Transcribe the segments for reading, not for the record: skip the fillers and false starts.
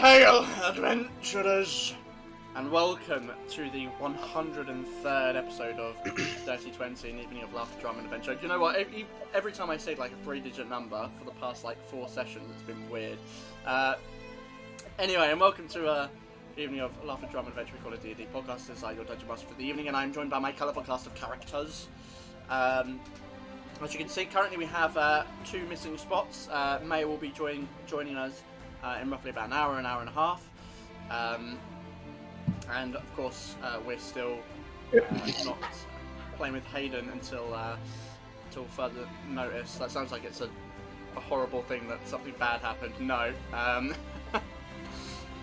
Hail, adventurers, and welcome to the 103rd episode of Dirty 20, an evening of laughter, drama, and adventure. You know what? Every time I say like a 3-digit number for the past like 4 sessions, it's been weird. Anyway, and welcome to evening of laughter, drama, and adventure. We call it D&D Podcast. This is your dungeon master for the evening, and I'm joined by my colourful cast of characters. As you can see, currently we have 2 missing spots. Maya will be joining us in roughly about an hour and a half. And of course, we're still not playing with Hayden until further notice. That sounds like it's a horrible thing that something bad happened. No.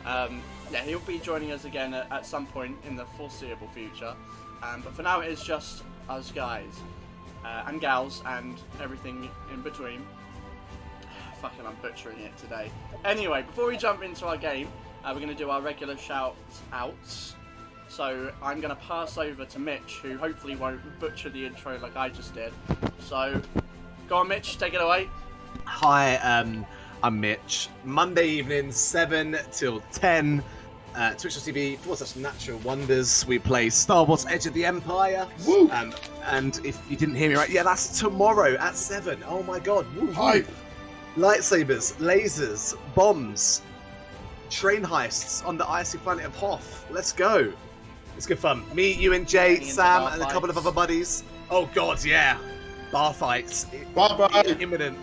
Yeah, he'll be joining us again at some point in the foreseeable future. But for now, it is just us guys and gals and everything in between. Fucking, I'm butchering it today. Anyway, before we jump into our game, we're going to do our regular shout-outs. So I'm going to pass over to Mitch, who hopefully won't butcher the intro like I just did. So, go on, Mitch, take it away. Hi, I'm Mitch. Monday evenings, 7 till 10. Twitch.tv/Natural Wonders. We play Star Wars Edge of the Empire. Woo! And if you didn't hear me right, yeah, that's tomorrow at 7. Oh my god. Woo. Hype! Lightsabers, lasers, bombs, train heists on the icy planet of Hoth. Let's go. It's good fun. Me, you and Jay, Sam, and a couple of other buddies. Oh god, yeah. Bar fights. Bar fight! Imminent.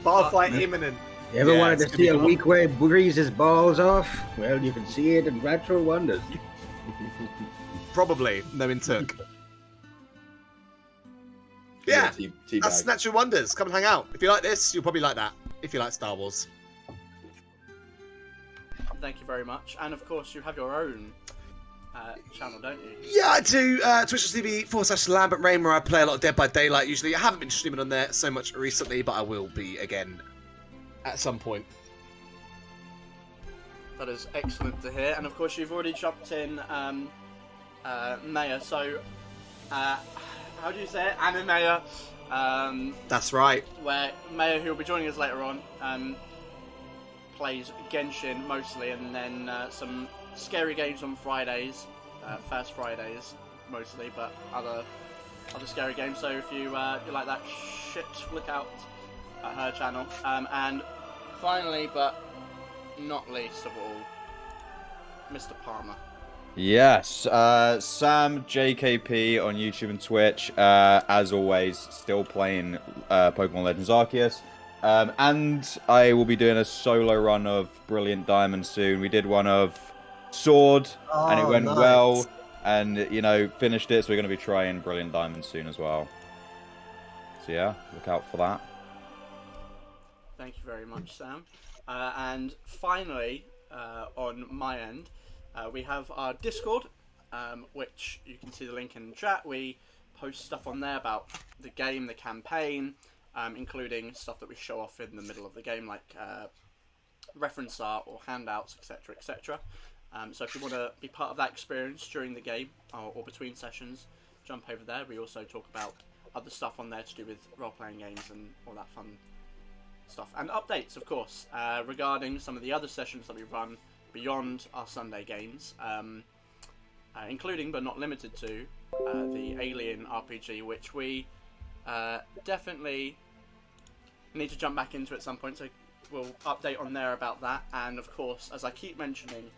Bar fight imminent. You ever wanted to see a weak way breeze his balls off? Well, you can see it in Natural Wonders. Probably. No intook. Yeah, that's Natural Wonders. Come and hang out. If you like this, you'll probably like that. If you like Star Wars. Thank you very much. And of course, you have your own channel, don't you? Yeah, I do. Twitch.tv/Lambert Rain, where I play a lot of Dead by Daylight usually. I haven't been streaming on there so much recently, but I will be again at some point. That is excellent to hear. And of course, you've already jumped in Maya. So, how do you say it? Anna Maya. That's right. Where Maya, who will be joining us later on, plays Genshin mostly, and then some scary games on Fridays, First Fridays mostly, but other scary games. So if you like that shit, look out at her channel. And finally, but not least of all, Mr. Palmer. Yes, Sam JKP on YouTube and Twitch. As always, still playing Pokemon Legends Arceus. And I will be doing a solo run of Brilliant Diamond soon. We did one of Sword, and it went well, and finished it. So we're going to be trying Brilliant Diamond soon as well. So yeah, look out for that. Thank you very much, Sam. And finally, on my end, we have our Discord, which you can see the link in the chat. We post stuff on there about the game, the campaign, including stuff that we show off in the middle of the game, like reference art or handouts, etc., etc. So if you want to be part of that experience during the game or between sessions, jump over there. We also talk about other stuff on there to do with role-playing games and all that fun stuff. And updates, of course, regarding some of the other sessions that we run beyond our Sunday games, including but not limited to the Alien RPG, which we definitely need to jump back into at some point, so we'll update on there about that. And of course, as I keep mentioning,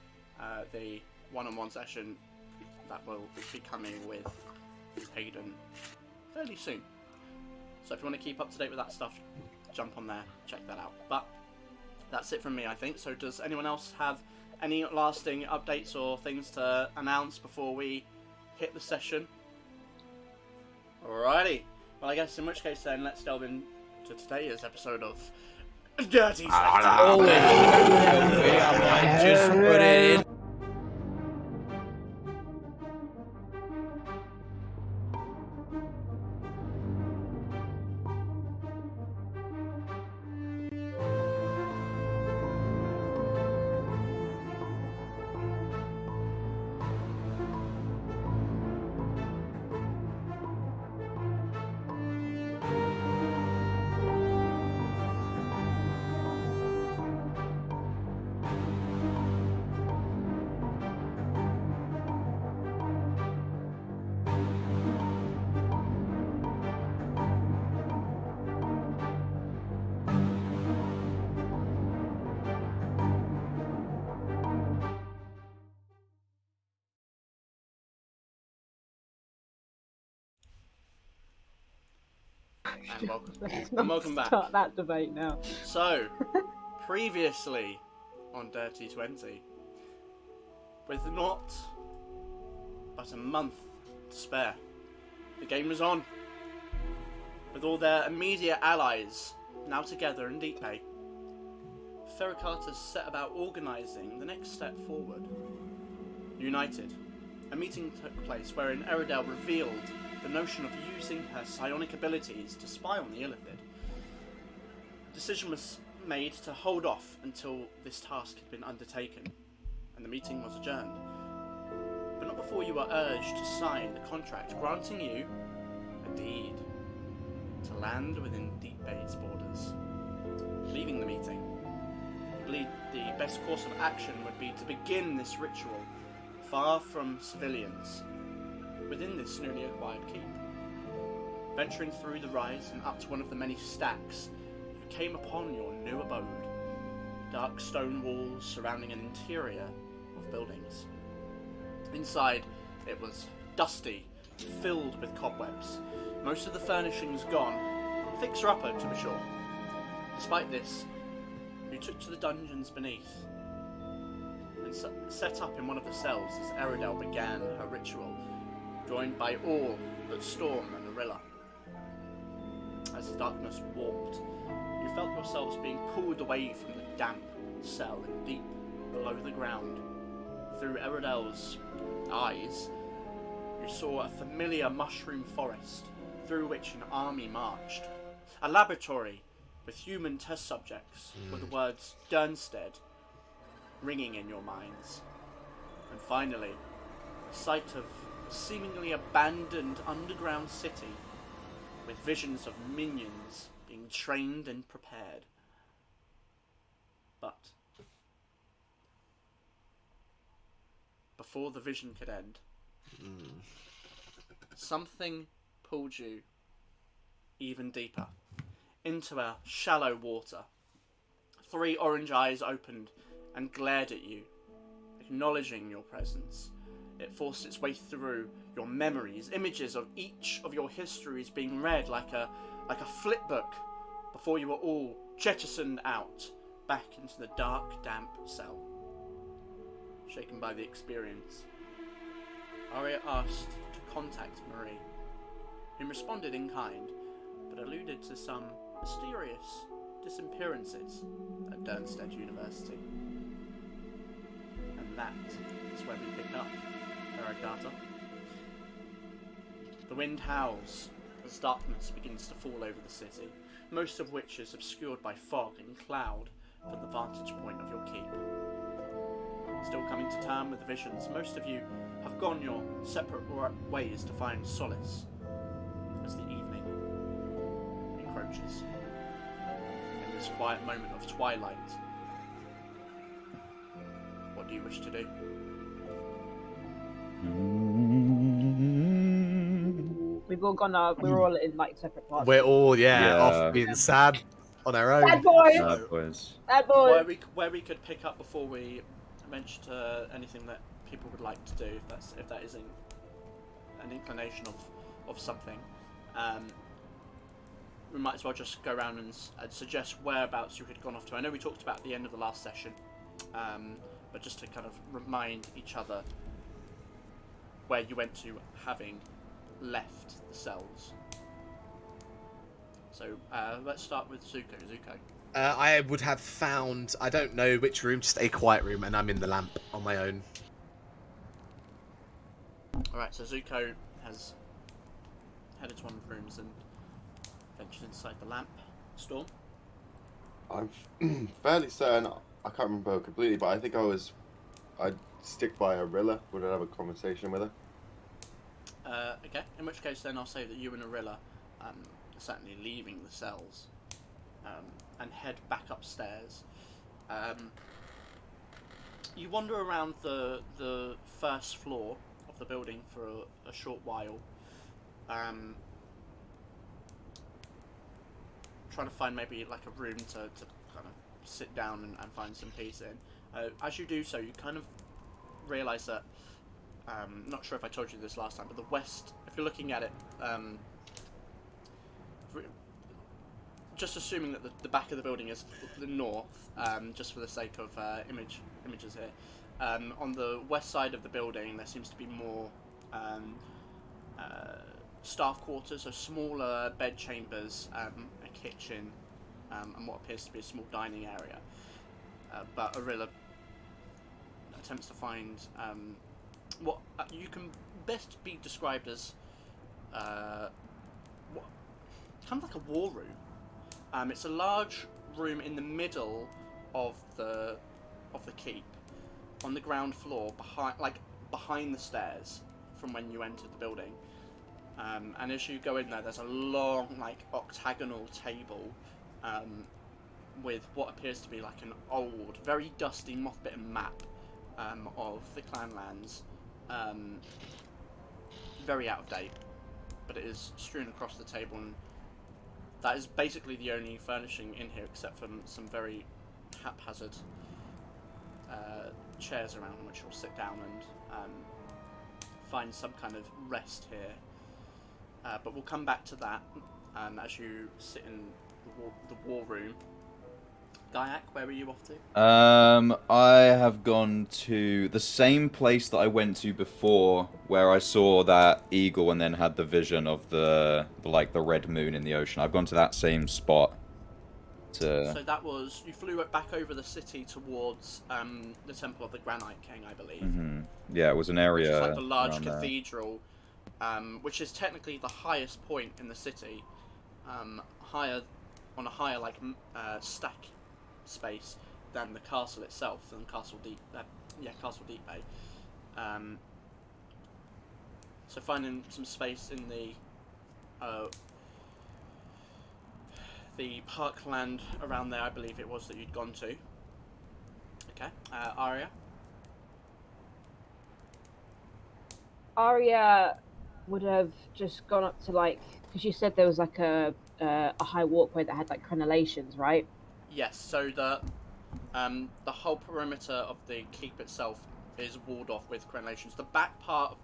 the one-on-one session that will be coming with Hayden fairly soon. So if you want to keep up to date with that stuff, jump on there, check that out. But that's it from me, I think. So does anyone else have any lasting updates or things to announce before we hit the session? Alrighty. Well, I guess in which case then, let's delve into today's episode of Dirty 20. I might just put it in. And welcome. Let's And not welcome back. start that debate now. So, previously on Dirty 20, with not but a month to spare, the game was on. With all their immediate allies now together in Deep Bay, Ferra Carta set about organising the next step forward. United, a meeting took place wherein Eridel revealed the notion of using her psionic abilities to spy on the Ilithid. A decision was made to hold off until this task had been undertaken, and the meeting was adjourned. But not before you were urged to sign the contract granting you a deed to land within Deep Bay's borders. Leaving the meeting, you believed the best course of action would be to begin this ritual far from civilians, within this newly acquired keep. Venturing through the rise and up to one of the many stacks, you came upon your new abode. Dark stone walls surrounding an interior of buildings. Inside, it was dusty, filled with cobwebs. Most of the furnishings gone, fixer-upper to be sure. Despite this, you took to the dungeons beneath and set up in one of the cells as Eridel began her ritual, joined by all but Storm and Arilla. As the darkness warped, you felt yourselves being pulled away from the damp cell and deep below the ground. Through Eridel's eyes, you saw a familiar mushroom forest through which an army marched. A laboratory with human test subjects with the words Durnstead ringing in your minds. And finally, a sight of a seemingly abandoned underground city with visions of minions being trained and prepared. But before the vision could end, something pulled you even deeper into a shallow water. 3 orange eyes opened and glared at you, acknowledging your presence. It forced its way through your memories, images of each of your histories being read like a flip book before you were all jettisoned out back into the dark, damp cell. Shaken by the experience, Aria asked to contact Marie, who responded in kind, but alluded to some mysterious disappearances at Durnstead University. And that is where we pick up Ferra Carta. The wind howls as darkness begins to fall over the city, most of which is obscured by fog and cloud from the vantage point of your keep. Still coming to terms with the visions, most of you have gone your separate ways to find solace as the evening encroaches. In this quiet moment of twilight, what do you wish to do? We've all gone. We're all in like separate parts. We're all, Yeah. off being sad on our own. Bad boys. So- boys. Bad boys. Where we could pick up before we venture to anything that people would like to do, if that isn't an inclination of something, we might as well just go around and suggest whereabouts you had gone off to. I know we talked about the end of the last session, but just to kind of remind each other where you went to having left the cells. So let's start with Zuko. I would have found, I don't know which room, just a quiet room, and I'm in the lamp on my own. Alright, so Zuko has headed to one of the rooms and ventured inside the lamp. Storm? I'm fairly certain, I can't remember completely, but I think I'd stick by Arilla. Would I have a conversation with her? Okay, in which case then I'll say that you and Arilla are certainly leaving the cells and head back upstairs. You wander around the first floor of the building for a short while, trying to find maybe like a room to kind of sit down and find some peace in. As you do so, you kind of realise that, not sure if I told you this last time, but the west, if you're looking at it, just assuming that the back of the building is the north, just for the sake of images here. On the west side of the building, there seems to be more staff quarters, so smaller bed chambers, a kitchen, and what appears to be a small dining area. But Arilla attempts to find what you can best be described as what, kind of like a war room. It's a large room in the middle of the keep, on the ground floor, behind the stairs from when you entered the building. And as you go in there, there's a long, octagonal table with what appears to be like an old, very dusty, moth-bitten map of the Clanlands. Very out of date, but it is strewn across the table, and that is basically the only furnishing in here, except for some very haphazard chairs around which you'll sit down and find some kind of rest here. But we'll come back to that as you sit in the war room. Gaiak, where were you off to? I have gone to the same place that I went to before, where I saw that eagle and then had the vision of the red moon in the ocean. I've gone to that same spot. So that was, you flew back over the city towards the Temple of the Granite King, I believe. Mm-hmm. Yeah, it was an area. Which is like the large cathedral, which is technically the highest point in the city, on a higher stack space than the castle itself, than Castle Deep Bay. So finding some space in the parkland around there, I believe it was, that you'd gone to. Okay, Aria. Arya would have just gone up to because you said there was a high walkway that had crenellations, right? Yes. So the whole perimeter of the keep itself is walled off with crenellations. The back part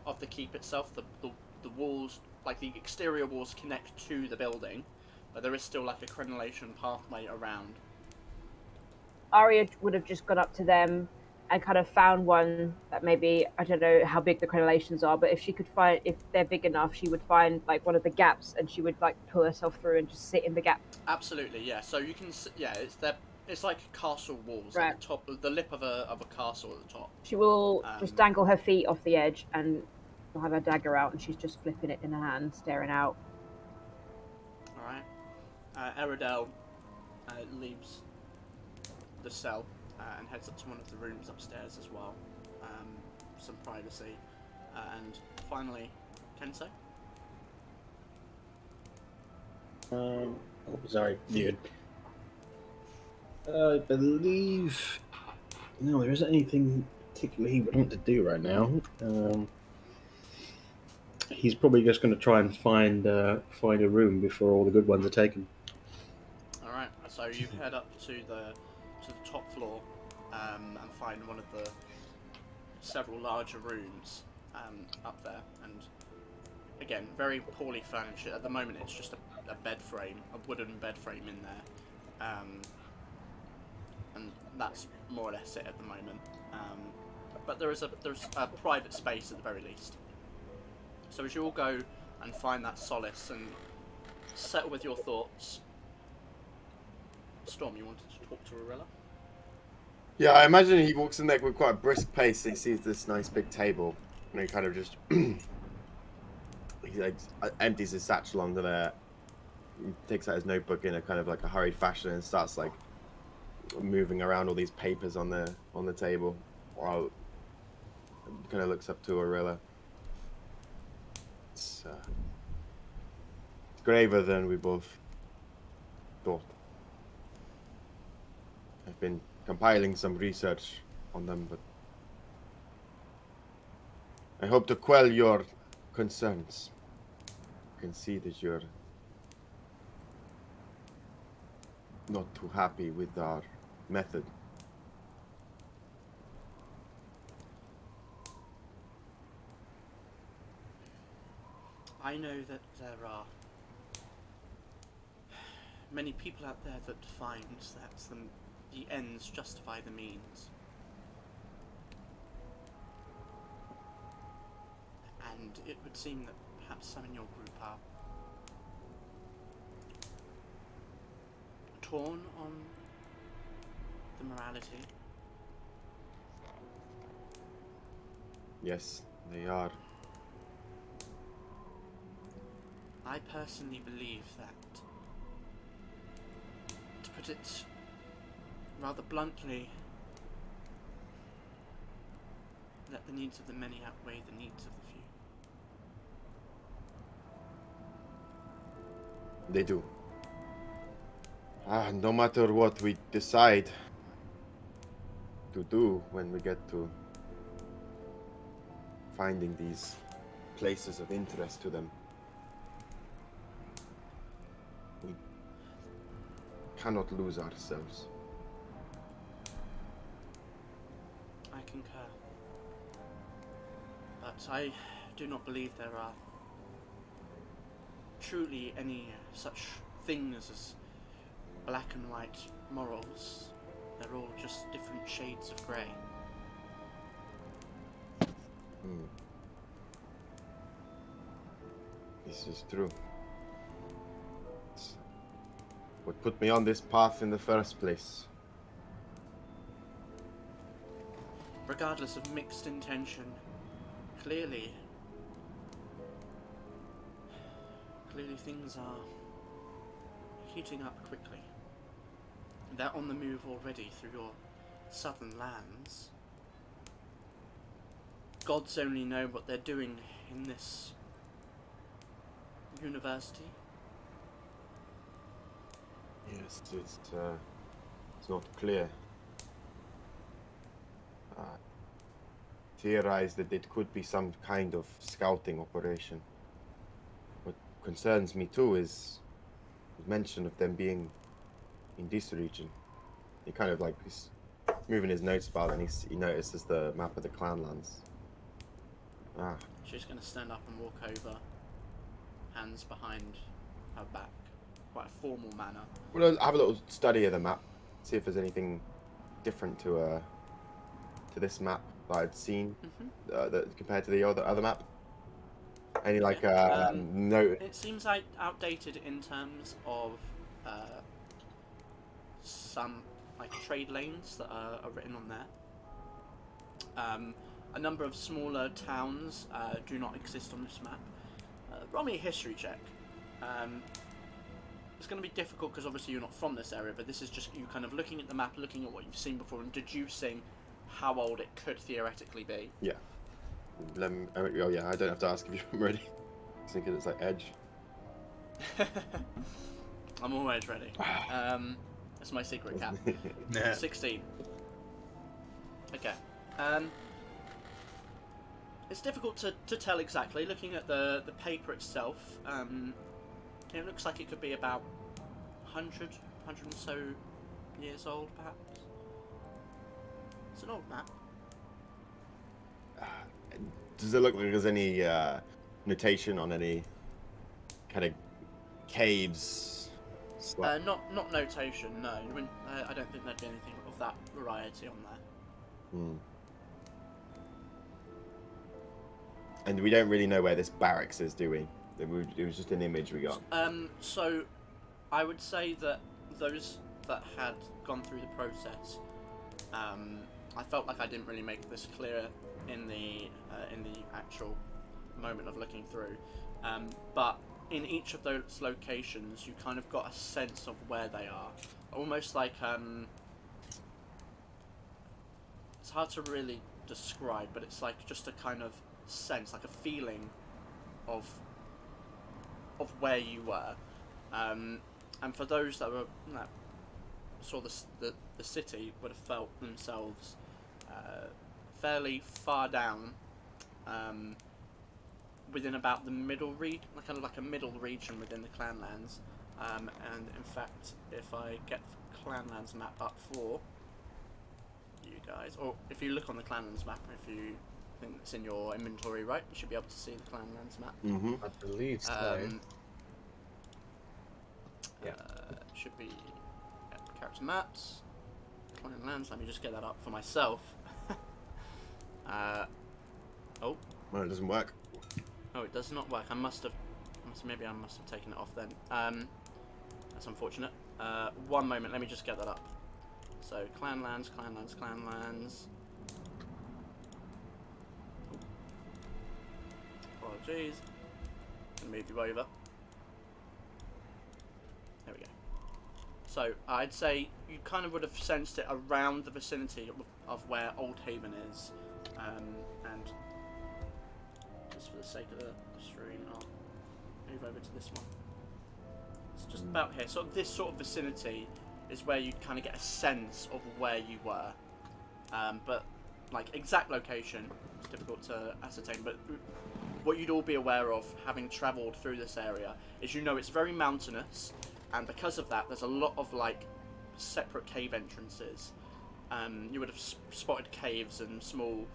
of the keep itself, the walls, the exterior walls, connect to the building, but there is still a crenellation pathway around. Arya would have just gone up to them and kind of found one that maybe, I don't know how big the crenellations are, but if they're big enough, she would find one of the gaps, and she would pull herself through and just sit in the gap. Absolutely, yeah. So you can, it's like castle walls, right. At the top, the lip of a castle at the top. She will just dangle her feet off the edge, and she'll have her dagger out, and she's just flipping it in her hand, staring out. All right. Eridel leaves the cell and heads up to one of the rooms upstairs as well. Some privacy. And finally, Kensei. Sorry, dude. I believe... No, there isn't anything particularly he would want to do right now. He's probably just going to try and find a room before all the good ones are taken. All right. So you head up to the top floor and find one of the several larger rooms up there, and again, very poorly furnished. At the moment, it's just a bed frame, a wooden bed frame in there, and that's more or less it at the moment. But there's a private space at the very least. So as you all go and find that solace and settle with your thoughts, Storm, you wanted to talk to Arilla? Yeah, I imagine he walks in there with quite a brisk pace. He sees this nice big table, and he kind of just he empties his satchel onto there, takes out his notebook in a kind of a hurried fashion, and starts moving around all these papers on the table, while kind of looks up to Arilla. It's graver than we both thought. I've been compiling some research on them, but I hope to quell your concerns. I can see that you're not too happy with our method. I know that there are many people out there that find that the ends justify the means. And it would seem that perhaps some in your group are torn on the morality. Yes, they are. I personally believe that, to put it rather bluntly, that the needs of the many outweigh the needs of the few. They do. No matter what we decide to do when we get to finding these places of interest to them, we cannot lose ourselves. I concur. But I do not believe there are truly any such things as black and white morals. They're all just different shades of grey. This is true. It's what put me on this path in the first place. Regardless of mixed intention, clearly things are heating up quickly. They're on the move already through your southern lands. Gods only know what they're doing in this university. Yes, it's not clear. Theorized that it could be some kind of scouting operation. What concerns me too is the mention of them being in this region. He kind of like he's moving his notes about and he notices the map of the clanlands. She's going to stand up and walk over, hands behind her back, quite a formal manner. We'll have a little study of the map, see if there's anything different to this map that I'd seen that compared to the other map. Any like note? It seems like outdated in terms of some like trade lanes that are written on there. A number of smaller towns do not exist on this map. Roll me a history check. It's going to be difficult because obviously you're not from this area, but this is just you kind of looking at the map, looking at what you've seen before, and deducing how old it could theoretically be. Yeah. Oh yeah, I don't have to ask if you're ready. I was thinking it's like Edge. I'm always ready. That's my secret cap. 16. Okay. It's difficult to tell exactly. Looking at the paper itself, it looks like it could be about 100 and so years old, perhaps. It's an old map. Does it look like there's any notation on any kind of caves? Not notation, no. You wouldn't, I don't think there'd be anything of that variety on there. And we don't really know where this barracks is, do we? It was just an image we got. So I would say that those that had gone through the process, I felt like I didn't really make this clear in the actual moment of looking through, but in each of those locations you kind of got a sense of where they are, almost like it's hard to really describe, but it's like just a kind of sense, like a feeling of where you were, and for those that saw the city would have felt themselves fairly far down, within about the middle kind of like a middle region within the clanlands, and in fact, if I get the clanlands map up for you guys, or if you look on the clanlands map, if you think it's in your inventory, right, you should be able to see the clanlands map. I believe so. Yeah. should be character maps, client lands. Let me just get that up for myself. Oh, Well, it doesn't work. oh, it does not work. Maybe I must have taken it off then. That's unfortunate. One moment. Let me just get that up. So clan lands. Apologies. And move you over. There we go. So I'd say you kind of would have sensed it around the vicinity of where Old Haven is, and just for the sake of the stream, I'll move over to this one. It's just about here. So this sort of vicinity is where you kind of get a sense of where you were, but like exact location is difficult to ascertain. But what you'd all be aware of, having travelled through this area, is it's very mountainous, and because of that, there's a lot of like separate cave entrances. You would have spotted caves and small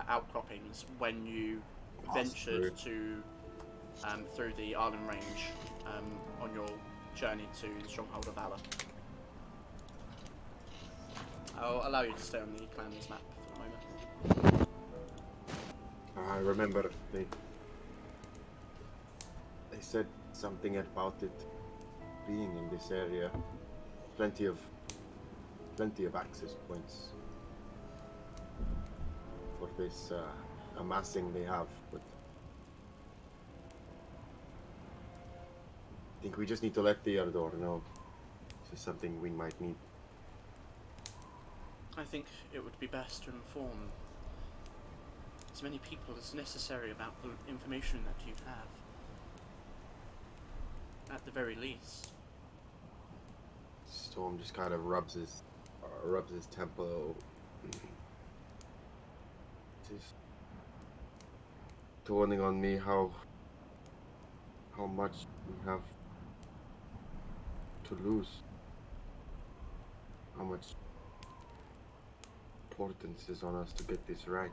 outcroppings when you ventured to through the Island Range on your journey to the Stronghold of Valor. I'll allow you to stay on the clan's map for the moment. I remember they said something about it being in this area. Plenty of access points for this amassing they have, but I think we just need to let the Ardor know this is something we might need. I think it would be best to inform as many people as necessary about the information that you have, at the very least. Storm just kind of rubs his temple. Just dawning on me how much we have to lose, how much importance is on us to get this right.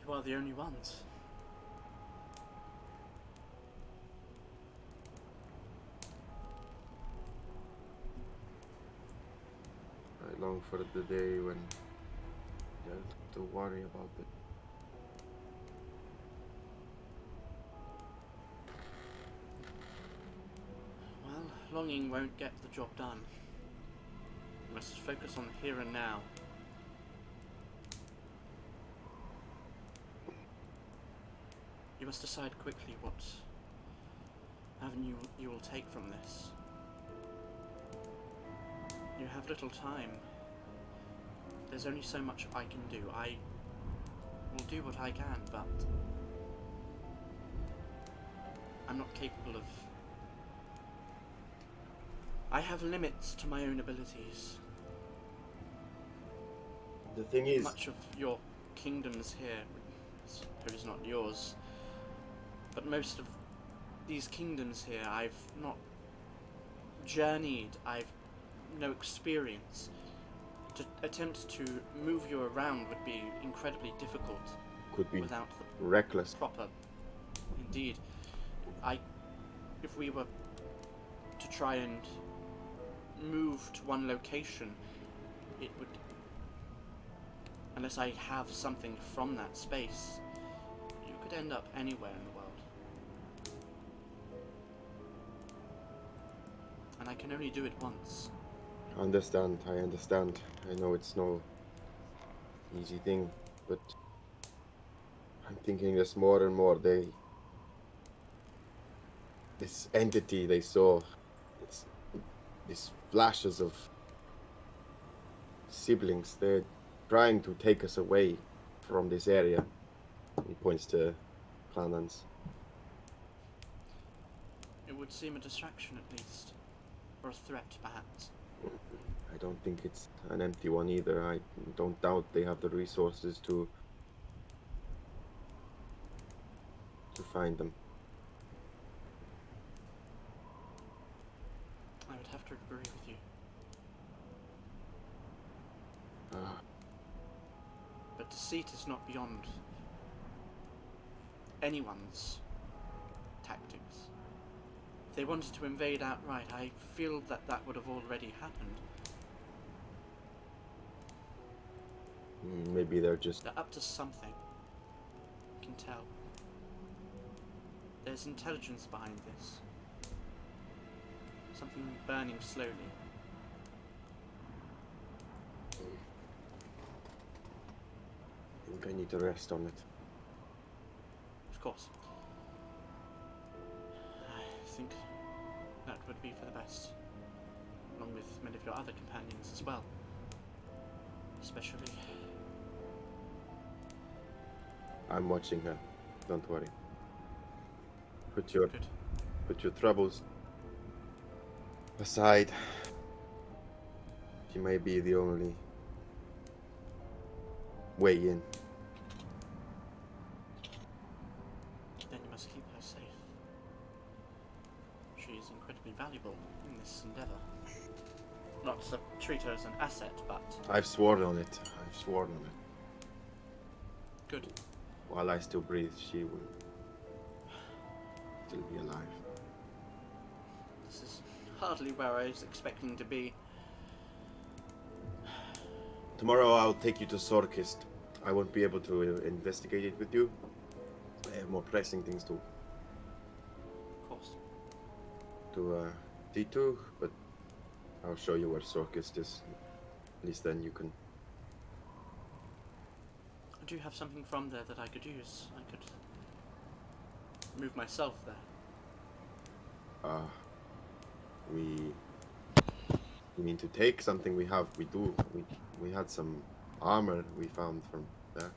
You are the only ones. I long for the day when you don't have to worry about it. Well, longing won't get the job done. You must focus on the here and now. You must decide quickly what avenue you will take from this. You have little time. There's only so much I can do. I will do what I can, but I'm not capable of... I have limits to my own abilities. The thing is, Much of your kingdoms here, I suppose not yours, but most of these kingdoms here, I've not journeyed, I've no experience. To attempt to move you around would be incredibly difficult. could be Without the reckless. proper... Indeed. If we were to try and move to one location, it would... Unless I have something from that space, you could end up anywhere in the world. And I can only do it once. I understand. I know it's no easy thing, but I'm thinking this more and more. This entity they saw, these flashes of siblings, they're trying to take us away from this area. He points to Clanlands. It would seem a distraction at least. Or a threat, perhaps. I don't think it's an empty one either. I don't doubt they have the resources to find them. I would have to agree with you. But deceit is not beyond anyone's tactics. If they wanted to invade outright, I feel that that would have already happened. Maybe they're just... They're up to something. You can tell. There's intelligence behind this. Something burning slowly. I think I need to rest on it. Of course. I think that would be for the best. Along with many of your other companions as well. Especially... I'm watching her. Don't worry. Put your troubles aside. She may be the only way in. Then you must keep her safe. She is incredibly valuable in this endeavour. Not to treat her as an asset, but... I've sworn on it. I've sworn on it. Good. While I still breathe, she will still be alive. This is hardly where I was expecting to be. Tomorrow I'll take you to Sorkist. I won't be able to investigate it with you. I have more pressing things Of course. to D2, but I'll show you where Sorkist is. At least then you can... I do have something from there that I could use. I could move myself there. We mean to take something we have. We do. We had some armor we found from there.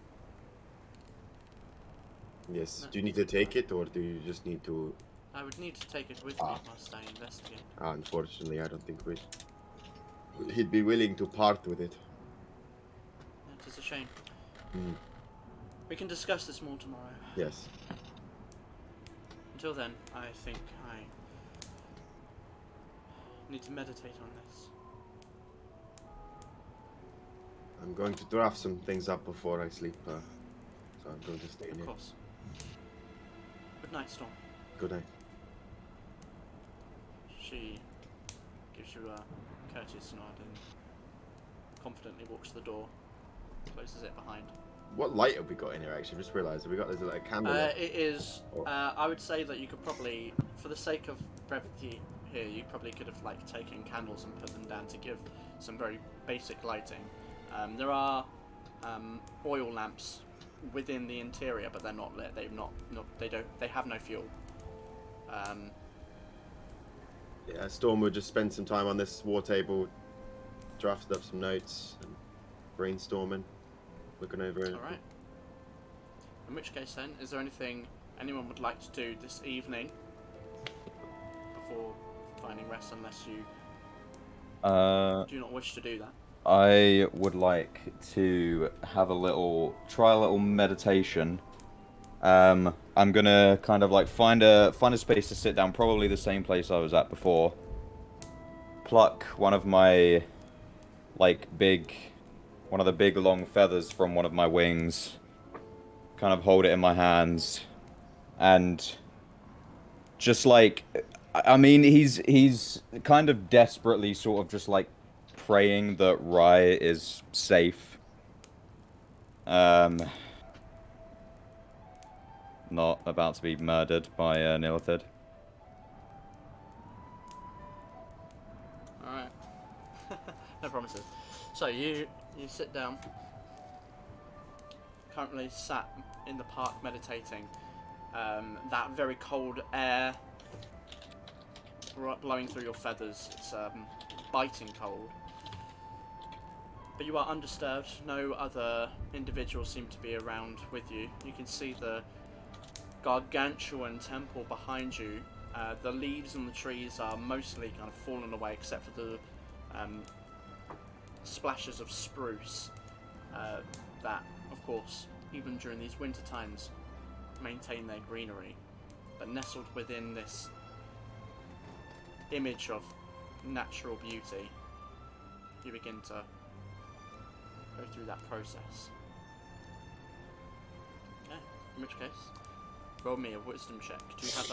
Yes. No. Do you need to take it, or do you just need to... I would need to take it with me whilst I investigate. Unfortunately, I don't think he'd be willing to part with it. That is a shame. Mm. We can discuss this more tomorrow. Yes. Until then, I think I need to meditate on this. I'm going to draft some things up before I sleep, so I'm going to stay in Of here. course. Good night, Storm. Good night. She gives you a courteous nod and confidently walks to the door, closes it behind. What light have we got in here, actually? I just realised. Have we got, is it like a candle? It is, Or- I would say that you could probably, for the sake of brevity here, you probably could have like taken candles and put them down to give some very basic lighting. There are oil lamps within the interior, but they're not lit. They have no fuel. Yeah, Storm would just spend some time on this war table, drafted up some notes, and brainstorming, looking over it. Alright. In which case then, is there anything anyone would like to do this evening before finding rest, unless you do not wish to do that? I would like to have try a little meditation. I'm gonna kind of like find a space to sit down, probably the same place I was at before. Pluck one of my one of the big long feathers from one of my wings, kind of hold it in my hands, and just like, I mean, he's kind of desperately sort of just like praying that Rye is safe. Not about to be murdered by Ilithid. Alright. No promises. So you sit down, currently sat in the park meditating. That very cold air blowing through your feathers, it's biting cold. But you are undisturbed, no other individuals seem to be around with you. You can see the gargantuan temple behind you. The leaves on the trees are mostly kind of fallen away, except for the splashes of spruce that, of course, even during these winter times, maintain their greenery. But nestled within this image of natural beauty, you begin to go through that process. Okay, in which case, roll me a wisdom check. Do you have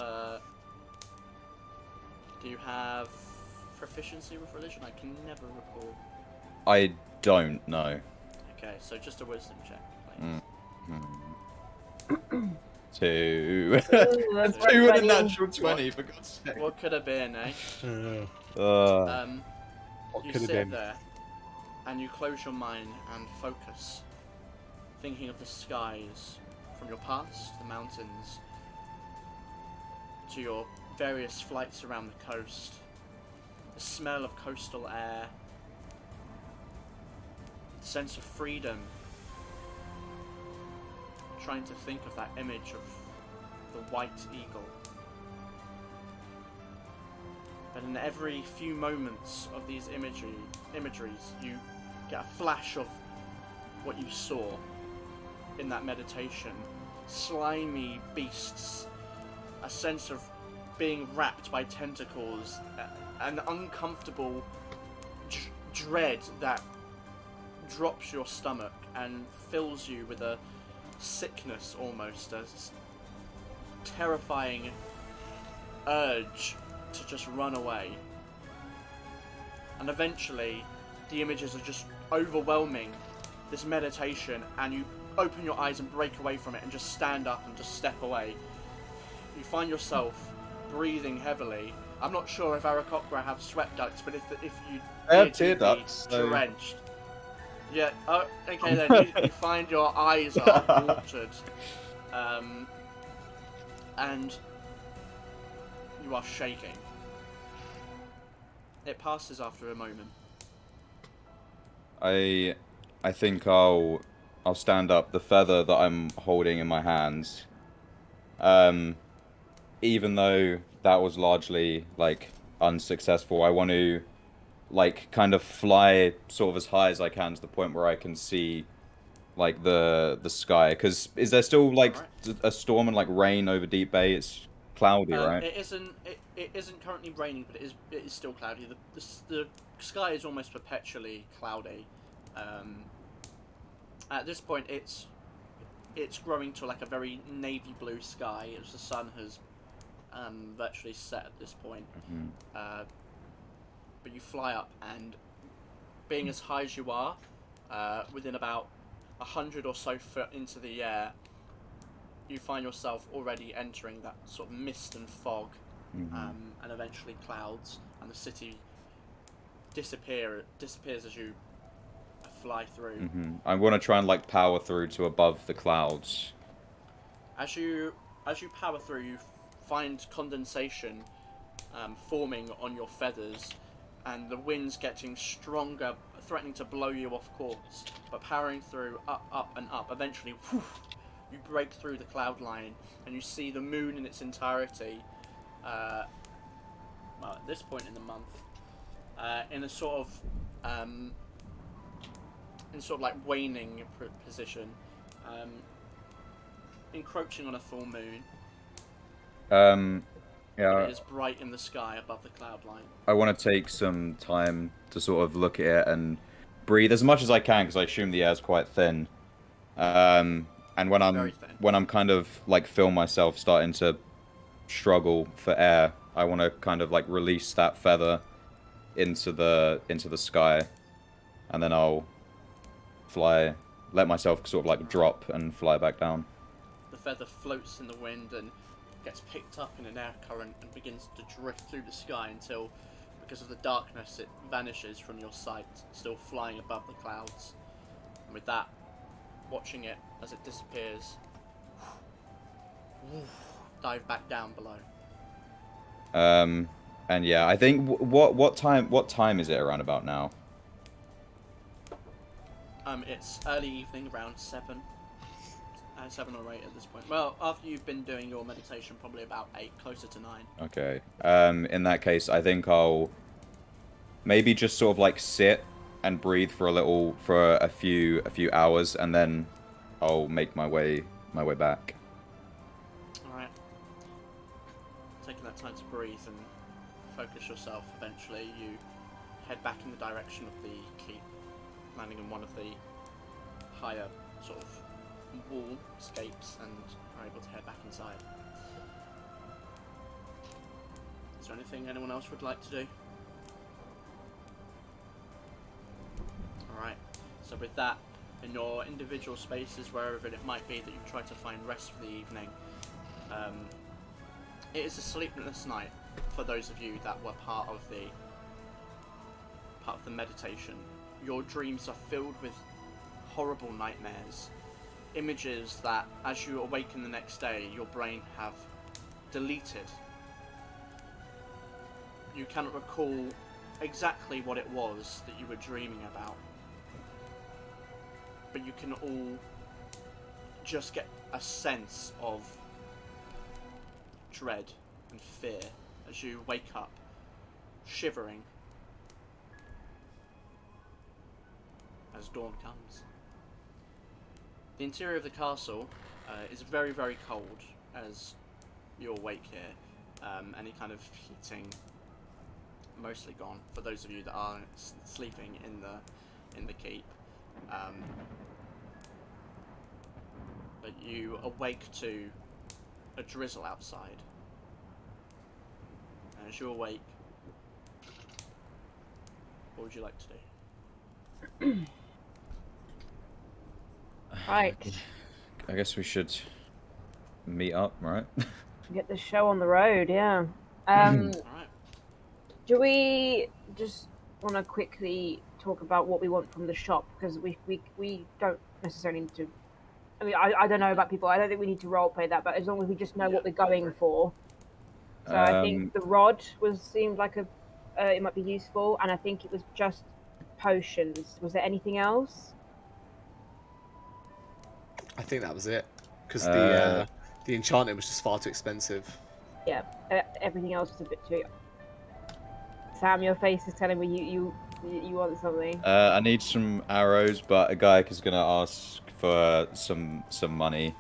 Do you have proficiency with religion? I can never recall. I don't know. Okay, so just a wisdom check, please. Two. Ooh, that's Two with a funny. natural 20, for God's sake. What could have been, eh? What You could have sit been? there, and you close your mind and focus, thinking of the skies, from your past, the mountains, to your various flights around the coast, the smell of coastal air, the sense of freedom, trying to think of that image of the white eagle. But in every few moments of these imageries, you get a flash of what you saw in that meditation. Slimy beasts, a sense of being wrapped by tentacles, an uncomfortable dread that drops your stomach and fills you with a sickness, almost a terrifying urge to just run away. And eventually the images are just overwhelming this meditation, and you open your eyes and break away from it and just stand up and just step away. You find yourself breathing heavily. I'm not sure if Aarakocra have sweat ducts, but if you I have did, tear you'd be ducts, so- drenched. Yeah, okay then, you find your eyes are watered, and you are shaking. It passes after a moment. I think I'll stand up. The feather that I'm holding in my hands, even though that was largely like unsuccessful, I want to like kind of fly sort of as high as I can to the point where I can see like the sky. Because is there still like a storm and like rain over Deep Bay? It's cloudy, right? It isn't currently raining, but it is still cloudy. The sky is almost perpetually cloudy. At this point, it's growing to like a very navy blue sky as the sun has virtually set at this point. But you fly up, and being as high as you are, within about 100 or so foot into the air, you find yourself already entering that sort of mist and fog, and eventually clouds, and the city disappears as you fly through. I want to try and like power through to above the clouds. As you power through, you find condensation forming on your feathers, and the wind's getting stronger, threatening to blow you off course. But powering through, up and up, eventually, whew, you break through the cloud line, and you see the moon in its entirety. Well, at this point in the month, in a sort of like waning position, encroaching on a full moon. Yeah. It is bright in the sky above the cloud line. I want to take some time to sort of look at it and breathe as much as I can, because I assume the air's quite thin. And when I'm kind of like feel myself starting to struggle for air, I want to kind of like release that feather into the sky, and then I'll fly, let myself sort of like drop and fly back down. The feather floats in the wind and gets picked up in an air current and begins to drift through the sky until, because of the darkness, it vanishes from your sight, still flying above the clouds. And with that, watching it as it disappears, dive back down below. And yeah, I think what time is it around about now? It's early evening, around 7 or 8 at this point. Well, after you've been doing your meditation, probably about 8, closer to 9. Okay. In that case, I think I'll maybe just sort of like sit and breathe for a few hours, and then I'll make my way back. All right. Taking that time to breathe and focus yourself. Eventually, you head back in the direction of the keep, landing in one of the higher sort of wall escapes, and are able to head back inside. Is there anything anyone else would like to do? Alright, so with that, in your individual spaces, wherever it might be that you try to find rest for the evening, it is a sleepless night for those of you that were part of the meditation. Your dreams are filled with horrible nightmares, images that, as you awaken the next day, your brain have deleted. You cannot recall exactly what it was that you were dreaming about, but you can all just get a sense of dread and fear as you wake up, shivering, as dawn comes. The interior of the castle is very, very cold as you awake here. Any kind of heating mostly gone for those of you that are sleeping in the keep. But you awake to a drizzle outside. And as you awake, what would you like to do? Right. I guess we should meet up, right? Get the show on the road, yeah. Alright. Do we just want to quickly talk about what we want from the shop? Because we don't necessarily need to... I mean, I don't know about people. I don't think we need to roleplay that, but as long as we just know what we're going for. So I think the rod seemed like it might be useful, and I think it was just potions. Was there anything else? I think that was it. Because the enchanting was just far too expensive. Yeah, everything else was a bit too... Sam, your face is telling me you want something. I need some arrows, but a guy is gonna ask for some money.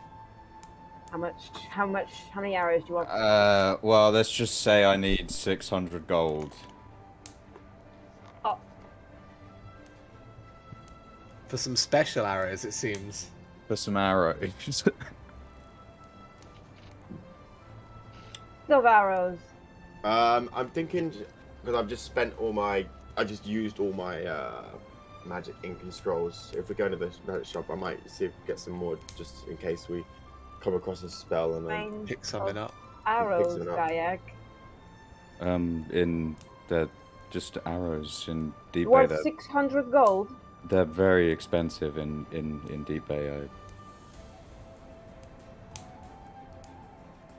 How many arrows do you want? Well, let's just say I need 600 gold. Oh. For some special arrows, it seems. For some arrows. Of arrows. I'm thinking, because I've just used all my magic ink and scrolls. If we go to the shop, I might see if we get some more, just in case we come across a spell and then Pick something up. Arrows, Gayak. They're just arrows in Deep Bay. Worth 600 gold. They're very expensive in Deep Bay.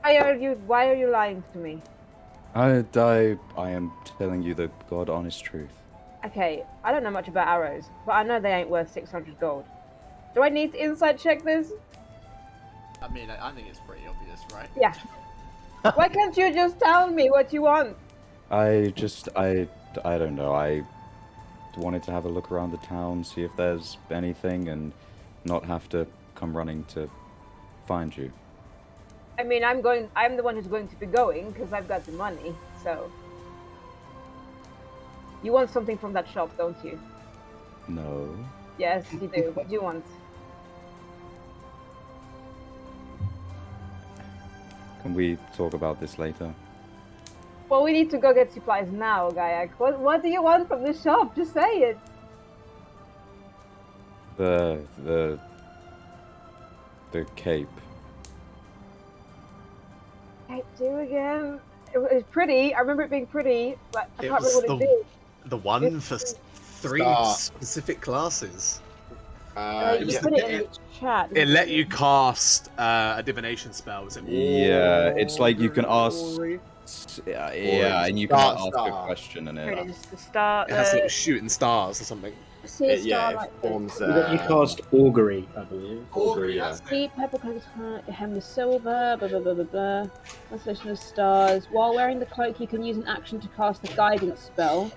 Why are you lying to me? I am telling you the God honest truth. Okay, I don't know much about arrows, but I know they ain't worth 600 gold. Do I need to insight check this? I mean, I think it's pretty obvious, right? Yeah. Why can't you just tell me what you want? I don't know. I wanted to have a look around the town, see if there's anything, and not have to come running to find you. I mean, I'm the one who's going to be going because I've got the money. So, you want something from that shop, don't you? No. Yes, you do. What do you want? Can we talk about this later? Well, we need to go get supplies now, Gayak. What do you want from the shop? Just say it. The cape. Cape do again? It was pretty. I remember it being pretty, but I It can't was remember what it did. The one for 3 specific classes. You put it in the chat. It let you cast a divination spell. Was it? Yeah, it's like you can ask. Yeah, and you can ask a question and Here it it. is. The star. It has little shooting stars or something. See a star yeah, like it forms. You cast augury, I believe. Augury, yeah. Deep purple cloak, hem with silver, blah blah blah blah blah. Constellation of stars. While wearing the cloak, you can use an action to cast the guidance spell.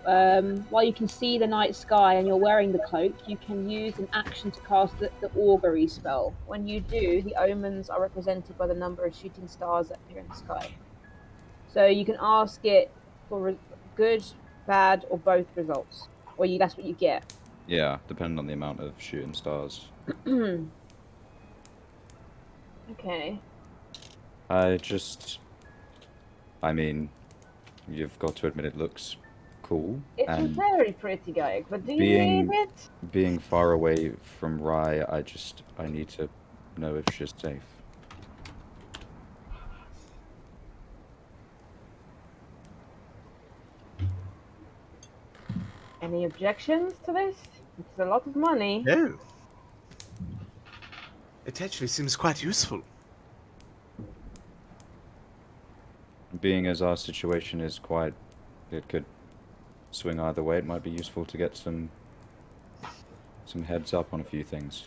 While you can see the night sky and you're wearing the cloak, you can use an action to cast the augury spell. When you do, the omens are represented by the number of shooting stars that appear in the sky. So you can ask it for good, bad, or both results. Or that's what you get. Yeah, depending on the amount of shooting stars. Okay. I mean, you've got to admit it looks cool. It's and very pretty, guy. But do you being- need it? being far away from Rye, I need to know if she's safe. Any objections to this? It's a lot of money. No. It actually seems quite useful. Being as our situation is quite, it could swing either way. It might be useful to get some heads up on a few things.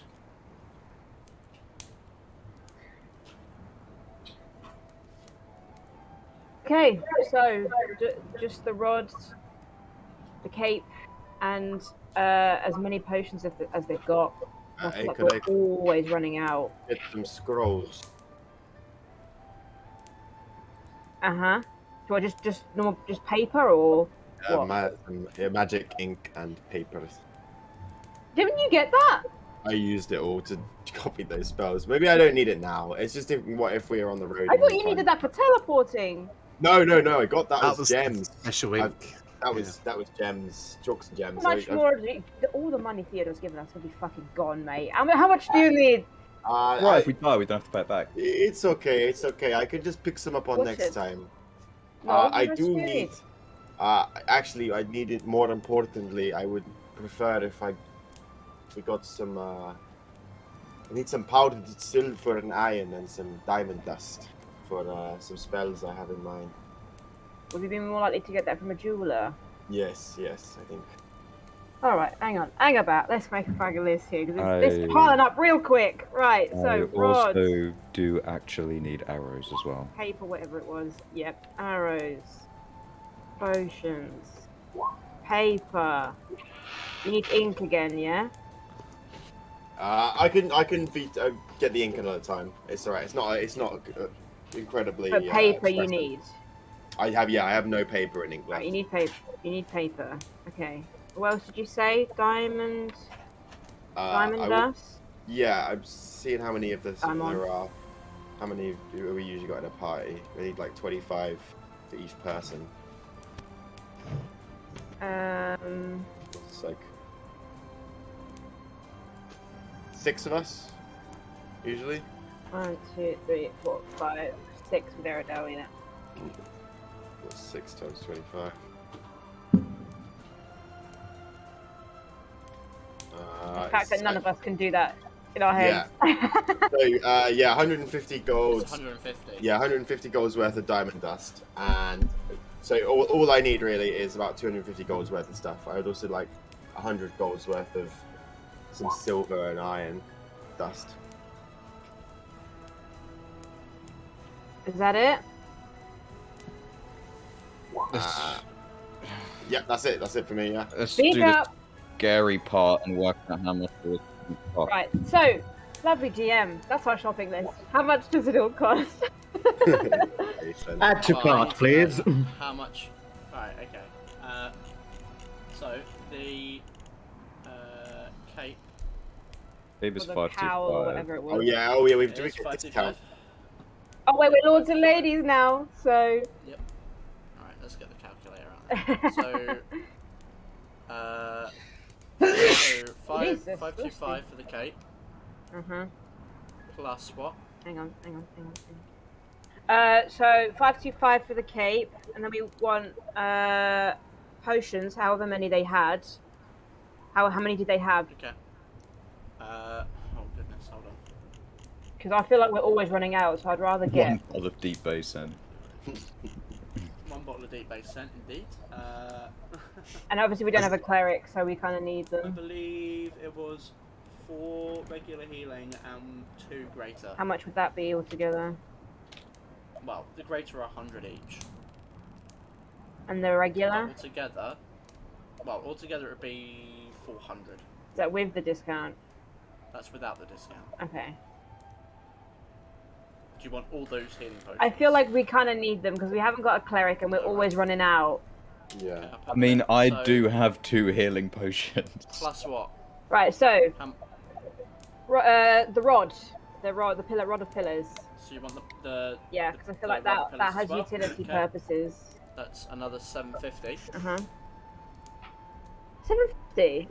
Okay, so just the rods, the cape, and as many potions as they've got. I feel like could we're always running out. Get some scrolls. Do I just normal paper or what? Magic ink and papers. Didn't you get that? I used it all to copy those spells. Maybe I don't need it now. It's just what if we are on the road? I thought you needed that for teleporting. No. I got that, That as was gems. special ink. That was gems, chalks and gems. How much more? All the money Theodore's given us will be fucking gone, mate. How much do you need? Right, if we die, we don't have to pay it back. It's okay. I can just pick some up on What's next it? time. No, I how much do you need. Actually, I need it more importantly. I would prefer if we got some. I need some powdered silver and iron and some diamond dust for some spells I have in mind. Would we be more likely to get that from a jeweler? Yes, I think. All right, hang about. Let's make a fucking list here because I- it's piling up real quick. Right, I so rods, also do actually need arrows as well. paper, whatever it was. Yep, arrows, potions, paper. You need ink again, yeah? I can get the ink another time. It's alright. It's not incredibly. But paper you expressive. need. I have no paper and ink left. Right, you need paper. You need paper. Okay. What else did you say? Diamond. Diamond dust. Yeah, I'm seeing how many of this I'm on. there are. How many do we usually got in a party? We need like 25 for each person. It's like 6 of us, usually. 1, 2, 3, 4, 5, 6 with Aerodel, yeah. What's 6 times 25? The fact that none of us can do that in our heads. So, 150 gold. It's 150. Yeah, 150 gold's worth of diamond dust, and so all I need really is about 250 gold's worth of stuff. I would also like 100 gold's worth of some silver and iron dust. Is that it? Yeah, that's it. That's it for me. Yeah. Let's Speak do the up. scary part and work out how much it costs. Right, so, lovely GM. That's our shopping list. How much does it all cost? Add to Oh, I cart, need to please. know How much? Right, okay. So the cape. Babe is Or the 525. cow or whatever it was. Oh yeah. We've It doing is a 525. discount. Oh, wait, we're lords and ladies now, so... Yep. Alright, let's get the calculator out. So 525 for the cape. Plus what? Hang on. So 525 for the cape, and then we want potions, however many they had. How many did they have? Okay. Oh goodness, hold on. Because I feel like we're always running out, so I'd rather get. One bottle of deep base then. 1 bottle of deep base scent, indeed. And obviously we don't have a cleric, so we kind of need I them. believe it was 4 regular healing and 2 greater. How much would that be altogether? Well, the greater are 100 each. And the regular? Altogether it would be 400. Is that with the discount? That's without the discount. Okay. Do you want all those healing potions? I feel like we kind of need them because we haven't got a cleric and we're always running out. Yeah. I mean, I So, do have 2 healing potions. Plus what? Right, so Um, the rod, the rod of pillars. So you want the Yeah, because I feel like rod that pillars has as well? utility Okay. purposes. That's another 750. 750.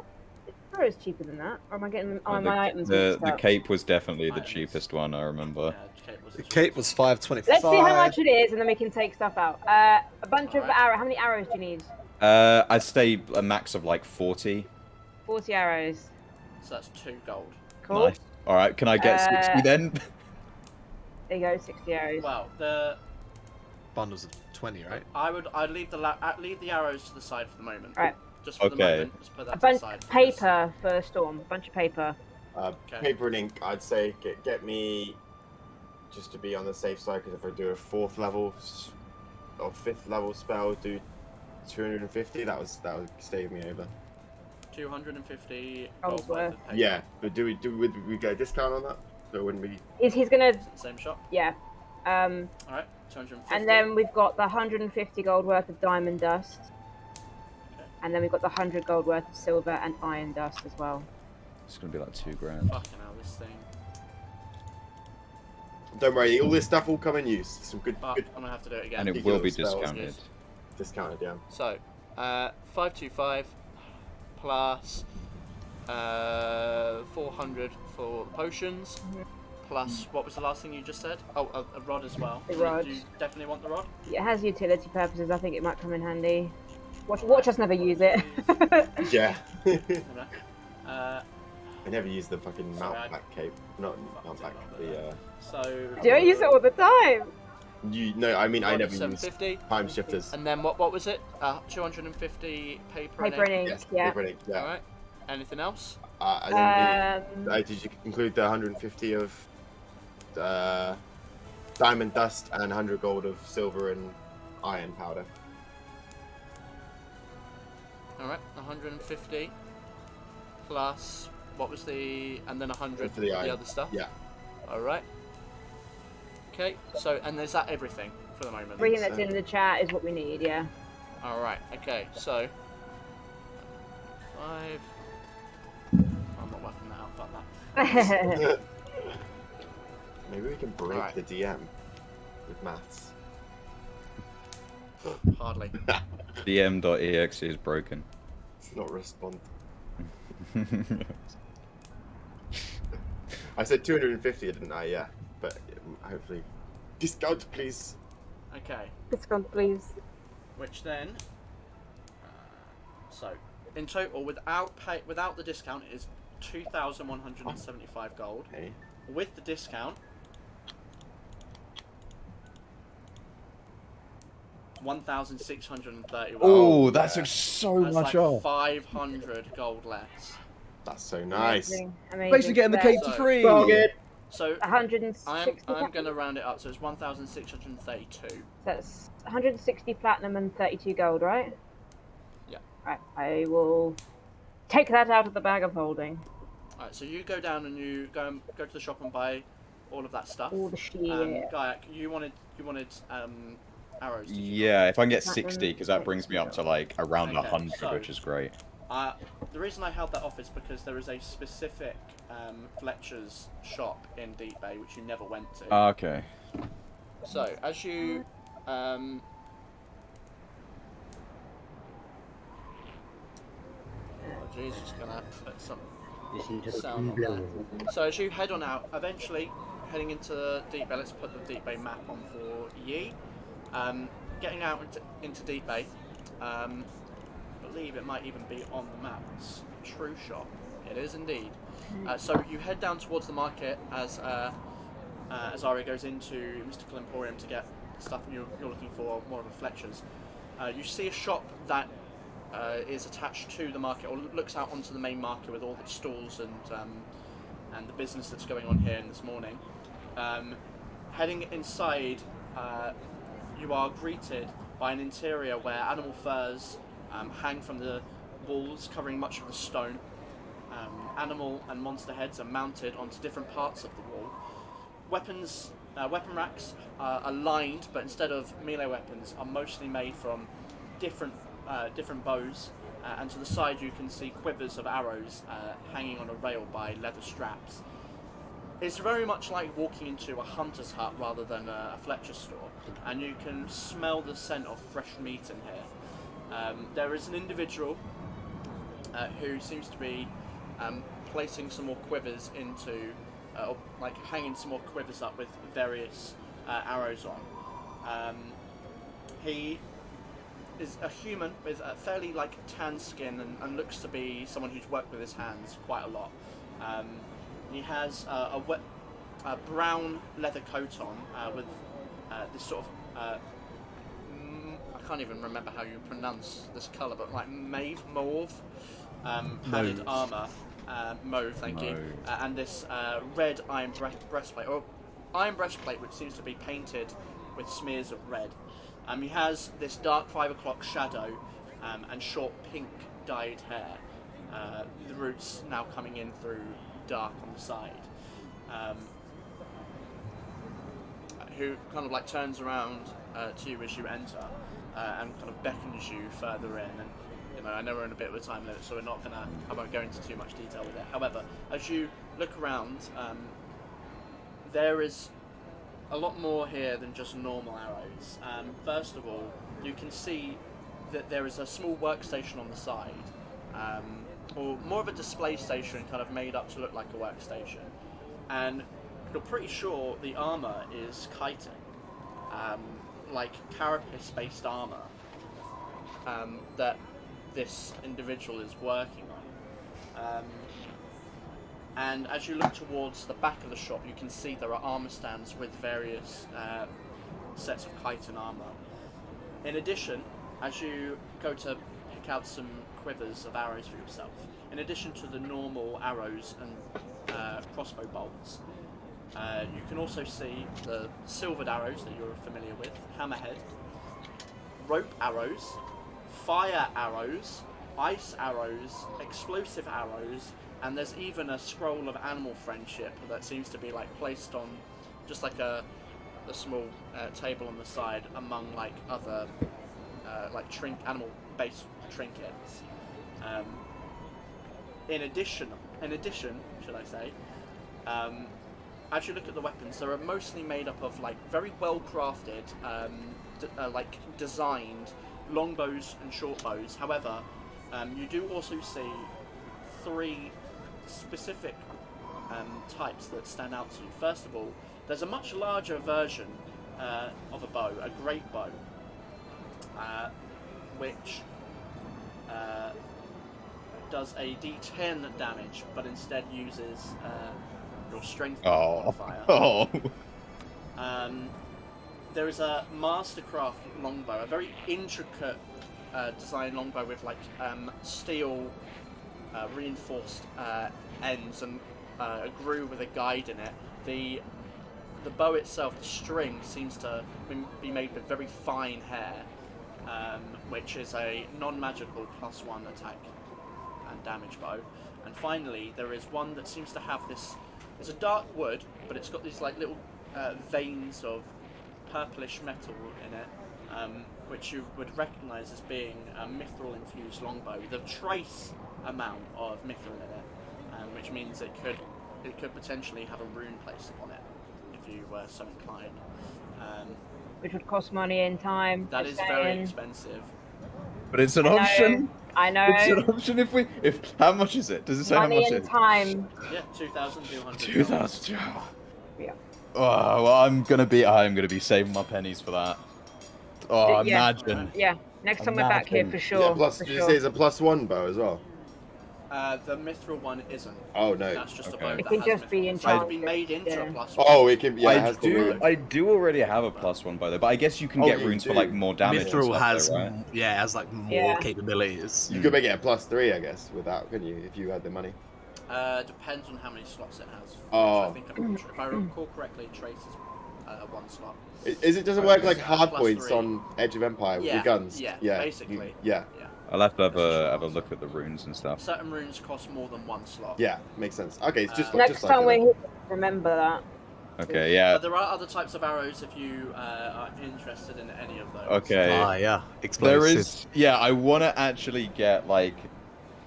Is cheaper than that, or am I getting my items mixed The up? cape was definitely the Items. cheapest one. I remember. The cape was 525. Let's see how much it is, and then we can take stuff out. A bunch of Alright. arrows. How many arrows do you need? I'd say a max of like 40. 40 arrows. So that's 2 gold. Cool. Nice. All right, can I get 60 then? There you go, 60 arrows. Well, the Bundles of 20, right? I'd leave the arrows to the side for the moment. Right. Just for the Okay. moment. Just put that A to the bunch side. of paper for Storm. A bunch of paper. Okay. Paper and ink, I'd say get me, just to be on the safe side, because if I do a 4th level or 5th level spell, do 250. That would save me over. 250 Oh, gold worth of paper. Yeah, but do we get a discount on that? So it wouldn't be. He's gonna, Is it the same shop? yeah. Alright, 250. And then we've got the 150 gold worth of diamond dust. Okay. And then we've got the 100 gold worth of silver and iron dust as well. It's gonna be like 2 grand. Fucking hell, this thing. Don't worry, all this stuff will come in use. Some good, But good I'm gonna have to do it again. And it Big will little be spells, discounted. yes. discounted, yeah. So, 525 plus 400 for the potions. Plus, what was the last thing you just said? Oh, a rod as well. The rod. Do you definitely want the rod? It has utility purposes. I think it might come in handy. Watch us never use it. Yeah. uh, I never use the fucking Sorry, mount back cape. Not mount back. The so. Do I use it all the time? you no, I mean I rod never is use 750. time shifters. And then what was it? 250 paper Paper and ink. ink, Yes, yeah. paper and ink, yeah. Alright. Anything else? And then did you include the 150 of diamond dust and 100 gold of silver and iron powder? Alright, 150 plus what was the, and then 100 For the for iron. the other stuff. Yeah. Alright. Okay, so, and is that everything for the moment? Everything that's so. in the chat is what we need, yeah. Alright, okay, so 5. I'm not working that out, fuck that. Maybe we can break Alright. the DM with maths. Hardly. DM.exe is broken. It's not respond. I said 250, didn't I? Yeah, but hopefully discount, please. Okay, Discount, please. which then, so in total, without the discount, it is 2,175 gold. Okay. With the discount, 1,631. Oh, that's so That's much like off. 500 gold less. That's so nice. Amazing. Basically getting the cape for So- free. So 160. I'm going to round it up, so it's 1,632. That's 160 platinum and 32 gold, right? Yeah. Right. I will take that out of the bag of holding. Alright, so you go down and you go to the shop and buy all of that stuff. All the shit. Gayak, you wanted arrows. Did you Yeah, if I can get Platinum, 60, because that brings me up to like around Okay, 100, so- which is great. The reason I held that off is because there is a specific Fletcher's shop in Deep Bay which you never went to. Okay. So as you oh jeez, just gonna have to put some sound on that. So as you head on out, eventually heading into Deep Bay, let's put the Deep Bay map on for ye. Getting out into Deep Bay, I believe it might even be on the map. It's True Shop. It is indeed. So you head down towards the market as Aria goes into Mystical Emporium to get stuff you're looking for, more of a Fletcher's. You see a shop that is attached to the market, or looks out onto the main market with all the stalls and the business that's going on here in this morning. Heading inside, you are greeted by an interior where animal furs hang from the walls, covering much of the stone. Animal and monster heads are mounted onto different parts of the wall. Weapon racks are lined, but instead of melee weapons, are mostly made from different bows. And to the side, you can see quivers of arrows hanging on a rail by leather straps. It's very much like walking into a hunter's hut rather than a Fletcher store, and you can smell the scent of fresh meat in here. There is an individual who seems to be placing some more quivers into, or like hanging some more quivers up with various arrows on. He is a human with a fairly like tan skin and looks to be someone who's worked with his hands quite a lot. He has a brown leather coat on with this sort of I can't even remember how you pronounce this colour, but like mauve padded armour, mauve, thank you, and this red iron breastplate, or iron breastplate, which seems to be painted with smears of red. He has this dark 5 o'clock shadow and short pink dyed hair. The roots now coming in through dark on the side. Who kind of like turns around to you as you enter and kind of beckons you further in. And you know, I know we're in a bit of a time limit, so I won't go into too much detail with it. However, as you look around, there is a lot more here than just normal arrows. First of all, you can see that there is a small workstation on the side, or more of a display station kind of made up to look like a workstation. And you're pretty sure the armour is chitin, like carapace-based armour that this individual is working on. And as you look towards the back of the shop, you can see there are armour stands with various sets of chitin armour. In addition, as you go to pick out some quivers of arrows for yourself, in addition to the normal arrows and crossbow bolts, you can also see the silvered arrows that you're familiar with, hammerhead, rope arrows, fire arrows, ice arrows, explosive arrows, and there's even a scroll of animal friendship that seems to be like placed on just like a small table on the side among like other like animal based trinkets. In addition, should I say, as you look at the weapons, they're mostly made up of like very well crafted, like designed longbows and short bows. However, you do also see 3 specific types that stand out to you. First of all, there's a much larger version of a bow, a great bow, which does a d10 damage, but instead uses your strength modifier. There is a Mastercraft longbow, a very intricate design longbow with like steel reinforced ends and a groove with a guide in it. The bow itself, the string, seems to be made with very fine hair, which is a non-magical +1 attack and damage bow. And finally, there is one that seems to have this. It's a dark wood, but it's got these like little veins of purplish metal in it, which you would recognise as being a mithril-infused longbow with a trace amount of mithril in it, which means it could potentially have a rune placed upon it if you were so inclined. Which would cost money and time. That is very expensive. But it's an option. I know. It's an option if how much is it? Does it say money how much and it is? time. Yeah, 2,200. 2,000. Yeah. Oh, well, I'm gonna be saving my pennies for that. Oh, Yeah. imagine. Yeah. Next time we're back here for sure. Yeah, plus, for did you sure. say it's a +1 bow as well? The mithril one isn't. Oh no. That's just Okay. a bow It that can has just be mithril. It's supposed to be enchanted, made into yeah. a +1. Oh, it can. Yeah, it has I do already have a +1 by though, but I guess you can Oh, get you runes for do. like more damage. and Mithril stuff, has, though, right? it has like more Yeah. capabilities. You could make it a +3, I guess, with that, couldn't you? If you had the money. Depends on how many slots it has. Oh. I think if I recall correctly, Trace is 1 slot. Does it work like Plus hard points 3. on Edge of Empire with Yeah, the guns? yeah, yeah, basically. Yeah, I'll have to have a look at the runes and stuff. Certain runes cost more than 1 slot. yeah, makes sense. Okay, it's just Next just time like we're here, remember that. Okay, yeah. But there are other types of arrows if you are interested in any of those. Okay. Yeah, There explosive. is, yeah, I want to actually get, like,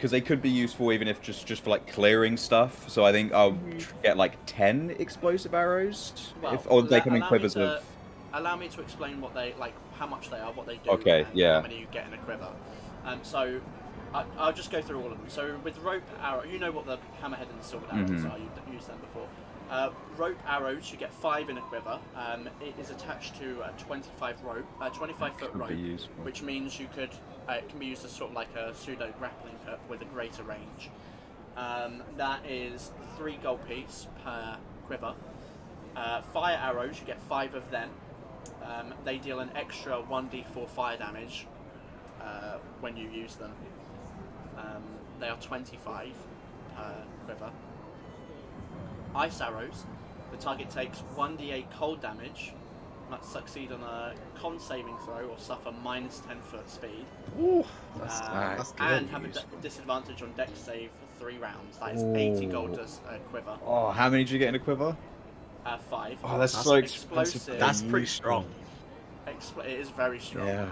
because they could be useful even if just for like clearing stuff. So I think I'll get like 10 explosive arrows, Well, or they come in quivers of. Allow me to explain what they like, how much they are, what they do, Okay, and yeah. how many you get in a quiver. So I'll just go through all of them. So with rope arrow, you know what the hammerhead and the silver arrows are. You've used them before. Rope arrows, you get 5 in a quiver. It is attached to a 25-foot rope, which means you could. It can be used as sort of like a pseudo grappling hook with a greater range. That is 3 gold piece per quiver. Fire arrows, you get 5 of them. They deal an extra 1d4 fire damage when you use them. They are 25 per quiver. Ice arrows, the target takes 1d8 cold damage, must succeed on a con saving throw or suffer minus 10 foot speed. Ooh, that's good. And have a disadvantage on dex save for 3 rounds. That is 80 gold as a quiver. Oh, how many did you get in a quiver? 5. Oh, that's so explosive. That's pretty strong. It is very strong. Yeah.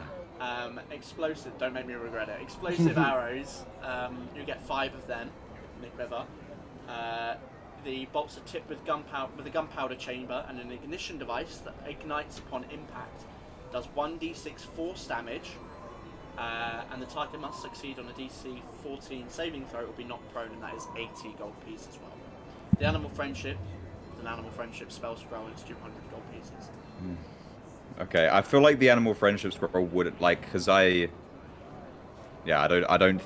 Explosive, don't make me regret it. Explosive arrows, you get 5 of them in the quiver. The bolts are tipped with a gunpowder chamber and an ignition device that ignites upon impact. Does 1d6 force damage, and the target must succeed on a DC 14 saving throw or be knocked prone, and that is 80 gold pieces as well. The animal friendship is an animal friendship spell scroll, and it's 200 gold pieces. Okay, I feel like the animal friendship scroll would like because I won't. I don't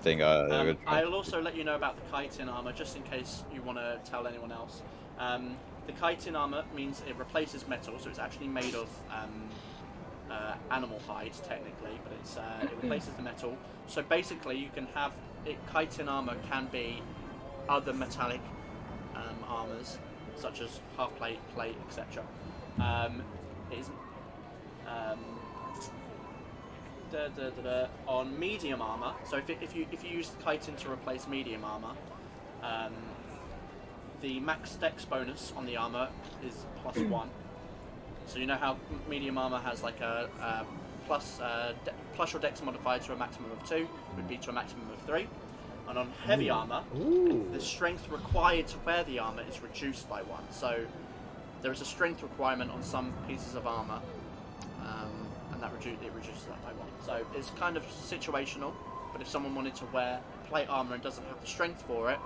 think I'll also let you know about the chitin armor, just in case you want to tell anyone else. The chitin armor means it replaces metal, so it's actually made of animal hides, technically, but it replaces the metal. So basically, you can have chitin armor can be other metallic armors, such as half plate, plate, etc. On medium armor, so if you use the chitin to replace medium armor, the max dex bonus on the armor is +1. So you know how medium armor has like a plus your dex modifier to a maximum of 2 would be to a maximum of 3, and on heavy armor, the strength required to wear the armor is reduced by 1. So there is a strength requirement on some pieces of armor, and that reduces that by 1. So it's kind of situational, but if someone wanted to wear plate armor and doesn't have the strength for it,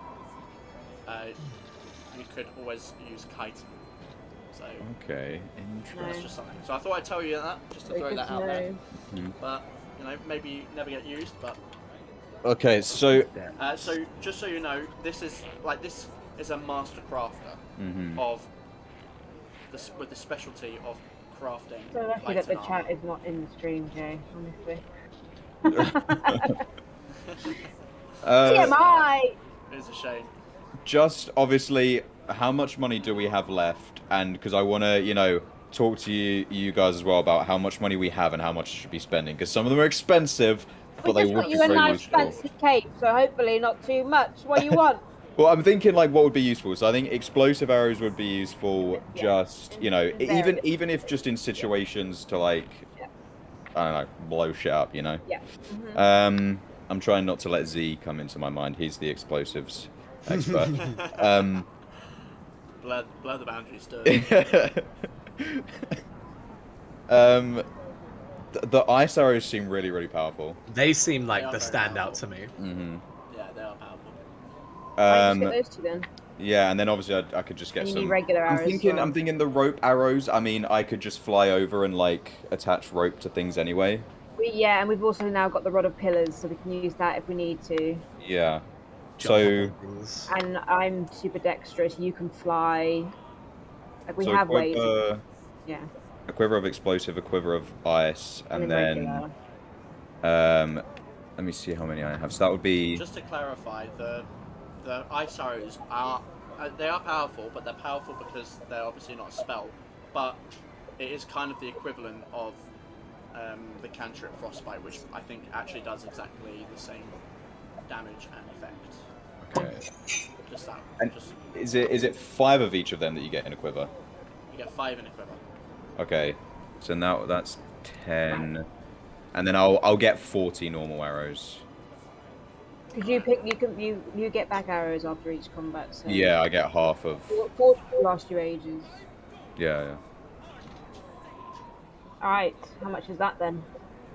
you could always use chitin. So okay, that's interesting. just something. So I thought I'd tell you that, just to throw that out there. But maybe you never get used. But Okay, so so just so you know, this is a master crafter of with the specialty of crafting. So lucky that the chat is not in the stream, Jay, honestly. TMI! It's a shame. just obviously, how much money do we have left? And because I want to, talk to you guys as well about how much money we have and how much we should be spending. Because some of them are expensive, but they would be you a very nice useful. fancy cape, so hopefully not too much. What do you want? Well, I'm thinking like what would be useful. So I think explosive arrows would be useful. Just even if just in situations to I don't know, blow shit up. Yeah. I'm trying not to let Z come into my mind. He's the explosives expert. Blur the boundaries, do the ice arrows seem really, really powerful. They seem like the very standout to me. Mm-hmm. Yeah, they are powerful. Just get those two then. Yeah, and then obviously I could just get And you some. need regular arrows. I'm thinking the rope arrows. I mean, I could just fly over and attach rope to things anyway. And we've also now got the rod of pillars, so we can use that if we need to. Yeah. So. And I'm super dexterous. You can fly. Like we So have ways. Yeah. A quiver of explosive, a quiver of ice, and then. regular. Let me see how many I have. So that would be. Just to clarify, the ice arrows are powerful, but they're powerful because they're obviously not a spell. But it is kind of the equivalent of the cantrip frostbite, which I think actually does exactly the same damage and effect. Okay. Just that. And is it 5 of each of them that you get in a quiver? You get 5 in a quiver. Okay. So now that's 10. and then I'll get 40 normal arrows. Because you get back arrows after each combat. So Yeah, I get half of. 40 will last you ages. Yeah. All right, how much is that then?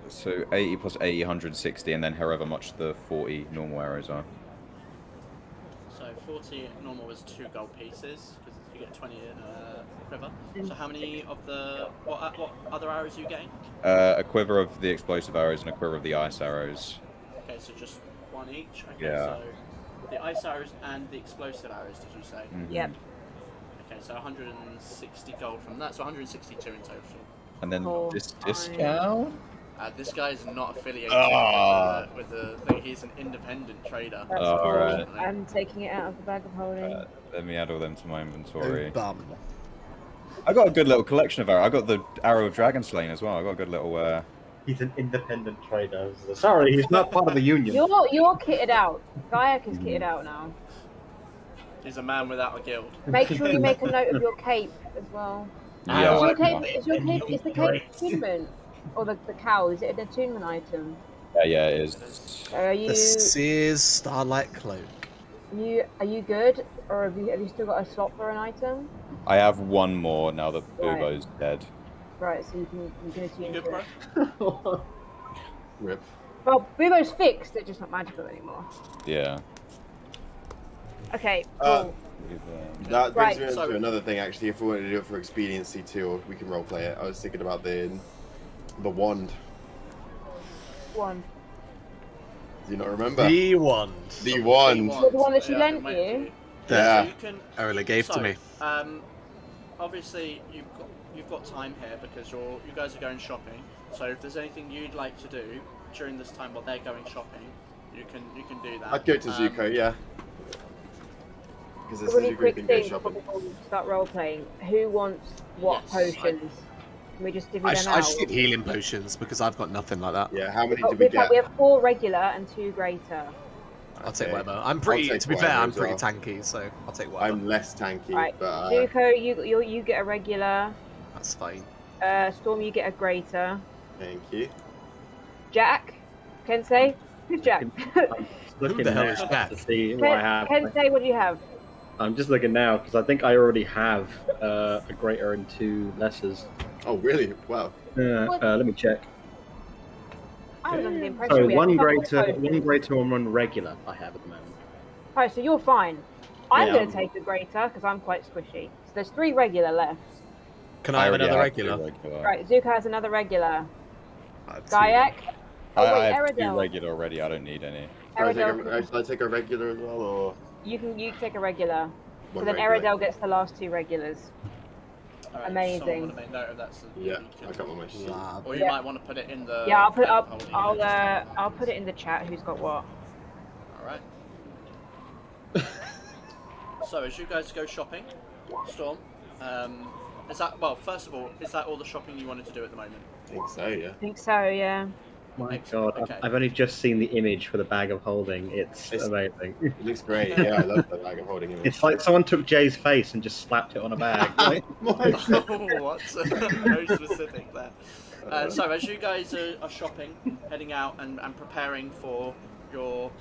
So 80 plus 80, 160, and then however much the 40 normal arrows are. So 40 normal is 2 gold pieces because you get 20 in a quiver. So how many of the what other arrows are you getting? A quiver of the explosive arrows and a quiver of the ice arrows. Okay, so just 1 each. Okay, Yeah. so the ice arrows and the explosive arrows, did you say? Mhm. Yep. Okay, so 160 gold from that, so 162 in total. And then Oh, this fine. discount. This guy is not affiliated with the thing. He's an independent trader. That's Oh, cool. alright. I'm taking it out of the bag of holding. Let me add all them to my Oh, inventory. bum. I got a good little collection of arrows. I got the arrow of dragon slaying as well. I got a good little. He's an independent trader. Sorry, he's not part of the union. You're kitted out. Gaiak is kitted out now. He's a man without a guild. Make sure you make a note of your cape as well. Yeah. Is the cape attunement? Or the cowl, is it an attunement item? Yeah, it is. Are you The Sears Starlight Cloak. are you good? Or have you still got a slot for an item? I have one more now that Right. Bubo's dead. Right, so you can attune You good, to bro? it. Rip. Well, Bubo's fixed, they're just not magical anymore. Yeah. Okay, Uh, cool. That brings Right. me on So- to another thing, actually. If we wanted to do it for expediency too, or we can roleplay it. I was thinking about the wand. One. Do you not remember? The wand. The wand. The one that she Yeah, lent it might you? be. Yeah. So you can, Aurelia gave to me. Obviously, you've got time here because you guys are going shopping. So if there's anything you'd like to do during this time while they're going shopping, you can do that. I'd go to Zuko, yeah. Because A it's really Zuko quick can go thing shopping. before we start role playing. Who wants what Yes, potions? Can we just divvy I them just out? need healing potions because I've got nothing like that. Yeah, how many Oh, did we get? we have 4 regular and 2 greater. I'll take Okay. whatever. I'm I'll pretty. take To be fair, I'm whatever pretty as tanky, so I'll take whatever. I'm less tanky, Right, but Zuko, you get a regular. That's fine. Storm, you get a greater. thank you. Jack, Kensei, who's Jack? Looking the hell now is that? to see what I have. Kensei, what do you have? I'm just looking now because I think I already have a greater and 2 lessers. Oh, really? Wow. Let me check. I was under the impression So we had one couple greater, potions. one greater, and 1 regular I have at the moment. Oh, so you're fine. I'm Yeah, going I'm- to take a greater because I'm quite squishy. So there's 3 regular left. Can I have already another have regular? 2 regular. Right, Zuko has another regular. That's Gaiak. Oh I wait, have 2 Eridel. regular already. I don't need any. Should I take a regular as well, or You take a regular. So one then regular? Eridel gets the last 2 regulars. All right, Amazing. Someone want to make note of that. So Yeah, you I got one on my sheet. Lab. Or you Yeah. might want to put it in the. Yeah, I'll put bag up. holding I'll put it in the chat. Who's got what? All right. So as you guys go shopping, Storm, is that first of all, is that all the shopping you wanted to do at the moment? I think so, yeah. I think so. Yeah. My Excellent, God, okay. I've only just seen the image for the bag of holding. It's It's- amazing. It looks great. Yeah, I love the bag of holding image. It's like someone took Jay's face and just slapped it on a bag. Right? What? Very specific there. So as you guys are shopping, heading out and preparing for your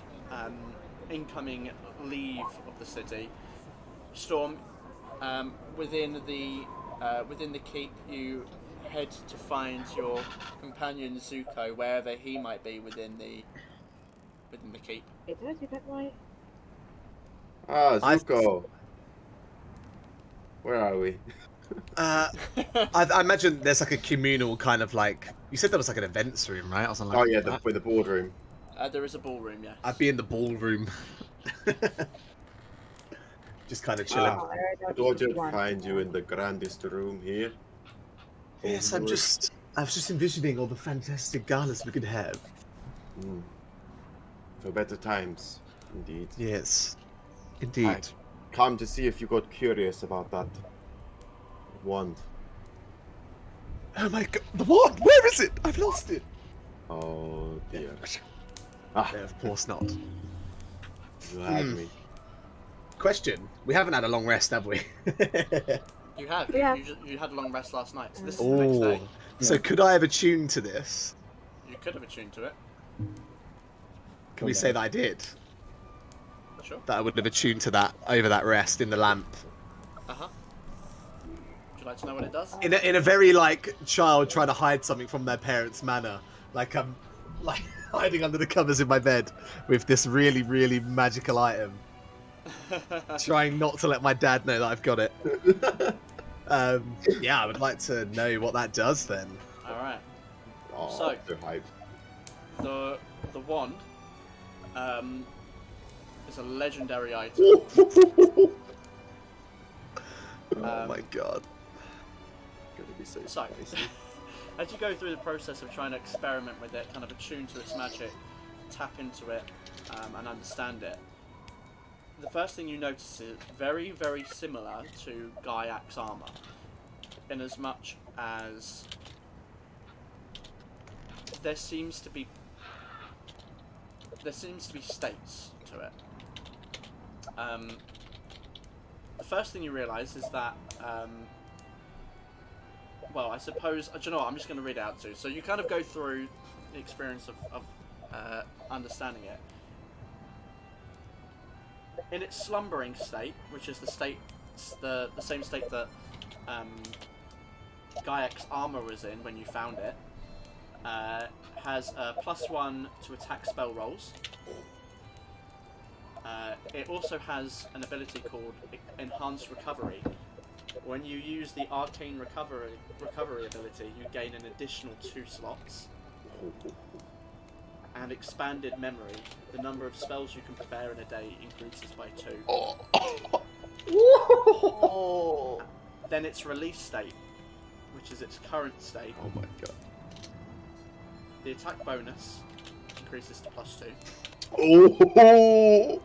incoming leave of the city, Storm, within the keep, you head to find your companion Zuko wherever he might be within the keep. Did I do that right? Ah, I've- Zuko. Where are we? I imagine there's like a communal kind of like. You said there was like an events room, right? Or something Oh like yeah, that. with the boardroom. There is a ballroom, yeah. I'd be in the ballroom. Just kind of chilling. Oh, Eridel I just thought did you'd one. find you in the grandest room here. Yes, I was just envisioning all the fantastic galas we could have. Mm. For better times, indeed. Yes, indeed. Right. Come to see if you got curious about that wand. Oh my god, the wand! Where is it? I've lost it. Oh dear. Ah, Yeah, of course not. you had Hmm. me. Question: we haven't had a long rest, have we? You have. Yeah. You had a long rest last night, so this is the next Oh, day. so could I have attuned to this? You could have attuned to it. Can we say that I did? Sure. That I would have attuned to that over that rest in the lamp. Uh-huh. Would you like to know what it does? In a very like child trying to hide something from their parents' manner, like I'm like hiding under the covers in my bed with this really really magical item, trying not to let my dad know that I've got it. Yeah, I would like to know what that does then. All right. Oh, So- so hyped. The wand is a legendary item. Oh my god. Gonna be so So, spicy. as you go through the process of trying to experiment with it, kind of attune to its magic, tap into it, and understand it, the first thing you notice is very, very similar to Gaiak's armor, in as much as there seems to be states to it. The first thing you realise is that, well, I suppose, do you know what, I'm just going to read it out to you. So you kind of go through the experience of understanding it. In its slumbering state, which is the same state that Gaiak's armor was in when you found it, has a +1 to attack spell rolls. It also has an ability called Enhanced Recovery. When you use the Arcane Recovery ability, you gain an additional 2 slots. And Expanded Memory. The number of spells you can prepare in a day increases by 2. Then its release state, which is its current state. Oh my god. The attack bonus increases to +2. Oh.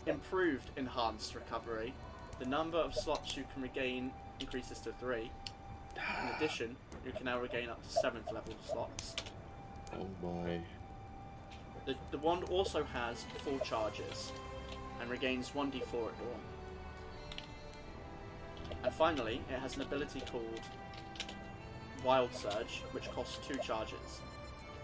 Improved Enhanced Recovery. The number of slots you can regain increases to 3. In addition, you can now regain up to 7th level slots. Oh my. The wand also has 4 charges and regains 1d4 at dawn. And finally, it has an ability called Wild Surge, which costs 2 charges.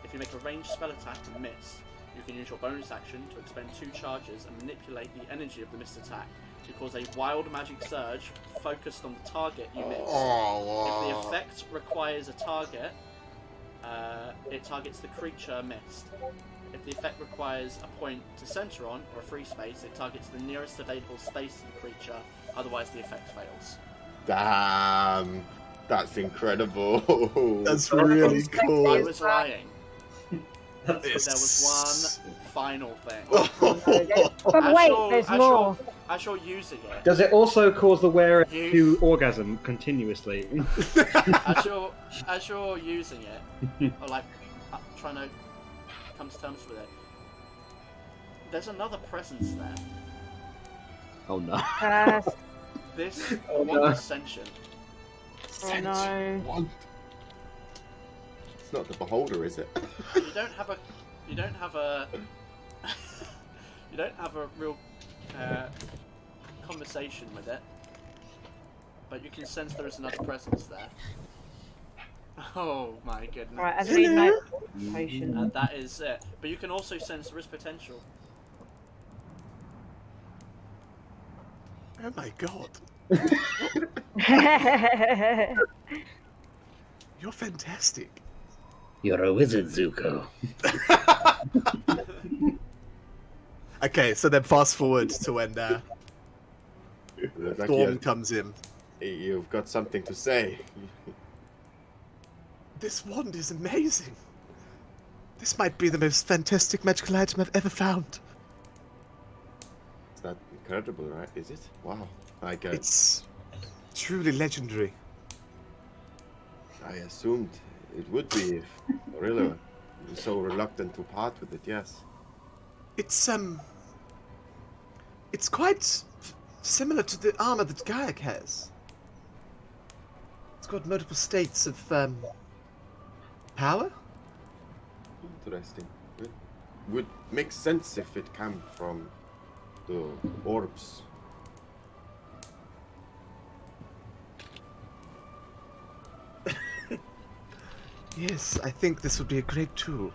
If you make a ranged spell attack and miss, you can use your bonus action to expend 2 charges and manipulate the energy of the missed attack to cause a wild magic surge focused on the target you missed. If the effect requires a target, it targets the creature missed. If the effect requires a point to center on, or a free space, it targets the nearest available space to the creature, otherwise the effect fails. Damn. That's incredible. That's really cool. I was lying. There This- was one final thing. But wait, there's more. As you're using it, Does it also cause the wearer You- to orgasm continuously? as you're using it, or like trying to come to terms with it, there's another presence there. Oh no. This Oh, one no. is sentient. Oh no. What? It's not the beholder, is it? You don't have a real conversation with it, but you can sense there is another presence there. Oh my goodness. Alright, as we know, potion. And that is it. But you can also sense there is potential. Oh my god. You're fantastic. You're a wizard, Zuko. Okay, so then fast forward to when Looks like Dawn comes in. you've got something to say. This wand is amazing. This might be the most fantastic magical item I've ever found. It's not incredible, right? Is it? Wow. It's truly legendary. I assumed it would be if Aurilla was so reluctant to part with it, yes. It's quite similar to the armor that Gaiak has. It's got multiple states of power. Interesting. It would make sense if it came from the orbs. Yes, I think this would be a great tool.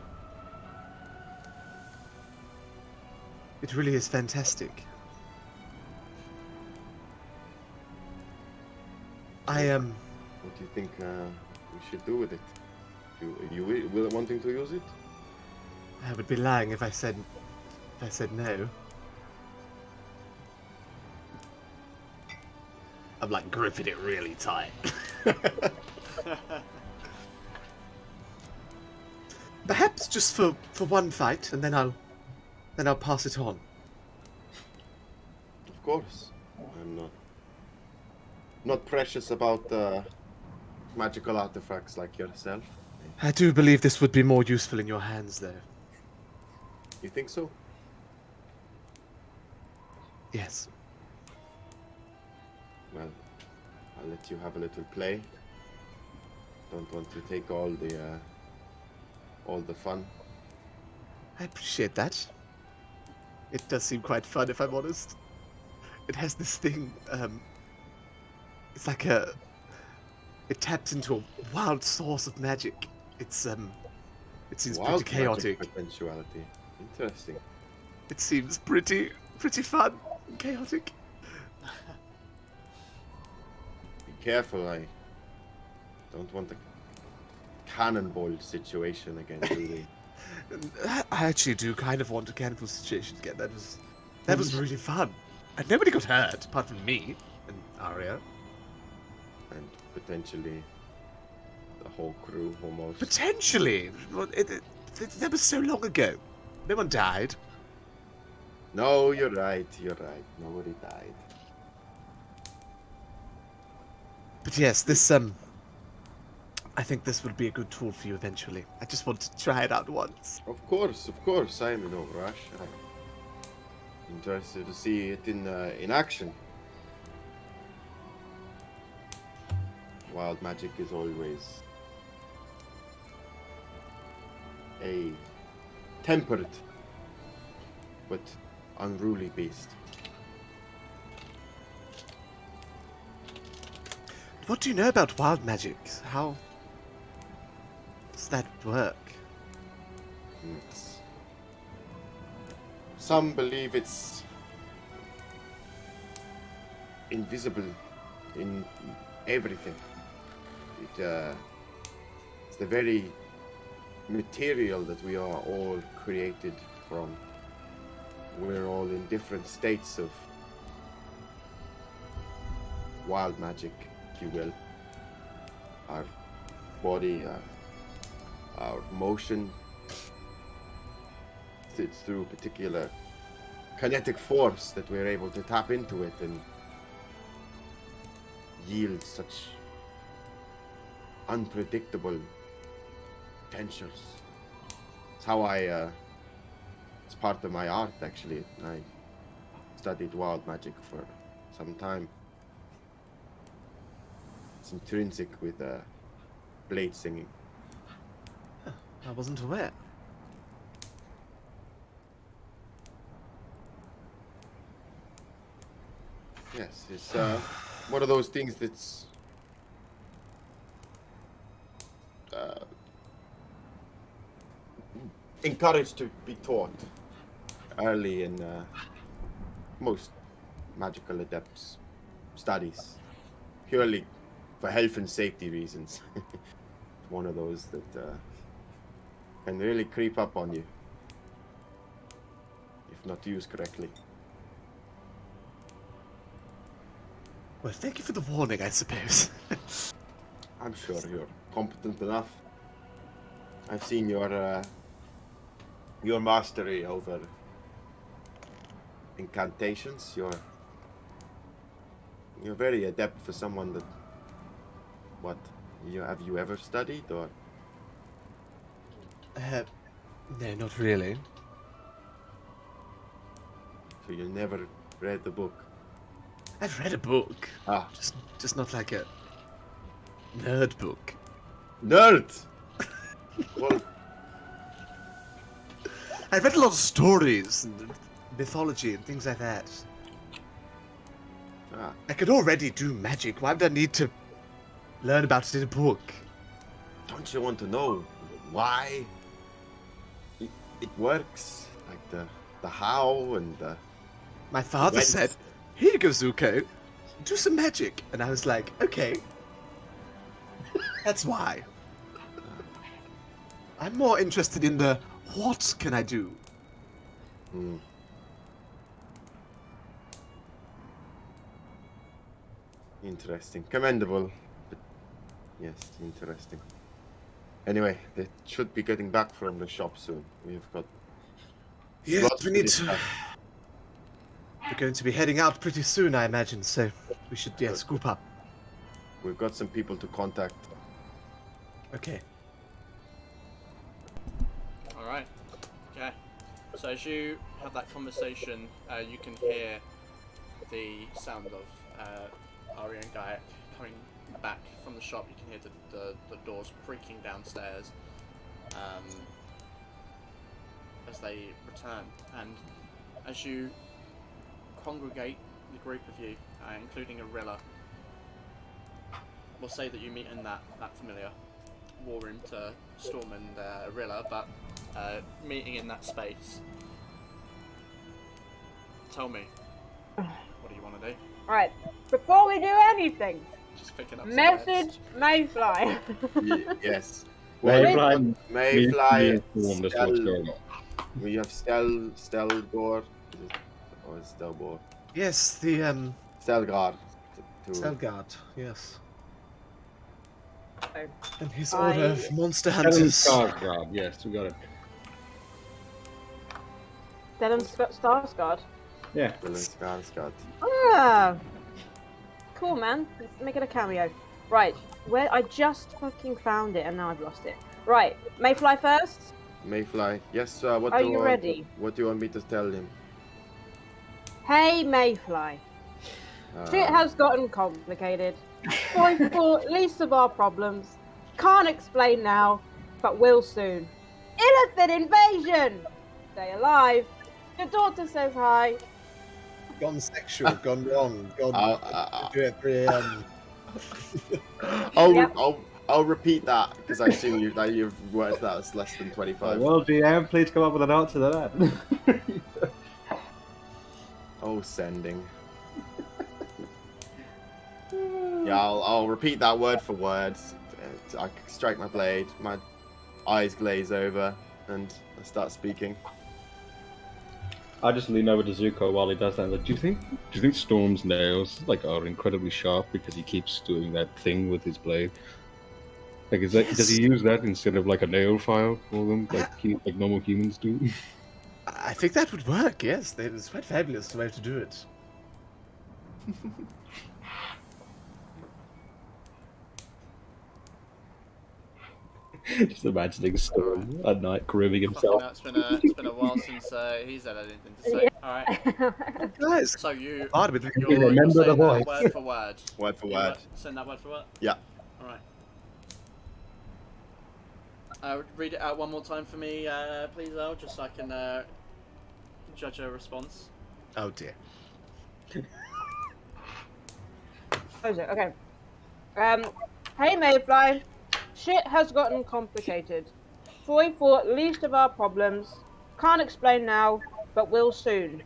It really is fantastic. What do you think we should do with it? You will wanting to use it? I would be lying if I said no. I'm like gripping it really tight. Perhaps just for one fight, and then I'll pass it on. Of course. I'm not precious about magical artifacts like yourself. I do believe this would be more useful in your hands, though. You think so? Yes. Well, I'll let you have a little play. Don't want to take all the fun. I appreciate that. It does seem quite fun, if I'm honest. It has this thing, it's like it taps into a wild source of magic. It seems Wild pretty chaotic. magic potentiality. Interesting. It seems pretty fun and chaotic. Be careful, I don't want a cannonball situation again, really. I actually do kind of want a cannibal situation again. That was really fun. And nobody got hurt, apart from me and Aria. And potentially the whole crew almost. Potentially! That was so long ago. No one died. No, you're right. Nobody died. But yes, this, I think this would be a good tool for you eventually. I just want to try it out once. Of course. I'm in no rush. I'm interested to see it in action. Wild magic is always a tempered but unruly beast. What do you know about wild magic? How does that work? Some believe it's invisible in everything. It's the very material that we are all created from. We're all in different states of wild magic, if you will. Our body, our motion, it's through a particular kinetic force that we're able to tap into it and yield such unpredictable potentials. It's how it's part of my art, actually. I studied wild magic for some time. It's intrinsic with blade singing. I wasn't aware. Yes, it's one of those things that's encouraged to be taught early in most magical adepts' studies, purely for health and safety reasons. One of those that can really creep up on you if not used correctly. Well, thank you for the warning, I suppose. I'm sure you're competent enough. I've seen your mastery over incantations. You're very adept for someone that. What? Have you ever studied, or? No, not really. So you never read the book? I've read a book. Ah, Just not like a nerd book. nerd. Well, I've read a lot of stories and mythology and things like that. I could already do magic. Why would I need to learn about it in a book? don't you want to know why it works? Like the how and the... My father When- said, "Here you go, Zuko. Do some magic." And I was like, "Okay." That's why. I'm more interested in the what can I do? Hmm. Interesting. Commendable. But yes, interesting. Anyway, they should be getting back from the shop soon. We've got... Yes, lots we need to. discuss. We're going to be heading out pretty soon, I imagine, so we should, scoop up. We've got some people to contact. Okay. All right. Okay. So as you have that conversation, you can hear the sound of Arya and Gayak coming back from the shop. You can hear the doors creaking downstairs as they return. And as you congregate, the group of you, including Arilla, we'll say that you meet in that familiar war room to Storm and Arilla, but meeting in that space. Tell me, what do you want to do? Right, before we do anything, Just picking up some message Mayfly. Yes. Mayfly. Mayfly. Me informed as to what's going on. We have Stelgor. Or Stelgor. Yes, the Stelgar. Stelgard, yes. Oh. And his I- order of monster Helen hunters. Skarsgård, yes, we got it. Stellan Skarsgård. Yeah. Skarsgård. Ah, cool, man. Let's make it a cameo. Right, where I just fucking found it and now I've lost it. Right, Mayfly first. Mayfly. Yes, what Are do you ready? What do you want me to tell him? Hey, Mayfly. Shit has gotten complicated. Point for least of our problems. Can't explain now, but will soon. Ilithid invasion! Stay alive. Your daughter says hi. Gone sexual, gone wrong, gone. Do it 3 a.m. Yep. I'll repeat that because I assume you've worked that as less than 25. Well, GM, please come up with an answer to that. Oh, sending. Yeah, I'll repeat that word for word. I strike my blade, my eyes glaze over, and I start speaking. I just lean over to Zuko while he does that. Like, do you think Storm's nails are incredibly sharp because he keeps doing that thing with his blade? Like, does he use that instead of a nail file for them, like normal humans do? I think that would work, yes. It's quite fabulous the way to do it. Just imagining Storm at night grooming Fucking himself. hell, it's been a while since he's had anything to say. Alright, Guys, so you hard with you're remember the saying that voice. word for word. Word for You word. Send that word for word? Yeah. Alright. Read it out one more time for me, please, Al, just so I can judge a response. Oh dear. Oh, is it? Okay. Hey, Mayfly. Shit has gotten complicated. Foy fought least of our problems. Can't explain now, but will soon.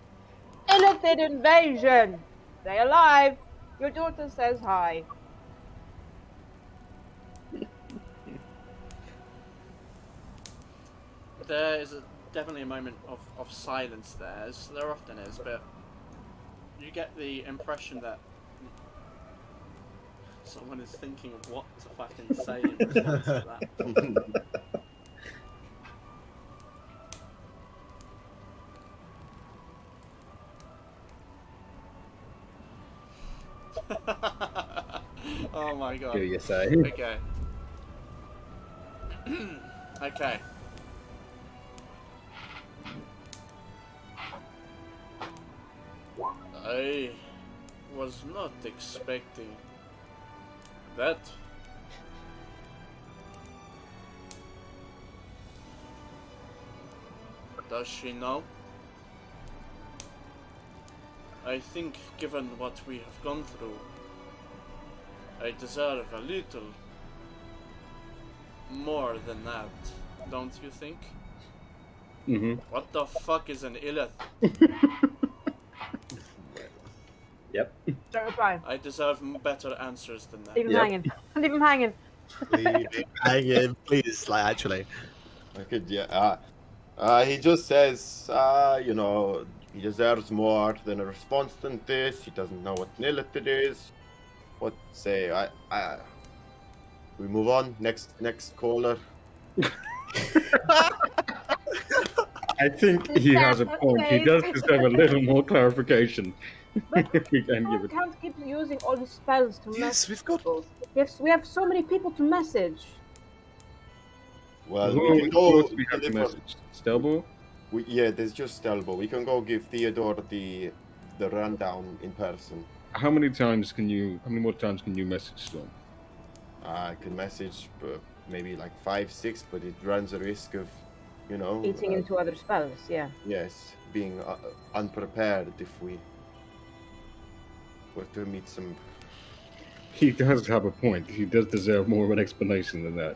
Ilithid invasion! Stay alive. Your daughter says hi. There is definitely a moment of silence there, as there often is, but you get the impression that someone is thinking of what to fucking say in response to that. Oh my god. Do you say? Okay. Okay. I was not expecting that. Does she know? I think, given what we have gone through, I deserve a little more than that, don't you think? Mm-hmm. What the fuck is an Ilith? Yep. Don't reply. I deserve better answers than that. Leave him Yep. hanging. Leave him hanging. Leave him hanging, please. Like, actually. I could, yeah. He just says, you know, he deserves more than a response than this. He doesn't know what an Ilithid is. What say? We move on. Next caller. I think he has a point. He does deserve a little more clarification. If we can give We it. can't keep using all these spells to Yes, message we've got. people. We have so many people to message. Well, Who we can go. we have to deliver- message? Stelbo? Yeah, there's just Stelbo. We can go give Theodore the rundown in person. How many more times can you message Storm? I could message maybe like 5, 6, but it runs a risk of, you know, Eating into other spells, yeah. yes, being unprepared if we were to meet some. He does have a point. He does deserve more of an explanation than that.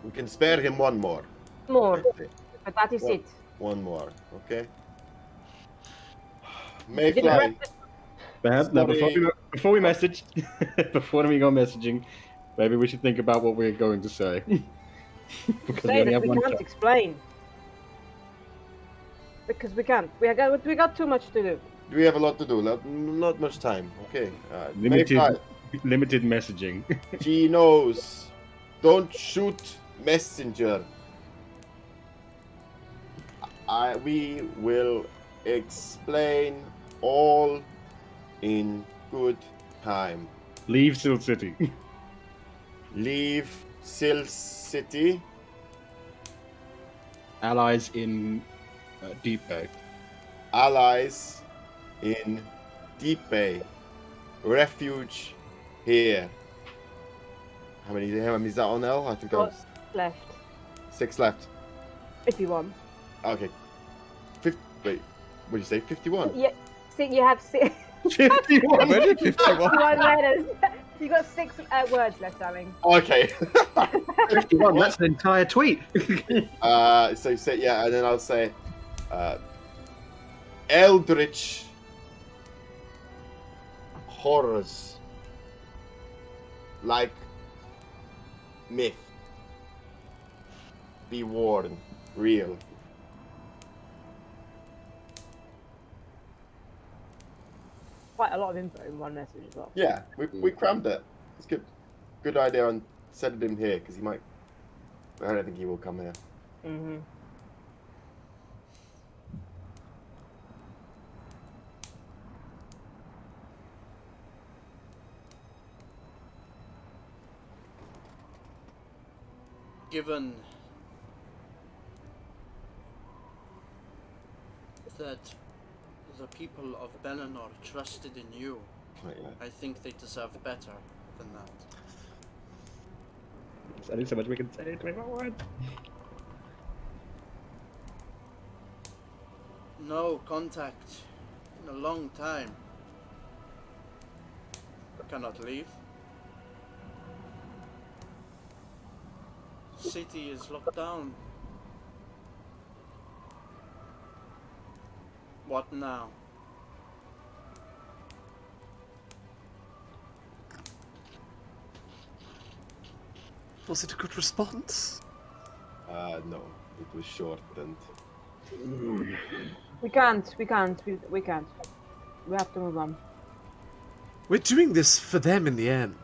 We can spare him one more. More, but that is Well, it. One more, okay? Did Mayfly. you Perhaps now Sorry. before we message, before we go messaging, maybe we should think about what we're going to say. Because we say only that have we one can't shot. explain? Because we can't. We got too much to do. We have a lot to do. Not much time. Okay. Limited, Mayfly, limited messaging. she knows. Don't shoot messenger. We will explain all in good time. Leave Sill City. Leave Sil City. Allies in Deep Bay. Allies in Deep Bay. Refuge here. How many is that on L? I think I Got was left, 6 left. if you want. Okay. Wait, what did you say? 51? Yeah, see, you have 51. Where did 51? 61 letters. You got 6 words left, darling. Okay. 51, that's an entire tweet. So you say, yeah, and then I'll say, Eldritch horrors, like myth, be warned, real. Quite a lot of info in one message as well. Yeah, we crammed it. It's good. Good idea on sending him here because he might. I don't think he will come here. Mm-hmm. Given that the people of Bellinor trusted in you, Oh, yeah. I think they deserve better than that. There's only so much we can say. 21 words. No contact in a long time. I cannot leave. City is locked down. What now? Was it a good response? No, it was short and. We can't. We can't. We can't. We have to move on. We're doing this for them in the end.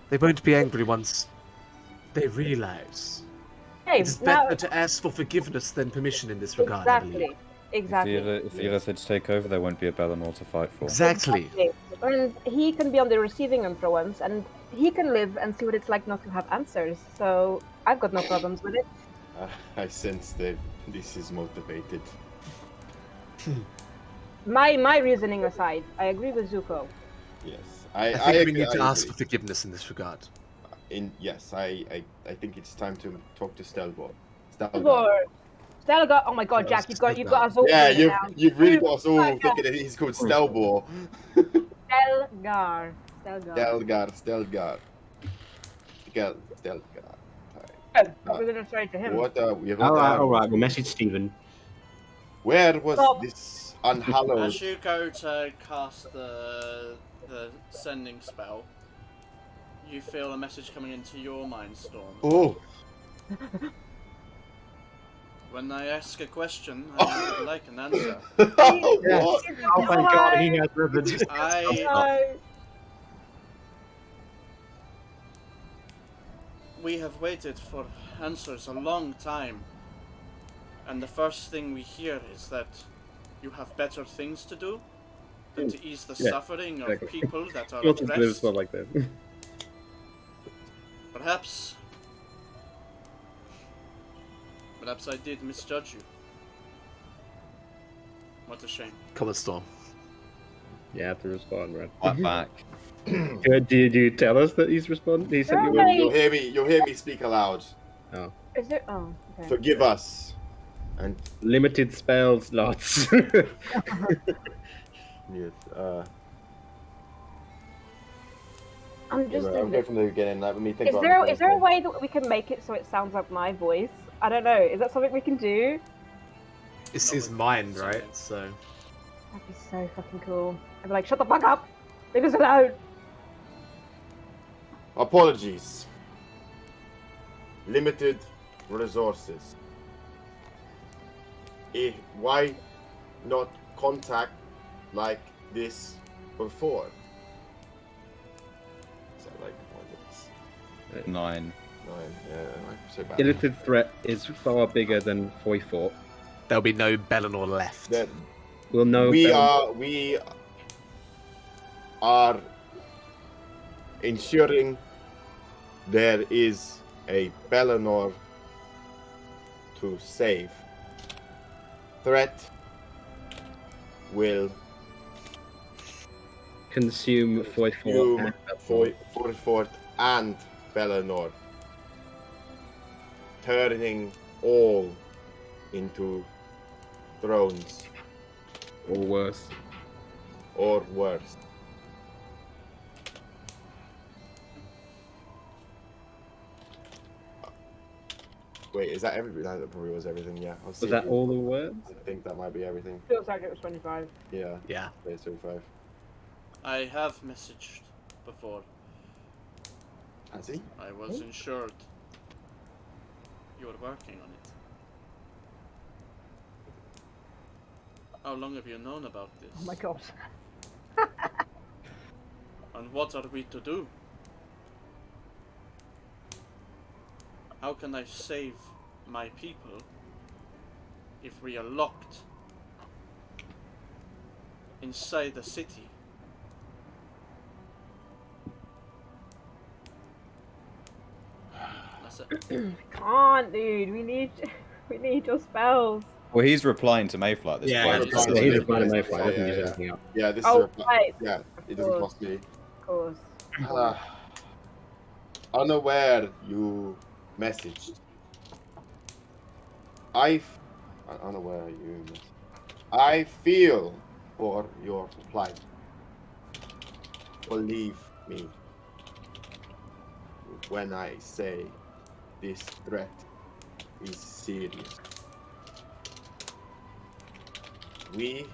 They won't be angry once they realize. Hey, It's now better to ask for forgiveness than permission in this regard, I believe. exactly. If the Ilithids take over, there won't be a Bellinor to fight for. Exactly. And he can be on the receiving end for once, and he can live and see what it's like not to have answers. So I've got no problems with it. I sense that this is motivated. My reasoning aside, I agree with Zuko. Yes, I think we agree- need to I ask for agree. forgiveness in this regard. Yes, I think it's time to talk to Stelbo. Or Stelgar. Oh my God, Jack, you've got us all. Yeah, doing it now. you've really got us all thinking that he's called Stelbo. Stelgar. Stelgar. Stelgar. What was I say to him? What All right. We'll message Stephen. Where was Stop. this unhallowed? As you go to cast the sending spell, you feel a message coming into your mind, Storm. Oh, When I ask a question, I would like an answer. what? Oh my god, he has ribbons. We have waited for answers a long time, and the first thing we hear is that you have better things to do than to ease the suffering of exactly. people that are Lots of lives oppressed. not like that. Perhaps I did misjudge you. What a shame. Come on, Storm. You have to respond, right? Right back. Do you tell us that he's responded? He said you No. You'll hear me speak aloud. Is it? Oh, okay. Forgive us. And limited spell slots. yes, I'm just. I'll go from the beginning. Let me think. Is there a way that we can make it so it sounds like my voice? I don't know. Is that something we can do? It's his mind, right? So. That'd be so fucking cool. I'd be like, shut the fuck up! Leave us alone! Apologies. Limited resources. Why not contact like this before? Is that like one 9. 9? Yeah, so bad. Ilithid threat is far bigger than Foy fought. There'll be no Bellinor left. That We'll know. we are ensuring there is a Bellinor to save. Threat will consume Foy you fought. Forfort and Bellinor, turning all into thrones Or worse. or worse. Wait, is that everything? That probably was everything. Yeah. I'll see Was that if- all the words? I think that might be everything. Feels like it was 25. Yeah. Yeah. It's 35. I have messaged before. Has he? I was ensured you were working on it. How long have you known about this? Oh my god. And what are we to do? How can I save my people if we are locked inside the city? That's it. Can't, dude. We need your spells. Well, he's replying to Mayfly at this Yeah, point. he's Yeah, replying he's to replying to Mayfly, Mayfly. I doesn't yeah, use yeah. anything else. Yeah, this Oh, is a, right. yeah. It doesn't course. cost me. Of course. Unaware you messaged. Unaware you messaged. I feel for your plight. Believe me when I say this threat is serious. We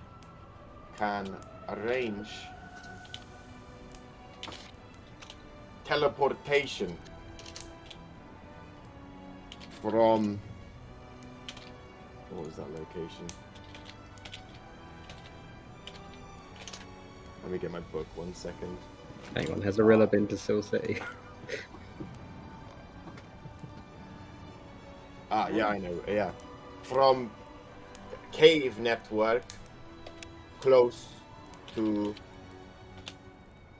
can arrange teleportation from, what was that location? Let me get my book 1 second. Hang on, has Arilla been to Sil City? Yeah, I know. Yeah, from cave network close to,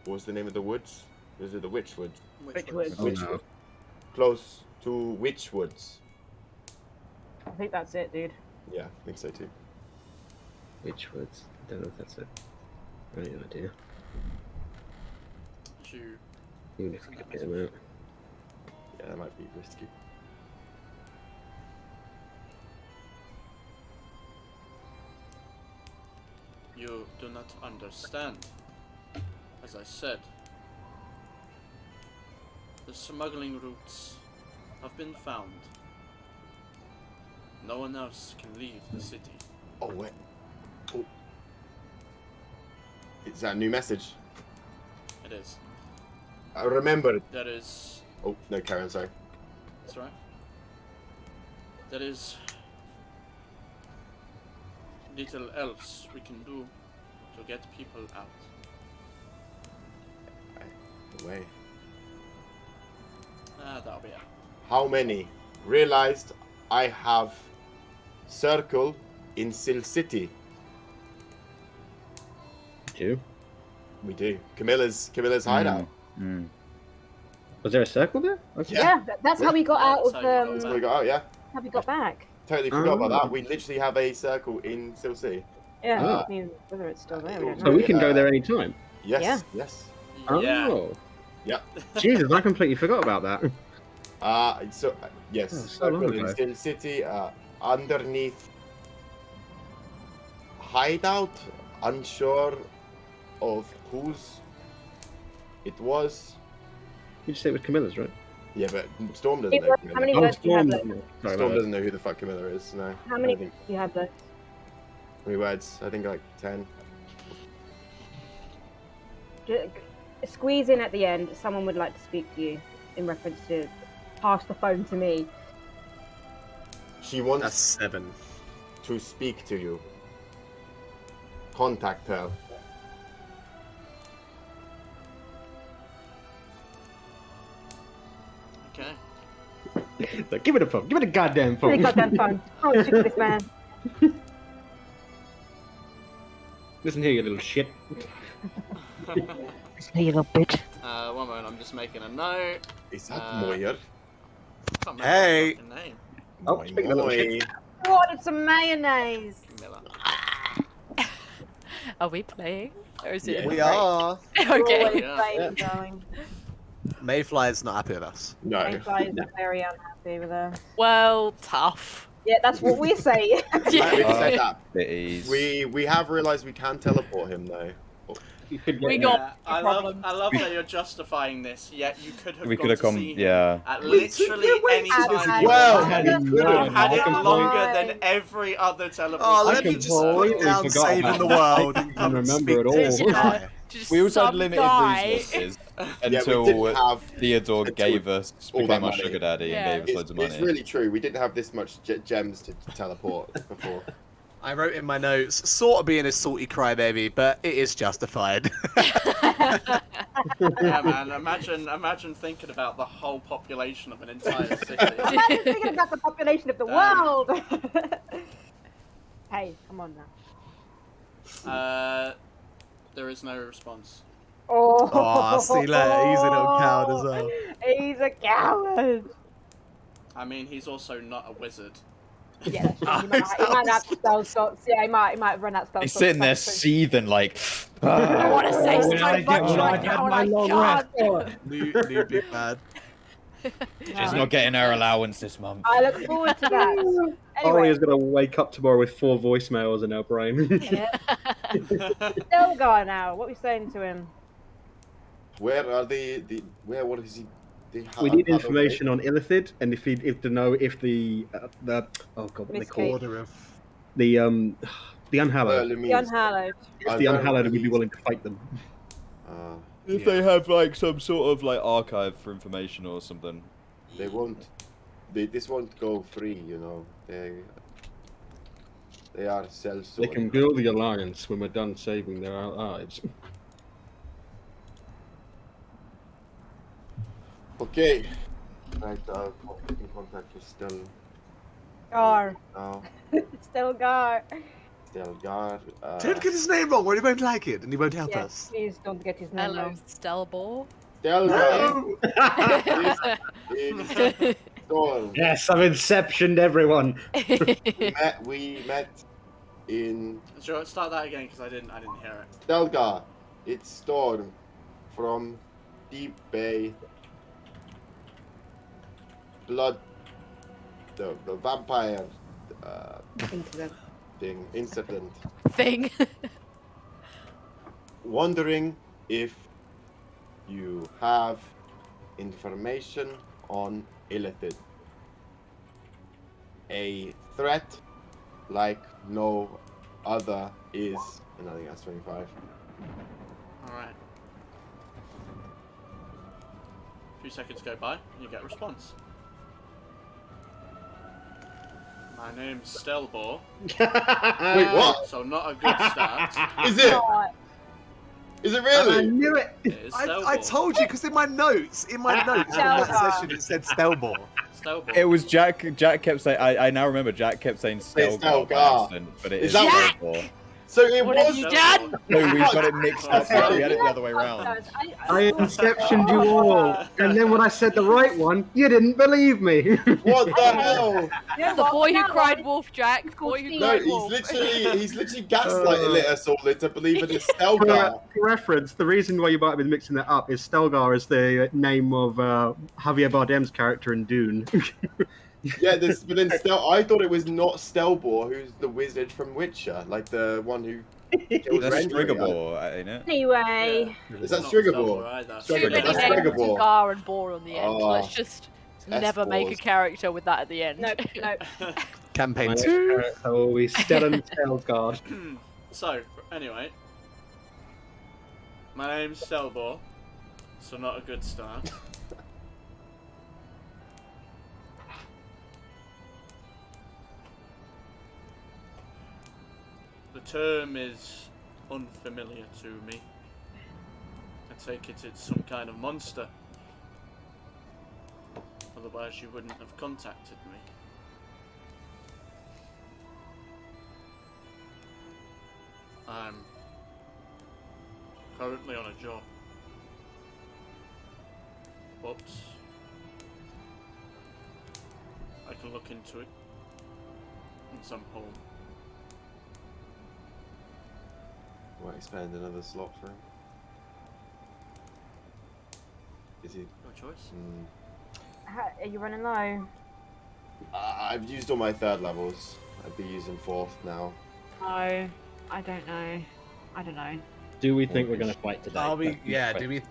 what was the name of the woods? Was it the Witchwood? Witchwood. Oh no. Close to Witchwoods. I think that's it, dude. Yeah, I think so too. Which woods? I don't know if that's it. I have no idea. You You need to get them out. Yeah, that might be risky. You do not understand. As I said, The smuggling routes have been found. No one else can leave the city. Oh, wait. Oh. Is that a new message? It is. I remember it. There is... Oh, no, Karen, sorry. That's right. There is... little else we can do to get people out. Away. That'll be it. How many? Realized I have circle in Sil City. Two. We do. Camilla's hideout. Was there a circle there? Okay. Yeah, that's how we got out That's of how you got That's back. where we got out, yeah. how we got back. Totally forgot about that. We literally have a circle in Sil City. Yeah, Ah. I mean, whether it's still there, we don't So know. we can go there anytime. Yes, Yeah. yes. Yeah. Oh. Yeah. Jesus, I completely forgot about that. Yes, Oh, so long circle in ago. Sil City, underneath hideout, unsure of whose it was. You just say it was Camilla's, right? Yeah, but Storm doesn't know. How Camilla. many words do you have left? Sorry, Storm my bad. doesn't know who the fuck Camilla is. No. How I many think- do you have left? How many words? I think like 10. Ju- Squeeze in at the end. Someone would like to speak to you in reference to pass the phone to me. She wants That's 7. to speak to you. Contact her. Okay. Like, give it a phone. Give it a goddamn phone. Give me a goddamn phone. Oh, shoot this man. Listen here, you little shit. Hey, you little bitch. One moment, I'm just making a note. Is that Can't Moyer? remember Hey. the fucking name. Oh, speaking of little shit. I ordered some mayonnaise. Miller. Are we playing? Or is it? We are. Okay. Always Yeah. playing, darling. Mayfly's not happy with us. No. Mayfly is very unhappy with us. Well, tough. Yeah, that's what we say. We've Yeah. said that. Cities. We have realised we can teleport him though. You could We get got Yeah, I problems. love that you're justifying this, yet you could have We gone could have to come. see him Yeah. at literally any had time. it. you Well, want. had You it could have had it right. longer than every other teleportation. Oh, let I me just put completely down forgot saving about the that. world I and can't come and remember speak at to all. this guy. Just We also had some limited guy. resources Yeah, we didn't until have. Theodore until gave us, all became that our money. sugar daddy Yeah. and gave us It's, loads of money. it's really true. We didn't have this much gems to teleport before. I wrote in my notes, sort of being a salty crybaby, but it is justified. Yeah, man. Imagine thinking about the whole population of an entire city. Imagine thinking about the population of the Damn. world. Hey, come on now. There is no response. Oh, Oh, see later. He's a little coward as well. He's a coward. I mean, he's also not a wizard. Yeah, that's true. He might have spell slots. Yeah, he might run out spell He's slots. sitting there That's true. seething like. I want to say so When I much get right my- now, and my I long can't. New big bad. She's not getting her allowance this month. I look forward to that. Anyway, Aria's gonna wake up tomorrow with 4 voicemails in her brain. Yeah. Stelgar now. What are we saying to him? Where are where? What is he? We need information on Ilithid, and if to know if the oh god, what they Miss call Kate. Order of. the unhallowed. The Unhallowed. If the unhallowed would be willing to fight them. If Yeah. they have like some sort of like archive for information or something. They won't. This won't go free. You know. They are They self-sold. can build the alliance when we're done saving their lives. Okay. Right. Taking contact with Gar. now. Stelgar. Stelgar. Don't get his name wrong, or he won't like it, and he won't help Yes, us. please don't get his name Hello, wrong. Stelbor. Stelgar No! is Storm. Yes, I've inceptioned everyone. We met in Sure, start that again because I didn't hear it. Stelgar. It's Storm from Deep Bay. Blood. The vampire Incident. incident. Thing. Wondering if you have information on Ilithid. A threat like no other is, and I think that's 25. Alright. A few seconds go by, and you get a response. My name's Stelbor, Wait, what? so not a good start. Is it? God. Is it I really? knew it. It is I Stelbor. told you because in my notes from that Stelbor. session it said Stelbor. Stelbor. It was Jack. Jack kept saying. I now remember. Jack kept saying Stelgar by Stelgar. accident, but it Is is that- Stelgar. So it What have was. you done? No, we've got it mixed up. Okay. We had it the other way around. I inceptioned you all, and then when I said the right one, you didn't believe me. What the hell? It's the boy who cried wolf, Jack. Boy who No, cried he's wolf. literally gaslighting us all into believing it's Stelgar. For reference, the reason why you might have been mixing that up is Stelgar is the name of Javier Bardem's character in Dune. Yeah, but then I thought it was not Stelbor, who's the wizard from Witcher, like the one who killed That's Renly. Strigabor, ain't it? Anyway, Is that Not Strigabor? either. Too Strigabor. many That's names with Strigabor. Gar and Bor on the end. Oh. Let's just never make a S-Bors. character with that at the end. no. Campaign My 2. character will be Stellan Stelgard. So, anyway. My name's Stelbor, so not a good start. The term is unfamiliar to me. I take it it's some kind of monster. Otherwise you wouldn't have contacted me. I'm currently on a job. But I can look into it in some form. Won't expand another slot for him. Is he? Your choice. Are you running low? I've used all my third levels. I'd be using fourth now. No, I don't know. I don't know. Do we think we're going to fight today? Are we? That's the Yeah. question. Do we?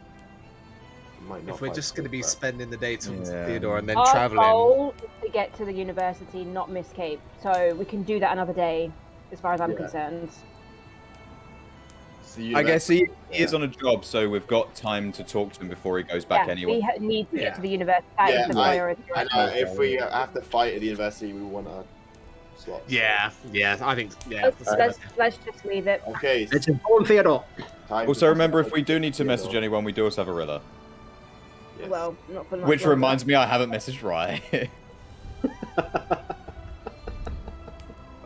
Might not If we're fight just going to be fourth, spending the day talking to Yeah. Theodore and then Our traveling. goal is to get to the university, not Miss Cape. So we can do that another day, as far as I'm Yeah. concerned. but- So you I know- guess he is Yeah. on a job, so we've got time to talk to him before he goes back Yeah, anyway. we need to Yeah. get to the university. That is Yeah, the priority. I know. If we have to fight at the university, we want our slots. Yeah. I think. Yeah. Let's just leave it. Okay. It's important, Theodore. time Also, to- remember, if we do need to Theodore. message anyone, we do also have a Rilla. Yes. Well, not for much Which longer. reminds me, I haven't messaged Rye.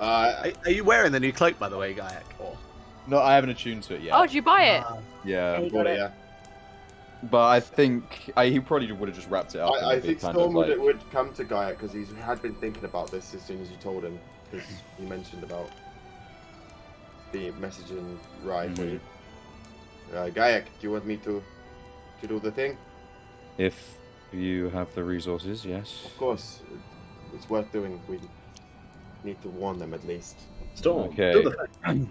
Are you wearing the new cloak, by the way, Gayak? Or... No, I haven't attuned to it yet. Oh, did you buy it? Yeah, Yeah, you Got got it, it. yeah. but I think he probably would have just wrapped it up. and I it'd be think kind Storm of like- would come to Gaia because he had been thinking about this as soon as you told him, because you mentioned about the messaging right for you. Gaia, do you want me to do the thing? If you have the resources, yes. Of course, it's worth doing. We need to warn them at least. Storm, Okay. do the thing.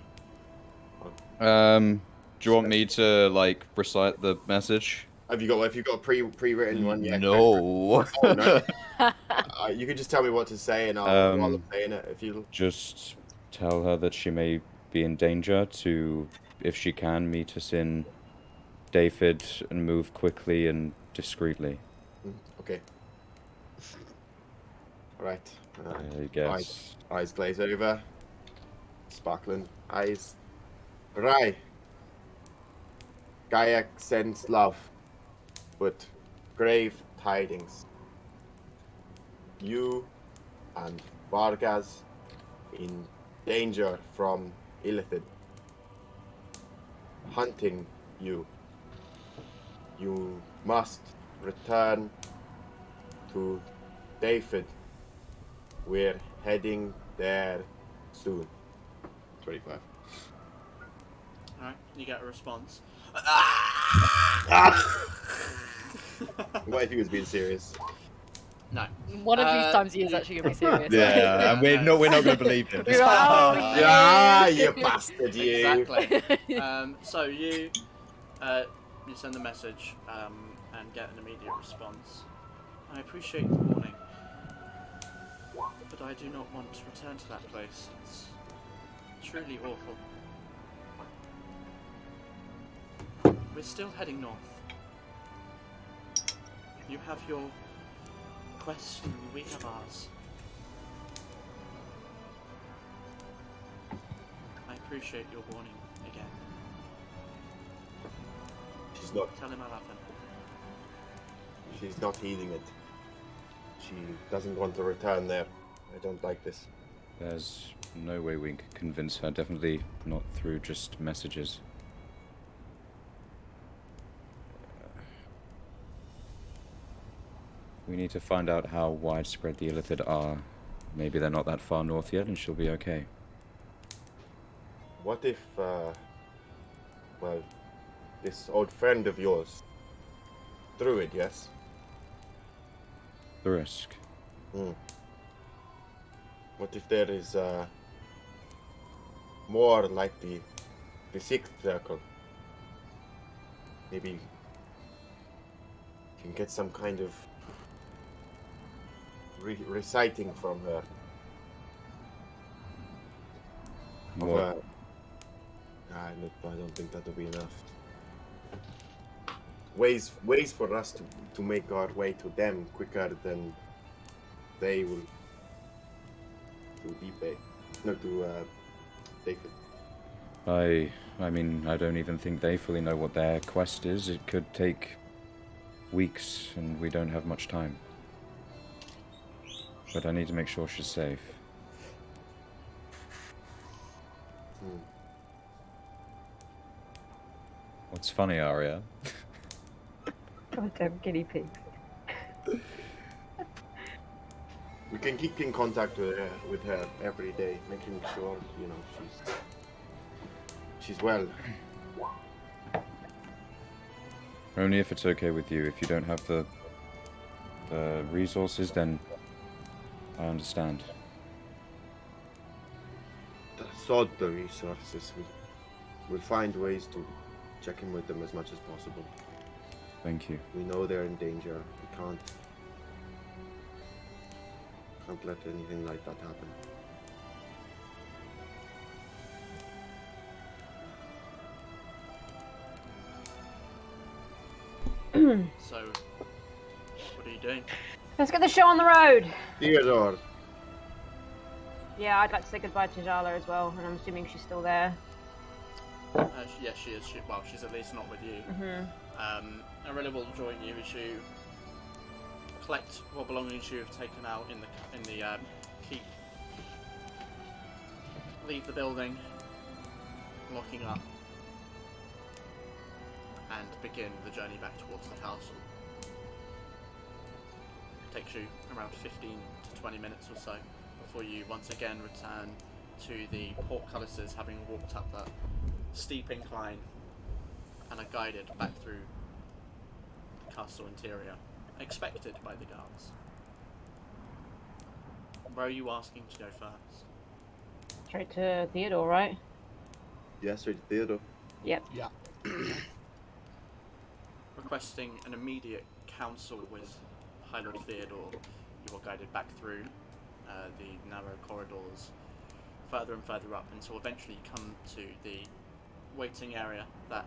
Do you want me to like recite the message? Have you got a pre-written one yet? No. Oh, no. You could just tell me what to say, and I'll while I'm saying it. If you Just tell her that she may be in danger to, if she can, meet us in David and move quickly and discreetly. okay. Right. I guess. Eyes glaze over. Sparkling eyes. Right. Gaia sends love, but grave tidings. You and Vargas in danger from Ilithid. Hunting you. You must return to David. We're heading there soon. 25. Alright, you get a response. What if he was being serious? No. One of these times he is actually going to be serious. Yeah, and we're not going to believe him. We're like, oh, Ah, you bastard, you! Exactly. So you send a message, and get an immediate response. I appreciate the warning, but I do not want to return to that place. It's truly awful. We're still heading north. You have your quest and we have ours. I appreciate your warning again. She's not. Tell him I love him. She's not heeding it. She doesn't want to return there. I don't like this. There's no way we can convince her. Definitely not through just messages. We need to find out how widespread the Ilithid are. Maybe they're not that far north yet and she'll be okay. What if, well, this old friend of yours, Druid, yes? The risk. What if there is, more like the sixth circle? Maybe you can get some kind of reciting from her. What? I don't think that'll be enough. Ways for us to make our way to them quicker than they will to Deep no to David. I mean, I don't even think they fully know what their quest is. It could take weeks and we don't have much time. But I need to make sure she's safe. What's funny, Aria? Goddamn guinea pigs. We can keep in contact with her every day, making sure she's well. Only if it's okay with you. If you don't have the resources, then I understand. Sort the resources. We'll find ways to check in with them as much as possible. Thank you. We know they're in danger. We can't let anything like that happen. So, what are you doing? Let's get the show on the road. Theodore. Yeah, I'd like to say goodbye to Jala as well, and I'm assuming she's still there. Yes, she is. She's at least not with you. Arilla will join you as you collect what belongings you have taken out in the keep. Leave the building, locking up, and begin the journey back towards the castle. It takes you around 15 to 20 minutes or so before you once again return to the portcullises, having walked up that steep incline and are guided back through the castle interior, expected by the guards. Where are you asking to go first? Straight to Theodore, right? Yeah, straight to Theodore. Yep. Yeah. Requesting an immediate council with High Lord Theodore, you are guided back through the narrow corridors, further and further up, until eventually you come to the waiting area that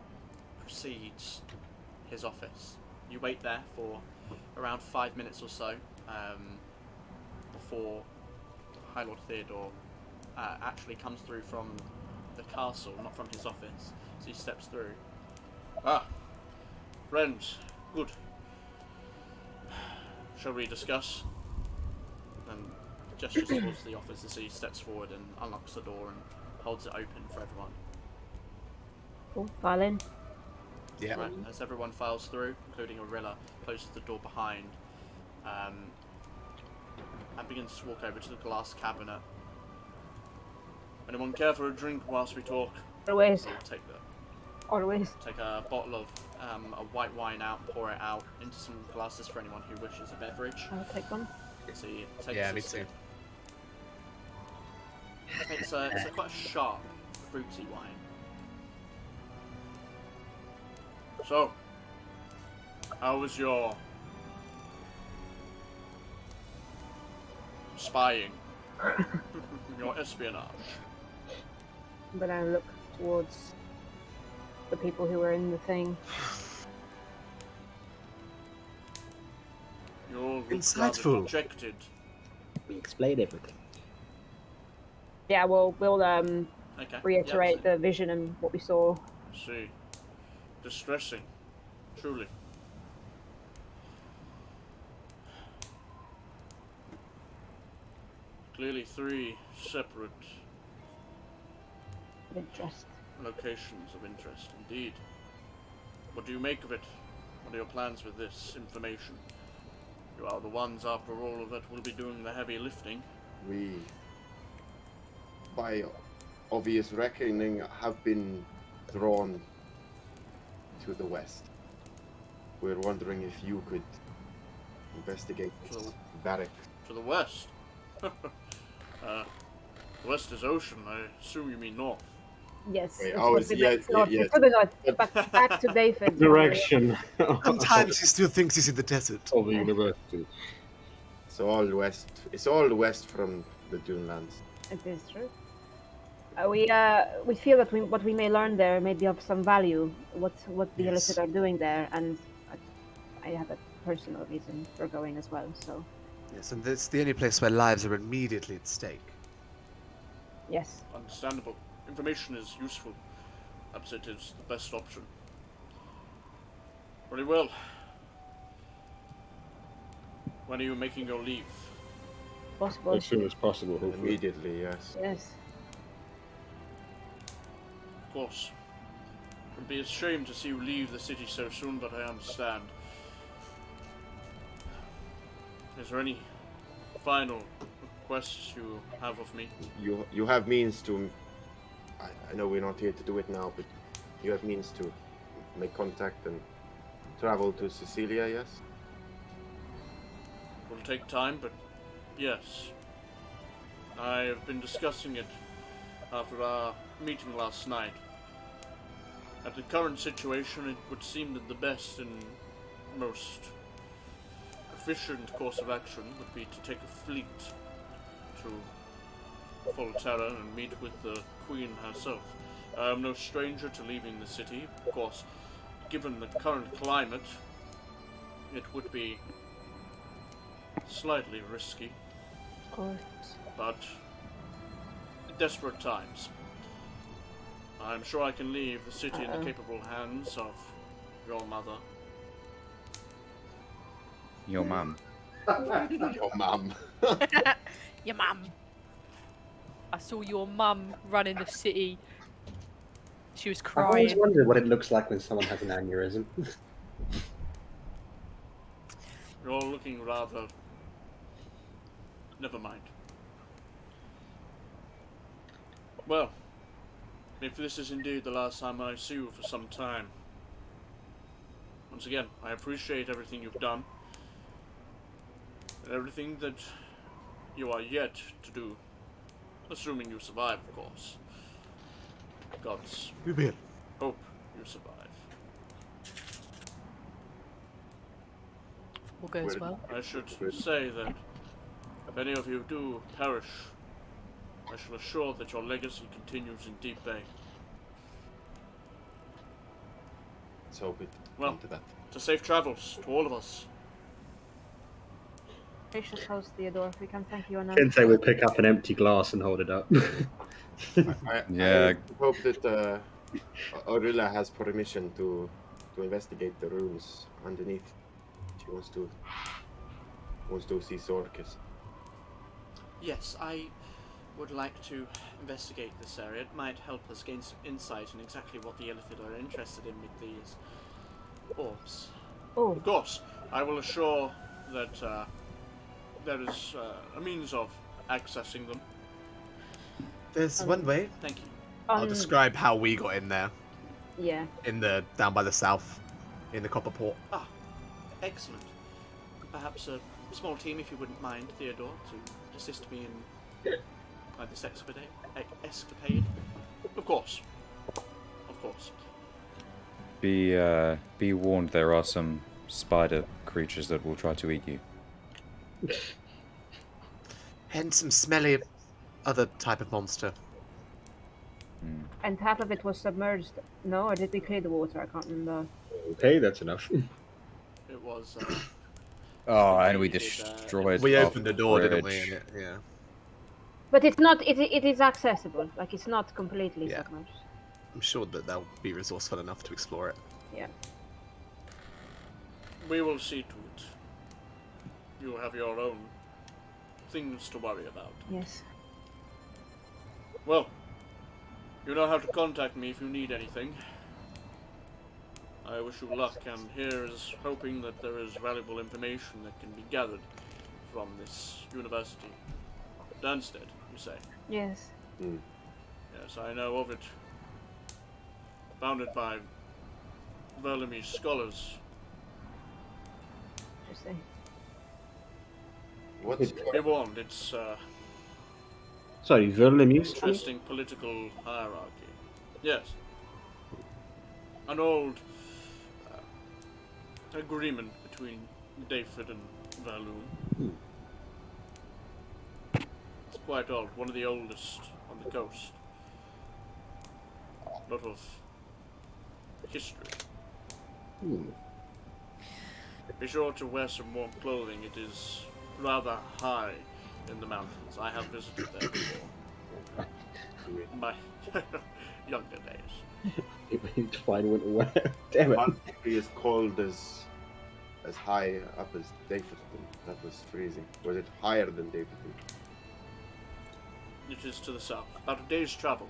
precedes his office. You wait there for around 5 minutes or so before High Lord Theodore actually comes through from the castle, not from his office. So he steps through. Ah, friends, good. Shall we discuss? And gestures towards the office as he steps forward and unlocks the door and holds it open for everyone. Cool, file in. Yeah. Right, as everyone files through, including Arilla, closes the door behind, and begins to walk over to the glass cabinet. Anyone care for a drink whilst we talk? Always. So take a bottle of a white wine out, pour it out into some glasses for anyone who wishes a beverage. I'll take one. So you take Yeah, a me sip. too. It's a quite a sharp, fruity wine. So, How was your spying? Your espionage? But I look towards the people who were in the thing. You all look Insightful. rather dejected. We explained everything. Yeah, we'll Okay. reiterate Yep, the vision and what we saw. see. Distressing. Truly. Clearly 3 separate Of interest. locations of interest, indeed. What do you make of it? What are your plans with this information? You are the ones, after all, that will be doing the heavy lifting. We, by obvious reckoning, have been drawn to the west. We're wondering if you could investigate So- barracks. To the west. West is ocean. I assume you mean north. Yes. Wait, it's oh, what it's- we yeah, meant, not yeah, to the north, back to Bayford. Direction Sometimes he still thinks he's in the desert. of the university. It's all west. It's all west from the Dunelands. It is true. We feel that what we may learn there may be of some value. What the Yes. Ilithid are doing there, and I have a personal reason for going as well. So Yes, and it's the only place where lives are immediately at stake. yes, Understandable. Information is useful. Perhaps it is the best option. Very well. When are you making your leave? possible. As soon as possible, hopefully. Immediately, yes. Yes. Of course. It would be a shame to see you leave the city so soon, but I understand. Is there any final requests you have of me? You have means to. I know we're not here to do it now, but you have means to make contact and travel to Sicilia. Yes. It will take time, but yes. I have been discussing it after our meeting last night. At the current situation, it would seem that the best and most efficient course of action would be to take a fleet to Val-Aeria and meet with the Queen herself. I am no stranger to leaving the city. Of course, given the current climate, it would be slightly risky, Of course. but desperate times. I'm sure I can leave the city in the capable hands of your mother. Your mum. Your mum. Your mum. I saw your mum running the city. She was I've always crying. wondered what it looks like when someone has an aneurysm. You're looking rather... Never mind. Well, if this is indeed the last time I see you for some time, once again, I appreciate everything you've done, and everything that you are yet to do, assuming you survive, of course. Gods, We will. hope you survive. All goes well. I should say that if any of you do perish, I shall assure that your legacy continues in Deep Bay. Let's hope it. Well, come to that. to safe travels to all of us. Gracious host Theodore, we can thank you enough. Kente will pick up an empty glass and hold it up. Yeah. I hope that Aurilla has permission to investigate the runes underneath. She wants to see Sorkis. Yes, I would like to investigate this area. It might help us gain some insight in exactly what the Ilithid are interested in with these orbs. Oh, Of course, I will assure that there is a means of accessing them. There's one way. Thank you. I'll describe how we got in there. Yeah. Down by the south, in the copper port. Ah, excellent. Perhaps a small team, if you wouldn't mind, Theodore, to assist me in this escapade. Of course. Of course. Be warned, there are some spider creatures that will try to eat you. And some smelly other type of monster. And half of it was submerged. No, or did we clear the water? I can't remember. Okay, that's enough. It was. Oh, I and we think did, destroyed. We half opened the the door, didn't we? bridge. And yeah. But it's not. It is accessible. Like it's not completely Yeah. submerged. I'm sure that they'll be resourceful enough to explore it. Yeah. We will see to it. You have your own things to worry about. Yes. Well, you know how to contact me if you need anything. I wish you luck, and here is hoping that there is valuable information that can be gathered from this university. Durnstead, you say? Yes. Yes, I know of it. Founded by Val-Aeria scholars. Interesting. What's Be warned, it's Sorry, Verlemius? interesting political hierarchy. Yes. An old agreement between David and Valoon. It's quite old, one of the oldest on the coast. A lot of history. Be sure to wear some warm clothing, it is rather high in the mountains. I have visited there before. In my younger days. We need to find winter wear. Damn it. Can't be as cold as high up as Davidson. That was freezing. Was it higher than Davidson? It is to the south, about a day's travel.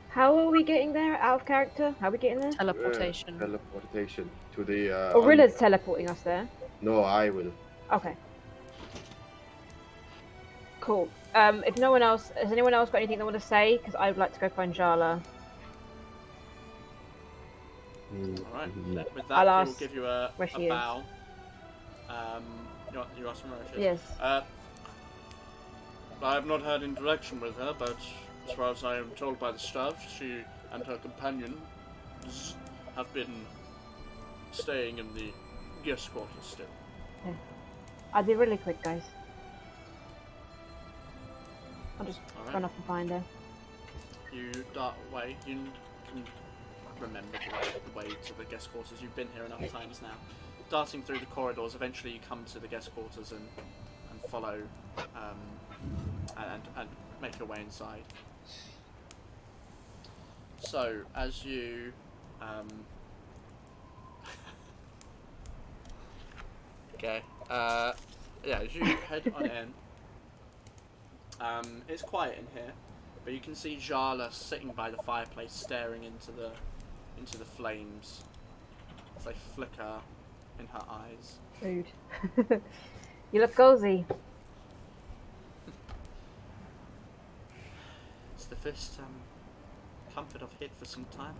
How are we getting there? Out of character? How are we getting there? Teleportation. Teleportation to the. Orilla's teleporting us there. No, I will. Okay. Cool. If no one else, has anyone else got anything they want to say? Because I would like to go find Jala. Alright. No. With I'll that, he will ask give you a where she is. bow. You ask me where she is? Yes. I have not had interaction with her, but as far as I am told by the staff, she and her companions have been staying in the guest quarters still. I'll be really quick, guys. I'll just Alright. run off and find her. You dart away. You can remember the way to the guest quarters. You've been here enough times now. Darting through the corridors, eventually you come to the guest quarters and follow and make your way inside. So as you okay, as you head on in, it's quiet in here, but you can see Jala sitting by the fireplace, staring into the flames as they flicker in her eyes. Rude. You look cozy. It's the first comfort I've had for some time.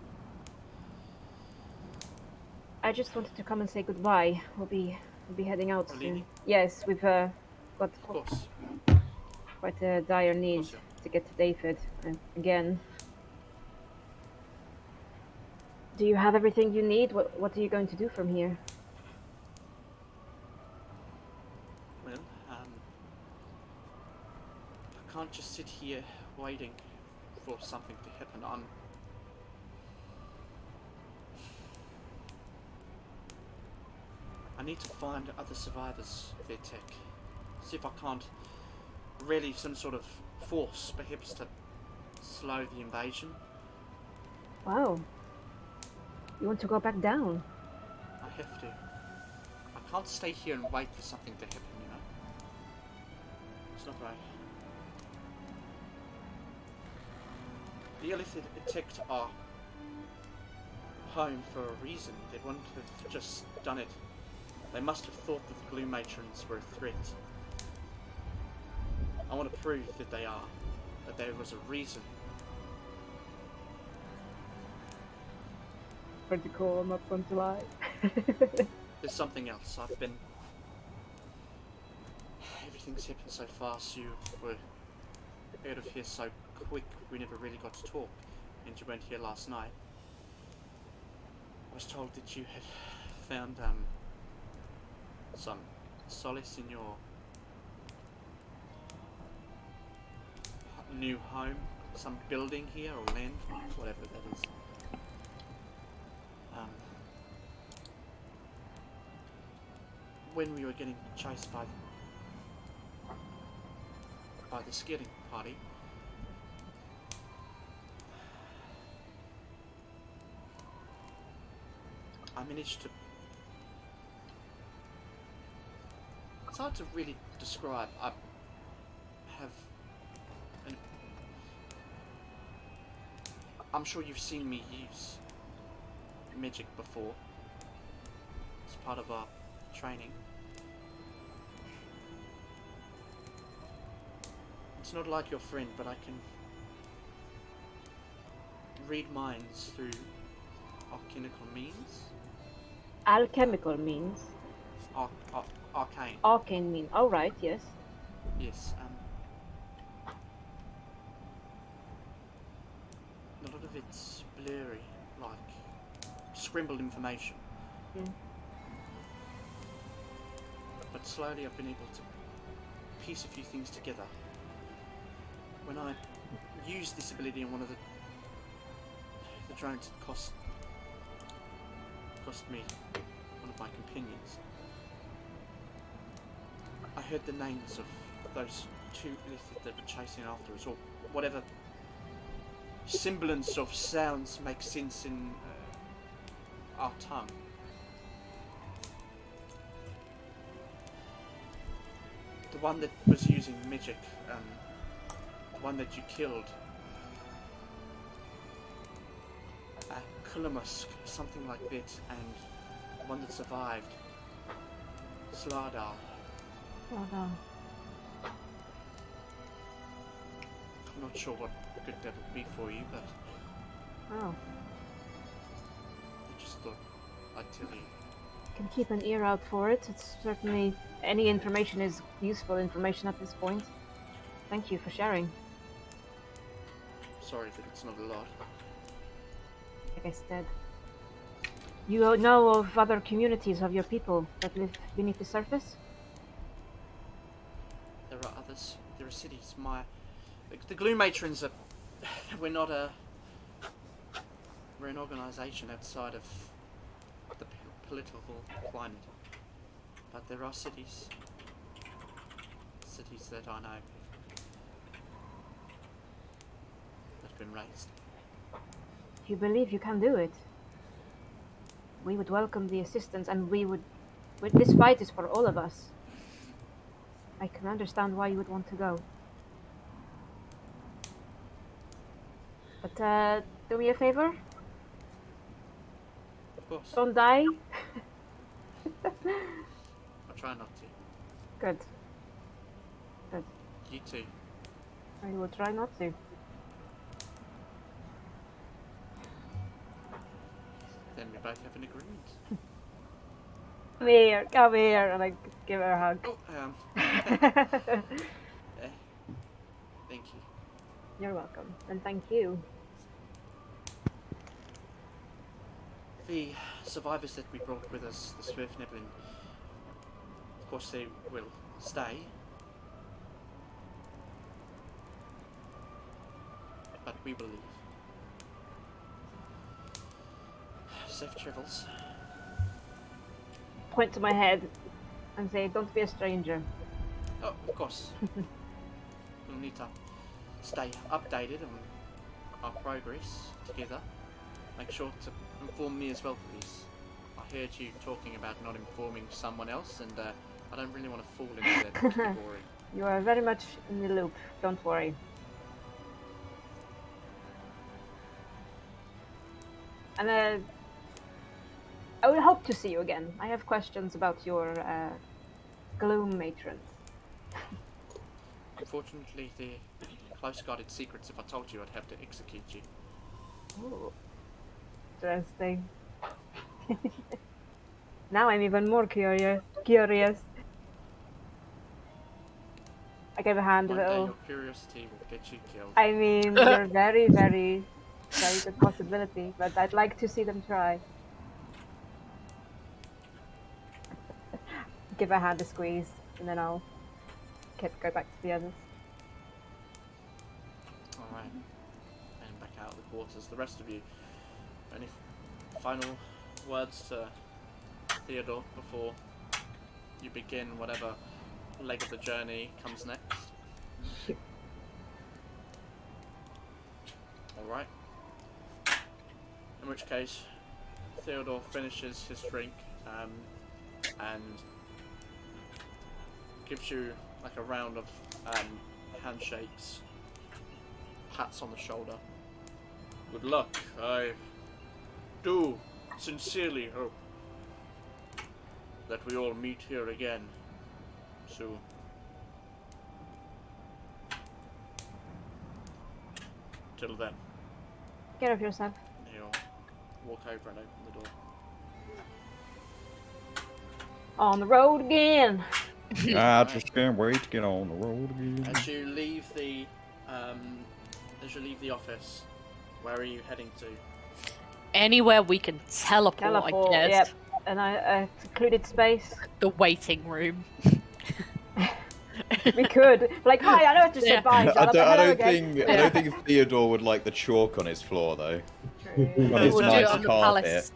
I just wanted to come and say goodbye. We'll be heading out Oh, soon. leaving? Yes, we've got Of course. quite a dire need course, to get to David again. Do you have everything you need? What are you going to do from here? Well, I can't just sit here waiting for something to happen. I need to find other survivors of their tech. See if I can't rally some sort of force, perhaps to slow the invasion. Wow. You want to go back down? I have to. I can't stay here and wait for something to happen, you know. It's not right. The Ilithid attacked our home for a reason. They wouldn't have just done it. They must have thought that the Blue Matrons were a threat. I want to prove that they are. That there was a reason. Pretty cool, I'm not going to lie. There's something else. Everything's happened so fast. You were out of here so quick. We never really got to talk. And you weren't here last night. I was told that you had found some solace in your new home, some building here or landmark, whatever that is. When we were getting chased by the skiing party, I managed to... It's hard to really describe. I have... I'm sure you've seen me use magic before. It's part of our training. It's not like your friend, but I can read minds through alchemical means. Alchemical means? Arcane. Arcane mean. Oh, right, yes. Yes. A lot of it's blurry, like scribbled information. But slowly I've been able to piece a few things together. When I used this ability on one of the drones, it cost me one of my companions. I heard the names of those two Ilithid that were chasing after us, or whatever semblance of sounds make sense in our tongue. The one that was using magic, the one that you killed, Kulamusk, something like that, and the one that survived, Slardar. Slardar. I'm not sure what good that would be for you, but Oh. I just thought I'd tell you. Can keep an ear out for it. It's certainly... Any information is useful information at this point. Thank you for sharing. Sorry that it's not a lot. Like I said. You know of other communities of your people that live beneath the surface? There are others. There are cities. The Gloom Matrons are... We're not a... We're an organisation outside of the political climate. But there are cities. Cities that I know that have been raised. If you believe you can do it, we would welcome the assistance, and this fight is for all of us. I can understand why you would want to go. But do me a favor? Of course. Don't die. I'll try not to. Good. Good. You too. I will try not to. Then we both have an agreement. Come here, and I give her a hug. Oh, thank you. You're welcome, and thank you. The survivors that we brought with us, the Swerfneblin, of course they will stay. But we will leave. Safe travels. Point to my head and say, don't be a stranger. Oh, of course. We'll need to stay updated on our progress together. Make sure to inform me as well, please. I heard you talking about not informing someone else, and I don't really want to fall into that category. You are very much in the loop, don't worry. And I will hope to see you again. I have questions about your Gloom Matron. Unfortunately, they're close-guarded secrets. If I told you, I'd have to execute you. Ooh. Interesting. Now I'm even more curious. I give a hand a One day little. your curiosity will get you killed. I mean, you're very, very, very good possibility, but I'd like to see them try. give her hand a squeeze, and then I'll go back to the others. Alright. And back out of the quarters. The rest of you, any final words to Theodore before you begin whatever leg of the journey comes next? Alright. In which case, Theodore finishes his drink and gives you like a round of handshakes, pats on the shoulder. Good luck. I do sincerely hope that we all meet here again soon. Till then. Get off yourself. He'll walk over and open the door. On the road again. I just can't wait to get on the road again. As you leave the office, where are you heading to? Anywhere we can teleport, I guess. Yep. And a secluded space. The waiting room. We could. Like, hi, I know I just said bye. I don't again. think Theodore would like the chalk on his floor though. True. On his We'll do nice it on the carpet. palace.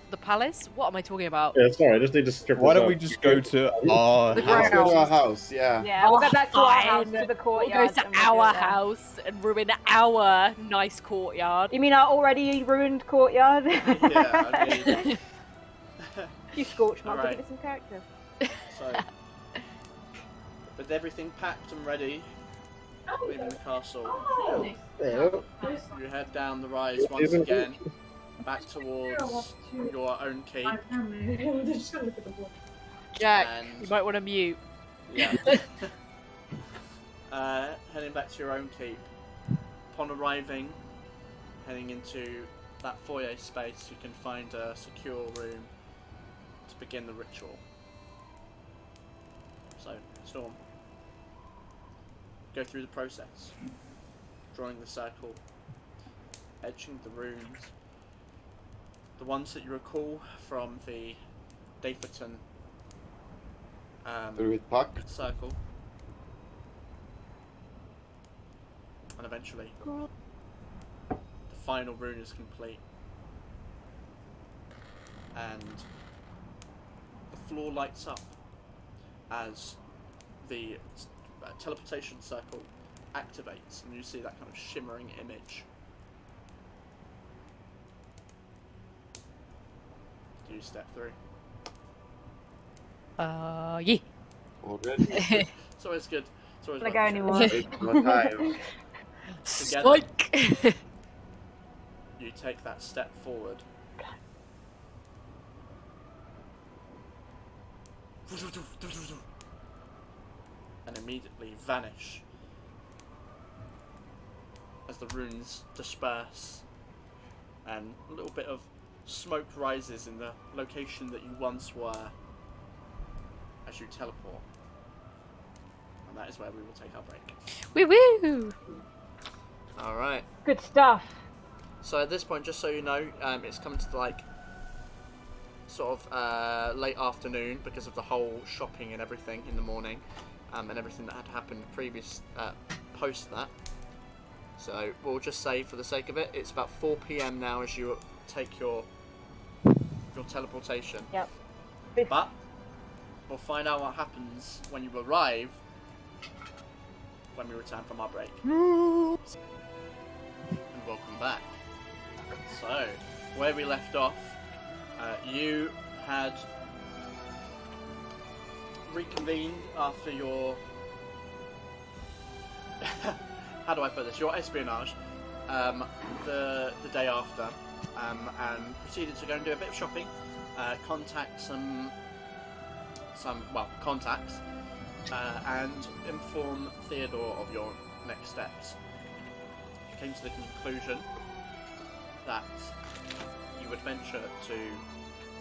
The palace? What am I talking about? Yeah, sorry, I just need to strip Why this don't we off. just go to our The Let's go to our grounds. house, yeah. Yeah, we'll go back to our Fine. house, to the We'll courtyard. go to and we'll do our it there. house and ruin our nice courtyard. You mean our already ruined courtyard? Yeah, I mean, You scorch mark, Alright. give it some character. so with everything packed and ready, leaving the castle, Yeah. you head down the rise once again, back towards your own keep. Jack, And- you might want to mute. Yeah. Heading back to your own keep. Upon arriving, heading into that foyer space, you can find a secure room to begin the ritual. So, Storm, go through the process. Drawing the circle, etching the runes, the ones that you recall from the Dayferton With Puck. circle, and eventually the final rune is complete, and the floor lights up as the teleportation circle activates, and you see that kind of shimmering image. Do you step through? Yeah. All good. It's always good. It's always Like worth a anyone. try. Take more time. Together. Spike! You take that step forward. And immediately vanish as the runes disperse and a little bit of smoke rises in the location that you once were as you teleport. And that is where we will take our break. Woo woo! Alright. Good stuff. So at this point, just so you know, it's coming to like sort of late afternoon because of the whole shopping and everything in the morning, and everything that had happened previous post that. So we'll just say, for the sake of it, it's about 4 p.m. now as you take your teleportation. Yep. But we'll find out what happens when you arrive when we return from our break. And welcome back. So, where we left off, you had reconvened after your... how do I put this? Your espionage the day after, and proceeded to go and do a bit of shopping, contact some contacts, and inform Theodore of your next steps. You came to the conclusion that you would venture to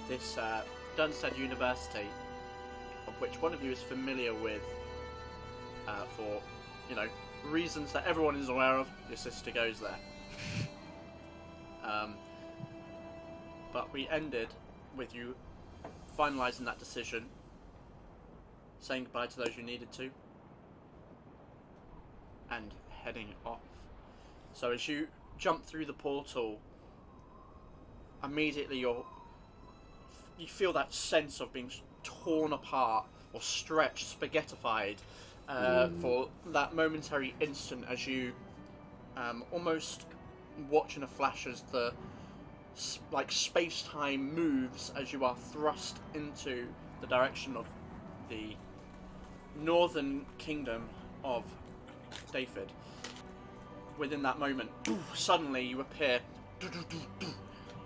this Durnstead University, of which one of you is familiar with for, reasons that everyone is aware of. Your sister goes there. But we ended with you finalising that decision saying goodbye to those you needed to, and heading off. So as you jump through the portal, immediately you feel that sense of being torn apart or stretched, spaghettified for that momentary instant as you almost watch in a flash as the space-time moves as you are thrust into the direction of the northern kingdom of Ilithid. Within that moment, suddenly you appear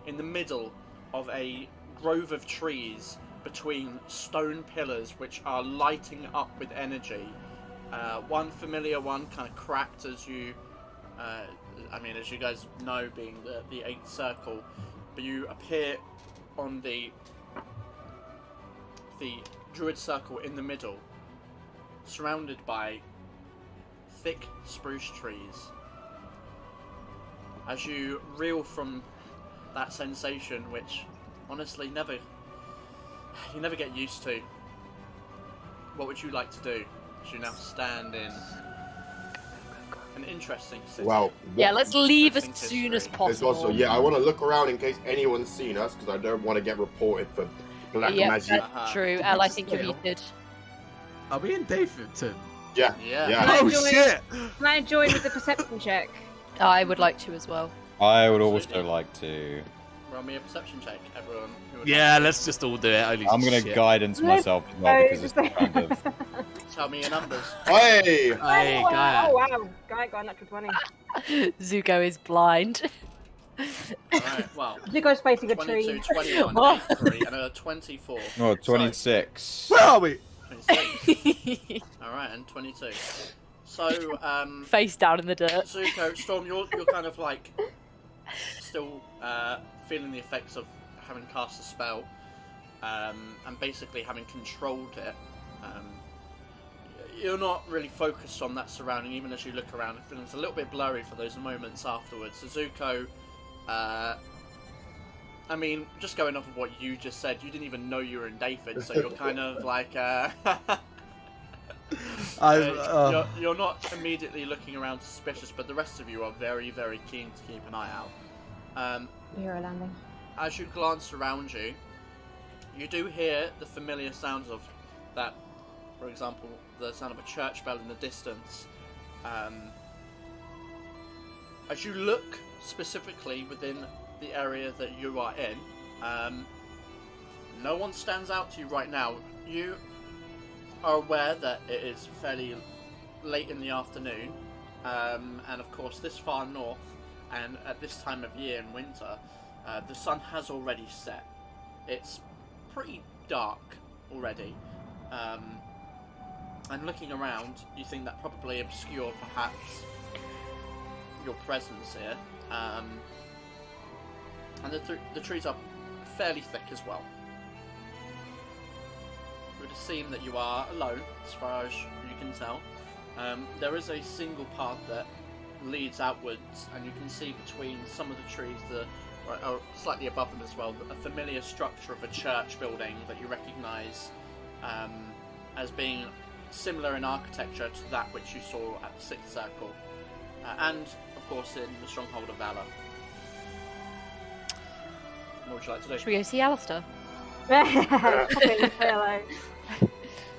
in the middle of a grove of trees between stone pillars which are lighting up with energy. One familiar one kind of cracked as you as you guys know, being the 8th circle, but you appear on the druid circle in the middle, surrounded by thick spruce trees. As you reel from that sensation, which honestly you never get used to, what would you like to do as you now stand in an interesting city? Well, Yeah, let's leave as Interesting soon as history. there's possible. also, I want to look around in case anyone's seen us, because I don't want to get reported for black Yeah, magic. that's true. I think you're muted. Are we in Davidton? Yeah. Yeah. Oh Join- shit! Can I join with the perception check? I would like to as well. I would Absolutely. also like to. Roll me a perception check, everyone. Who would Yeah, like let's just all do it. Holy I'm gonna shit. guidance myself as well because it's kind of. to tell me your numbers. Hey! Hey, Gaia. Oh wow, Guy got a natural 20. Zuko is blind. Alright, well, Zuko's facing a 22, tree. 21, What? 83, and a 24. Oh, 26. Where are we? 26. Alright, and 22. So, Face down in the dirt. Zuko, Storm, you're kind of like still feeling the effects of having cast a spell and basically having controlled it. You're not really focused on that surrounding, even as you look around. It feels a little bit blurry for those moments afterwards. So Zuko, just going off of what you just said, you didn't even know you were in Ilithid, so you're kind of like... you're not immediately looking around suspicious, but the rest of you are very, very keen to keep an eye out. Hero landing. As you glance around you, you do hear the familiar sounds of that, for example, the sound of a church bell in the distance. As you look specifically within the area that you are in, no one stands out to you right now. You are aware that it is fairly late in the afternoon, and of course this far north, and at this time of year in winter, the sun has already set. It's pretty dark already, and looking around, you think that probably obscured perhaps your presence here, and the trees are fairly thick as well. It would seem that you are alone, as far as you can tell. There is a single path that leads outwards, and you can see between some of the trees, or slightly above them as well, a familiar structure of a church building that you recognise as being similar in architecture to that which you saw at the 6th Circle, and of course in the Stronghold of Valor. What would you like to do? Should we go see Alistair? Hello.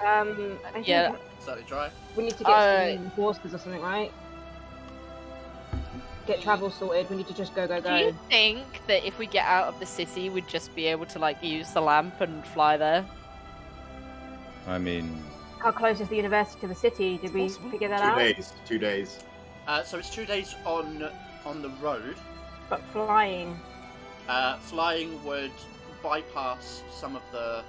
I think Yeah. Certainly try. we need to get some horses or something, right? Get travel sorted. We need to just go. Do you think that if we get out of the city, we'd just be able to use the lamp and fly there? I mean, How close is the university to the city? Did we figure that out? 2 days. So it's 2 days on the road. But flying. Flying would bypass some of the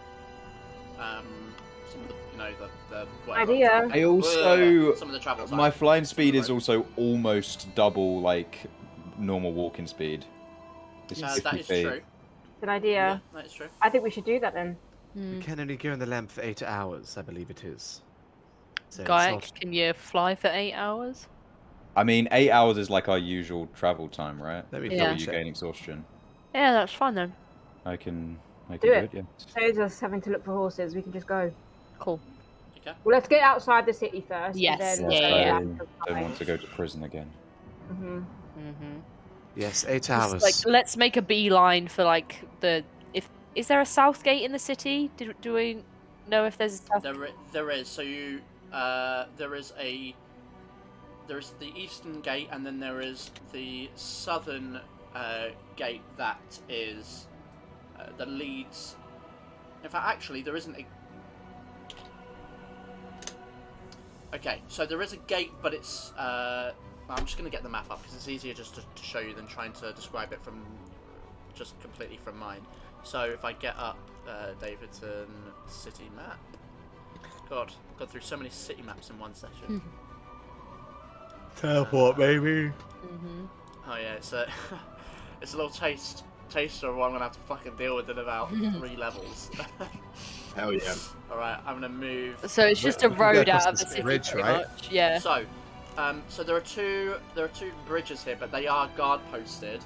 the whatever. Idea. I also Some of the travel time. my flying speed is also almost double like normal walking speed. It's that 50 is feet. true. Good idea. Yeah, that is true. I think we should do that then. We can only go in the lamp for 8 hours, I believe it is. So it's Gaik, not- can you fly for 8 hours? I mean, 8 hours is like our usual travel time, right? Let me Before Yeah. you gain exhaustion. Yeah, that's fine then. I can Do do it. it. Yeah. Saves us having to look for horses. We can just go. Cool. You Okay. Well, let's get outside the city first. Yes, And then yeah. Don't want to go to prison again. Yes, 8 Just, hours. like, let's make a beeline for like the is there a south gate in the city? Do we know if there's a south? There is. So you there is the eastern gate, and then there is the southern gate that is that leads. In fact, actually, there isn't a. Okay, so there is a gate, but it's. I'm just going to get the map up because it's easier just to show you than trying to describe it from just completely from mine. So if I get up Davidson city map. God, I've gone through so many city maps in one session. Teleport, baby. Oh yeah, it's a it's a little taster of what I'm gonna have to fucking deal with in about 3 levels. Hell yeah. All right, I'm gonna move. So it's just a We can go road across out of this the city, bridge, pretty right? much. Yeah. So there are two bridges here, but they are guard posted.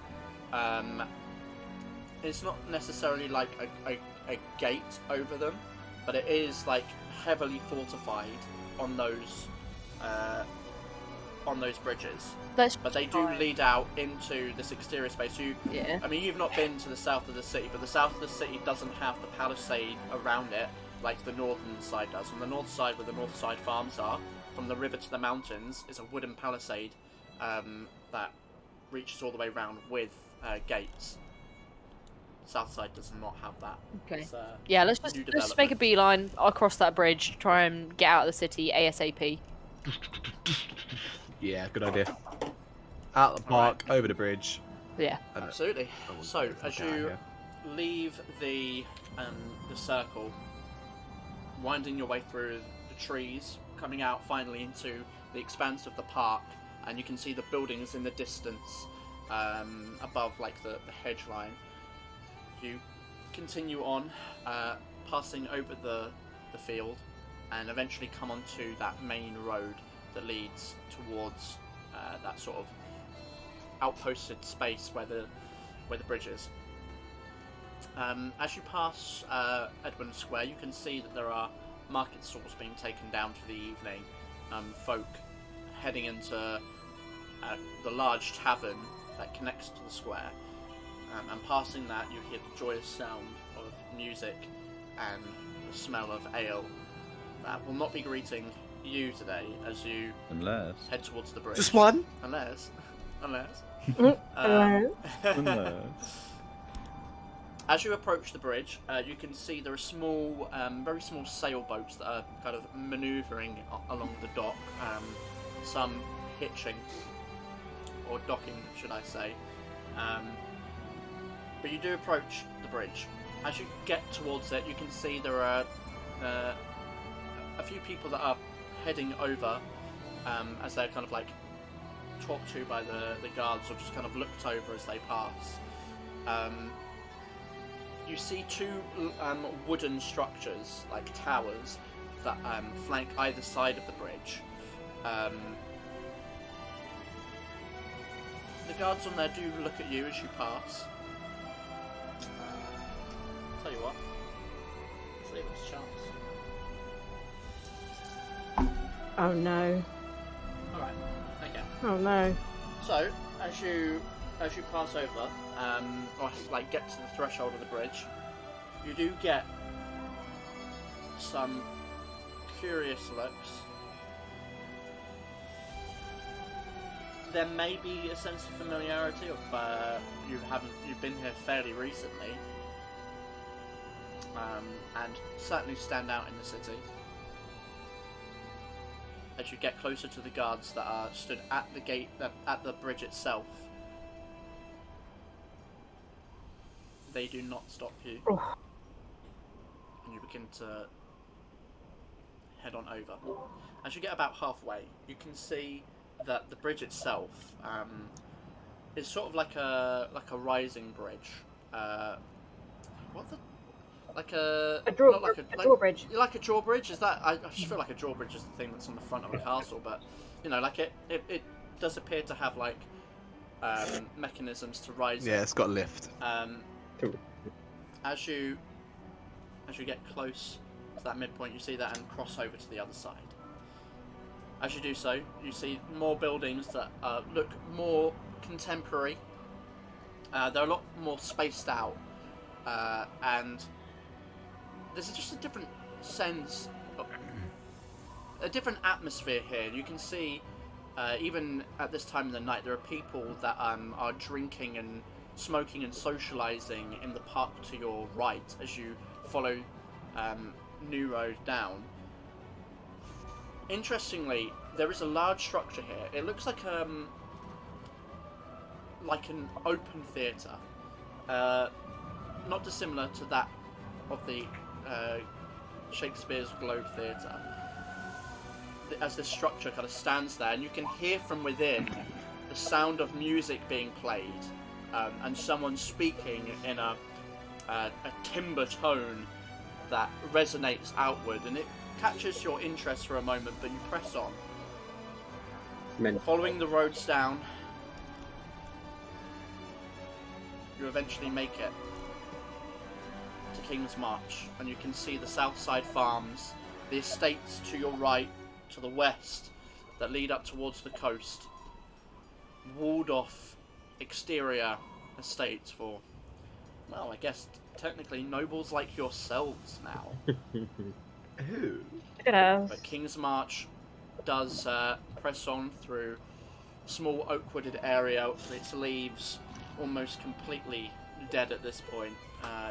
It's not necessarily like a gate over them, but it is like heavily fortified on those bridges. But they do lead out into this exterior space. I mean, you've not been to the south of the city, but the south of the city doesn't have the palisade around it like the northern side does. On the north side, where the north side farms are, from the river to the mountains, is a wooden palisade that reaches all the way around with gates. South side does not have that. Okay. It's, Yeah, let's just make a beeline across that bridge, try and get out of the city ASAP. Yeah, good idea. Out the park, over the bridge. Yeah. Absolutely. So as you leave the circle, winding your way through the trees, coming out finally into the expanse of the park, and you can see the buildings in the distance above like the hedge line. You continue on, passing over the field, and eventually come onto that main road that leads towards that sort of outposted space where the bridge is. As you pass Edwin Square, you can see that there are market stalls being taken down for the evening. Folk heading into the large tavern that connects to the square. And passing that, you hear the joyous sound of music and the smell of ale that will not be greeting you today as you head towards the bridge. Just one? Unless. As you approach the bridge, you can see there are small, very small sailboats that are kind of manoeuvring along the dock. Some hitching, or docking, should I say. But you do approach the bridge. As you get towards it, you can see there are a few people that are heading over as they're kind of like talked to by the guards, or just kind of looked over as they pass. You see 2 wooden structures, like towers, that flank either side of the bridge. The guards on there do look at you as you pass. Tell you what, let's leave it a chance. Oh no. Alright, okay. Oh no. So, as you pass over, or like get to the threshold of the bridge, you do get some curious looks. There may be a sense of familiarity of you've been here fairly recently, and certainly stand out in the city. As you get closer to the guards that are stood at the gate, at the bridge itself, they do not stop you, and you begin to head on over. As you get about halfway, you can see that the bridge itself is sort of like a rising bridge. Like a drawbridge. Like a drawbridge? Is that? I just feel like a drawbridge is the thing that's on the front of a castle, but you know, like it does appear to have like mechanisms to rise. Yeah, it's got a lift. As you get close to that midpoint, you see that and cross over to the other side. As you do so, you see more buildings that look more contemporary. They're a lot more spaced out, and there's just a different sense, a different atmosphere here. You can see, even at this time of the night, there are people that are drinking and smoking and socialising in the park to your right as you follow New Road down. Interestingly, there is a large structure here. It looks like an open theatre, not dissimilar to that of the Shakespeare's Globe Theatre. As this structure kind of stands there, and you can hear from within the sound of music being played, and someone speaking in a timbre tone that resonates outward, and it catches your interest for a moment, but you press on. Following the roads down, you eventually make it to King's March, and you can see the Southside farms, the estates to your right, to the west, that lead up towards the coast. Walled off exterior estates for, well, I guess technically nobles like yourselves now. Ooh. But King's March does press on through a small oak-wooded area with its leaves almost completely dead at this point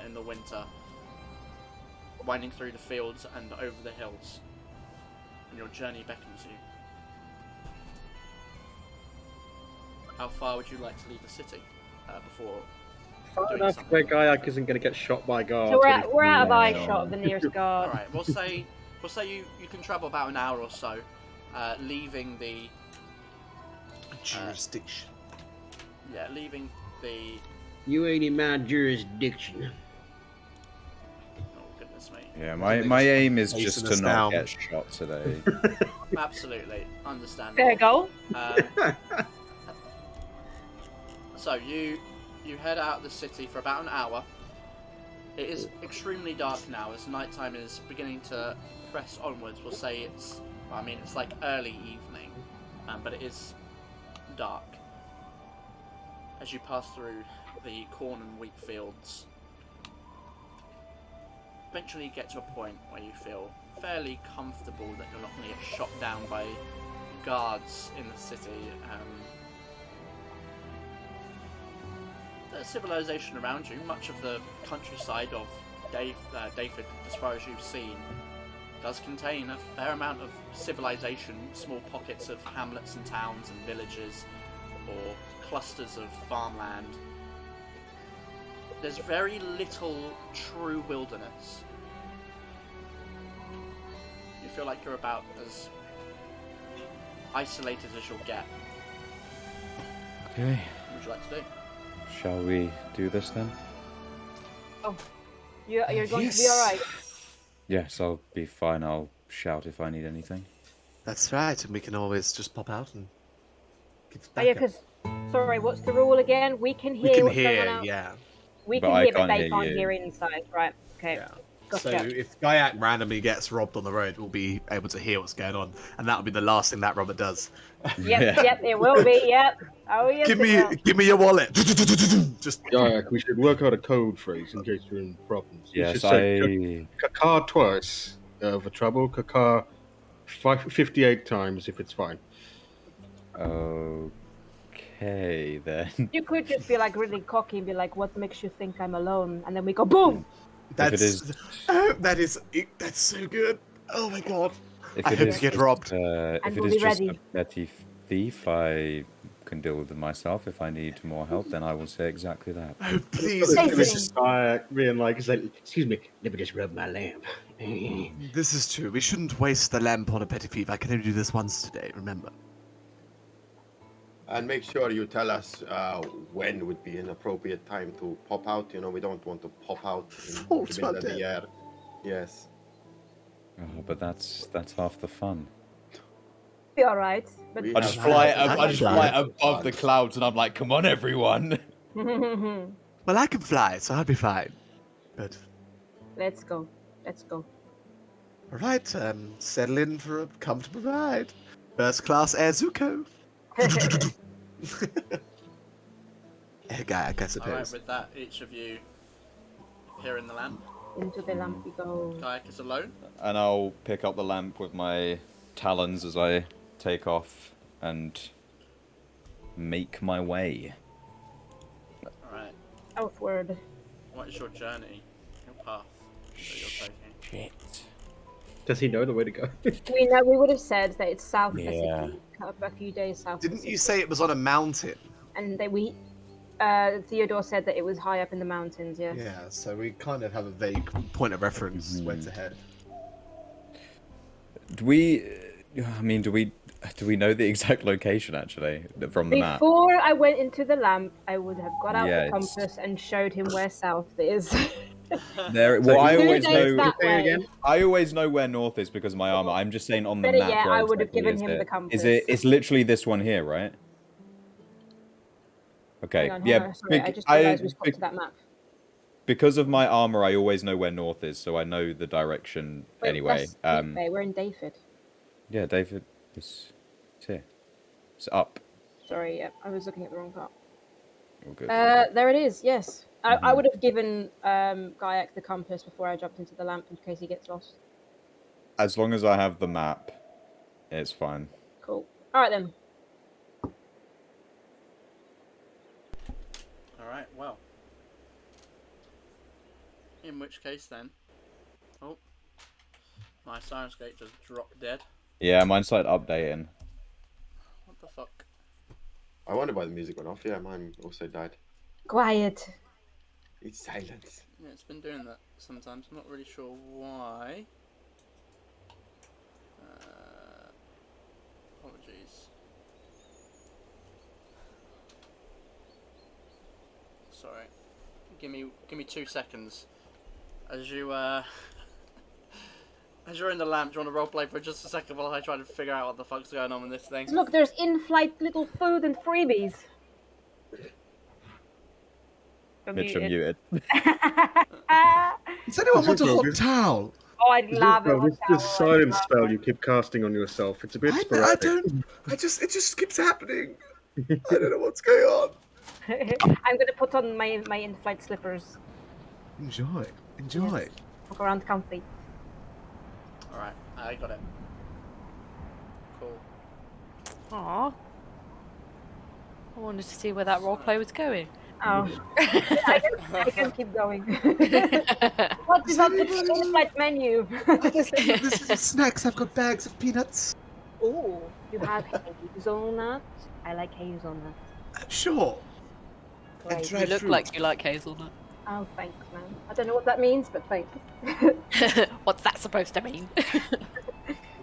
in the winter, winding through the fields and over the hills. And your journey beckons you. How far would you like to leave the city before Far doing enough something? where Gaiak isn't going to get shot by guards. So we're out of eye shot of the nearest guard. Alright, we'll say you can travel about an hour or so, leaving the jurisdiction. leaving the You ain't in my jurisdiction. oh goodness me. Yeah, my aim is Facing just us to not down. get shot today. Absolutely understandable. Fair goal. So you head out of the city for about an hour. It is extremely dark now as nighttime is beginning to press onwards. We'll say it's like early evening, but it is dark. As you pass through the corn and wheat fields, eventually you get to a point where you feel fairly comfortable that you're not going to get shot down by guards in the city. There's civilization around you. Much of the countryside of Dayford, as far as you've seen, does contain a fair amount of civilization, small pockets of hamlets and towns and villages, or clusters of farmland. There's very little true wilderness. You feel like you're about as isolated as you'll get. Okay, What would you like to do? shall we do this then? You're going to be Yes. alright. Yes, I'll be fine. I'll shout if I need anything. That's right, and we can always just pop out and give Oh yeah, backup. because sorry, what's the rule again? We can hear we can what's going hear, on out. yeah. We But can I hear, but can't they hear can't you. hear inside. Right? Okay. Yeah. Gotcha. So if Gaiak randomly gets robbed on the road, we'll be able to hear what's going on, and that'll be the last thing that robber does. Yep, it will be. Yep. Oh yes. give it will. me your wallet. Just Gaiak, we should work out a code phrase in case you're in problems. We Yes, should say Kakar twice for trouble, Kakar 58 times if it's fine. Okay then. You could just be like really cocky and be like, "What makes you think I'm alone?" And then we go boom. that's that's so good. Oh my god. If I it hope is you get just, robbed. if And it we'll is be just ready. a petty thief, I can deal with it myself. If I need more help, then I will say exactly that. Oh please. Stay It was just being like, excuse me, let me just rub my lamp. This is true. We shouldn't waste the lamp on a petty thief. I can only do this once today, remember. And make sure you tell us when would be an appropriate time to pop out. You know, we don't want to pop out in Fault the middle of about the air. Yes. Oh, but that's half the fun. Be alright. But We I just have- fly. I I just can fly fly. above the clouds, and I'm like, "Come on, everyone!" Well, I can fly, so I'll be fine. But let's go. Let's go. All right, settle in for a comfortable ride. First class Air Zuko. Air Gaiac, I Alright, suppose. with that, each of you appear in the lamp. Into the lamp we go. Kayak is alone. And I'll pick up the lamp with my talons as I take off and make my way. Alright, Outward. what is your journey? Your path that you're taking? Shit. Does he know the way to go? We know we would have said that it's south of the Yeah. city, a few days south. Didn't of the you city. say it was on a mountain? And Theodore said that it was high up in the mountains. Yes. Yeah, so we kind of have a vague point of reference where to head. Do we know the exact location actually from the map? Before I went into the lamp, I would have got out Yeah, the it's- compass and showed him where south is. There. Well, I Two always days know. that way. I always know where north is because of my armor. I'm just saying on the Better map. yet, where I would have exactly given is him it? the compass. Is it? It's literally this one here, right? Okay. Hang on, Yeah. sorry, I just realised we swapped to that map. Because of my armor, I always know where north is, so I know the direction Wait, anyway. that's Deep Bay. We're in Dayford. Yeah, David is here. It's up. Sorry, yeah, I was looking at the wrong part. All good. There it is. Yes, I Mhm. would have given Gaiac the compass before I jumped into the lamp in case he gets lost. As long as I have the map, it's fine. Cool. All right then. Alright, well. In which case then... Oh. My Sirenscape just dropped dead. Yeah, mine started updating. What the fuck? I wonder why the music went off. Yeah, mine also died. Quiet. It's silence. Yeah, it's been doing that sometimes. I'm not really sure why. Apologies. Sorry. Give me 2 seconds. As you as you're in the lamp, do you want to roleplay for just a second while I try to figure out what the fuck's going on with this thing? Look, there's in-flight little food and freebies. Mitch, I'm muted. Does anyone want a hot towel? Oh, I'd love it. This silence spell you keep casting on yourself, it's a bit I sporadic. don't. It just keeps happening. I don't know what's going on. I'm gonna put on my in-flight slippers. Enjoy. Walk around comfy. Alright, I got it. Cool. Aww. I wanted to see where that roleplay was going. Oh, I can keep going. What is on the in-flight menu? This is snacks. I've got bags of peanuts. Oh, you have hazelnut. I like hazelnut. Sure. And Great. You dried look fruit. like you like hazelnut. Oh, thanks, man. I don't know what that means, but thanks. What's that supposed to mean?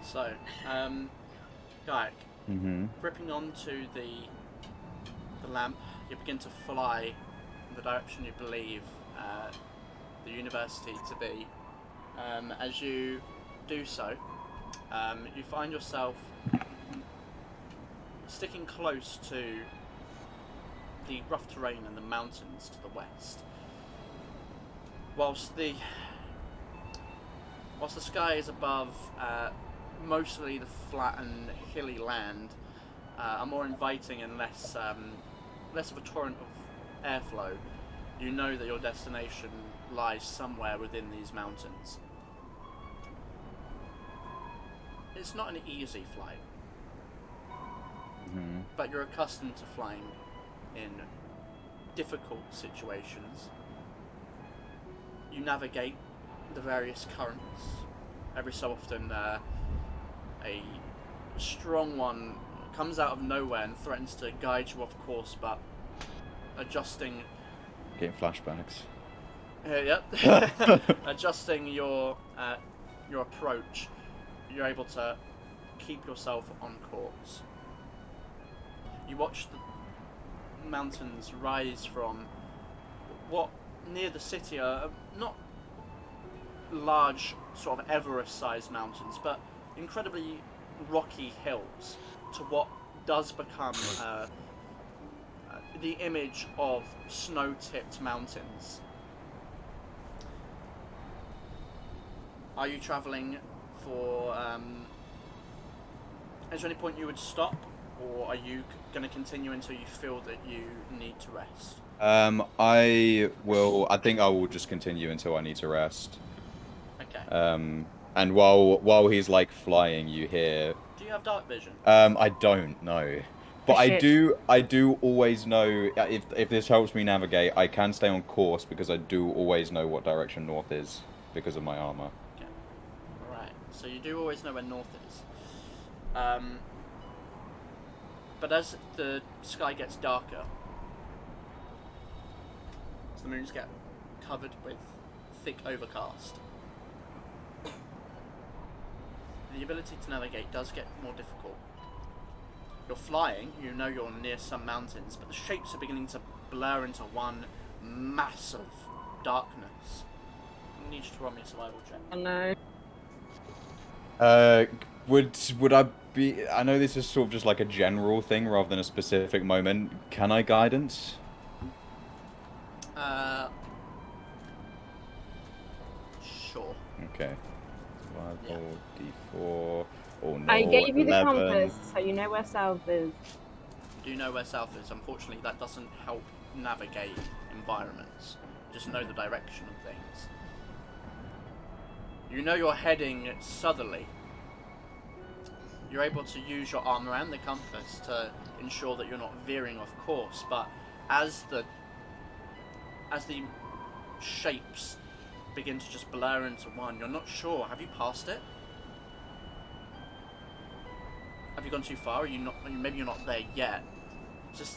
So, Gaiac, Mm-hmm. gripping onto the lamp, you begin to fly in the direction you believe the university to be. As you do so, you find yourself sticking close to the rough terrain and the mountains to the west. Whilst the sky is above mostly the flat and hilly land, are more inviting and less of a torrent of airflow, you know that your destination lies somewhere within these mountains. It's not an easy flight, Mm-hmm. but you're accustomed to flying in difficult situations. You navigate the various currents. Every so often, a strong one comes out of nowhere and threatens to guide you off course, but adjusting... Getting flashbacks. Yep. Adjusting your approach, you're able to keep yourself on course. You watch the mountains rise from what near the city are not large sort of Everest-sized mountains, but incredibly rocky hills to what does become the image of snow-tipped mountains. Are you travelling for. Is there any point you would stop, or are you going to continue until you feel that you need to rest? I will. I think I will just continue until I need to rest. Okay. And while he's like flying, you hear. Do you have dark vision? I don't know, but I Shit. do always know if this helps me navigate. I can stay on course because I do always know what direction north is because of my armor. Okay. Right. So you do always know where north is. But as the sky gets darker, as the moons get covered with thick overcast, the ability to navigate does get more difficult. You're flying, you know you're near some mountains, but the shapes are beginning to blur into one mass of darkness. I need you to roll me a survival check. Oh no. Would I be? I know this is sort of just like a general thing rather than a specific moment. Can I guidance? Sure. Okay. Survival D4. Oh no. I gave you the 11. compass, so you know where south is. Do you know where south is? Unfortunately, that doesn't help navigate environments. Just know the direction of things. You know you're heading southerly. You're able to use your armor and the compass to ensure that you're not veering off course, but as the shapes begin to just blur into one, you're not sure. Have you passed it? Have you gone too far? Are you not? Maybe you're not there yet. Just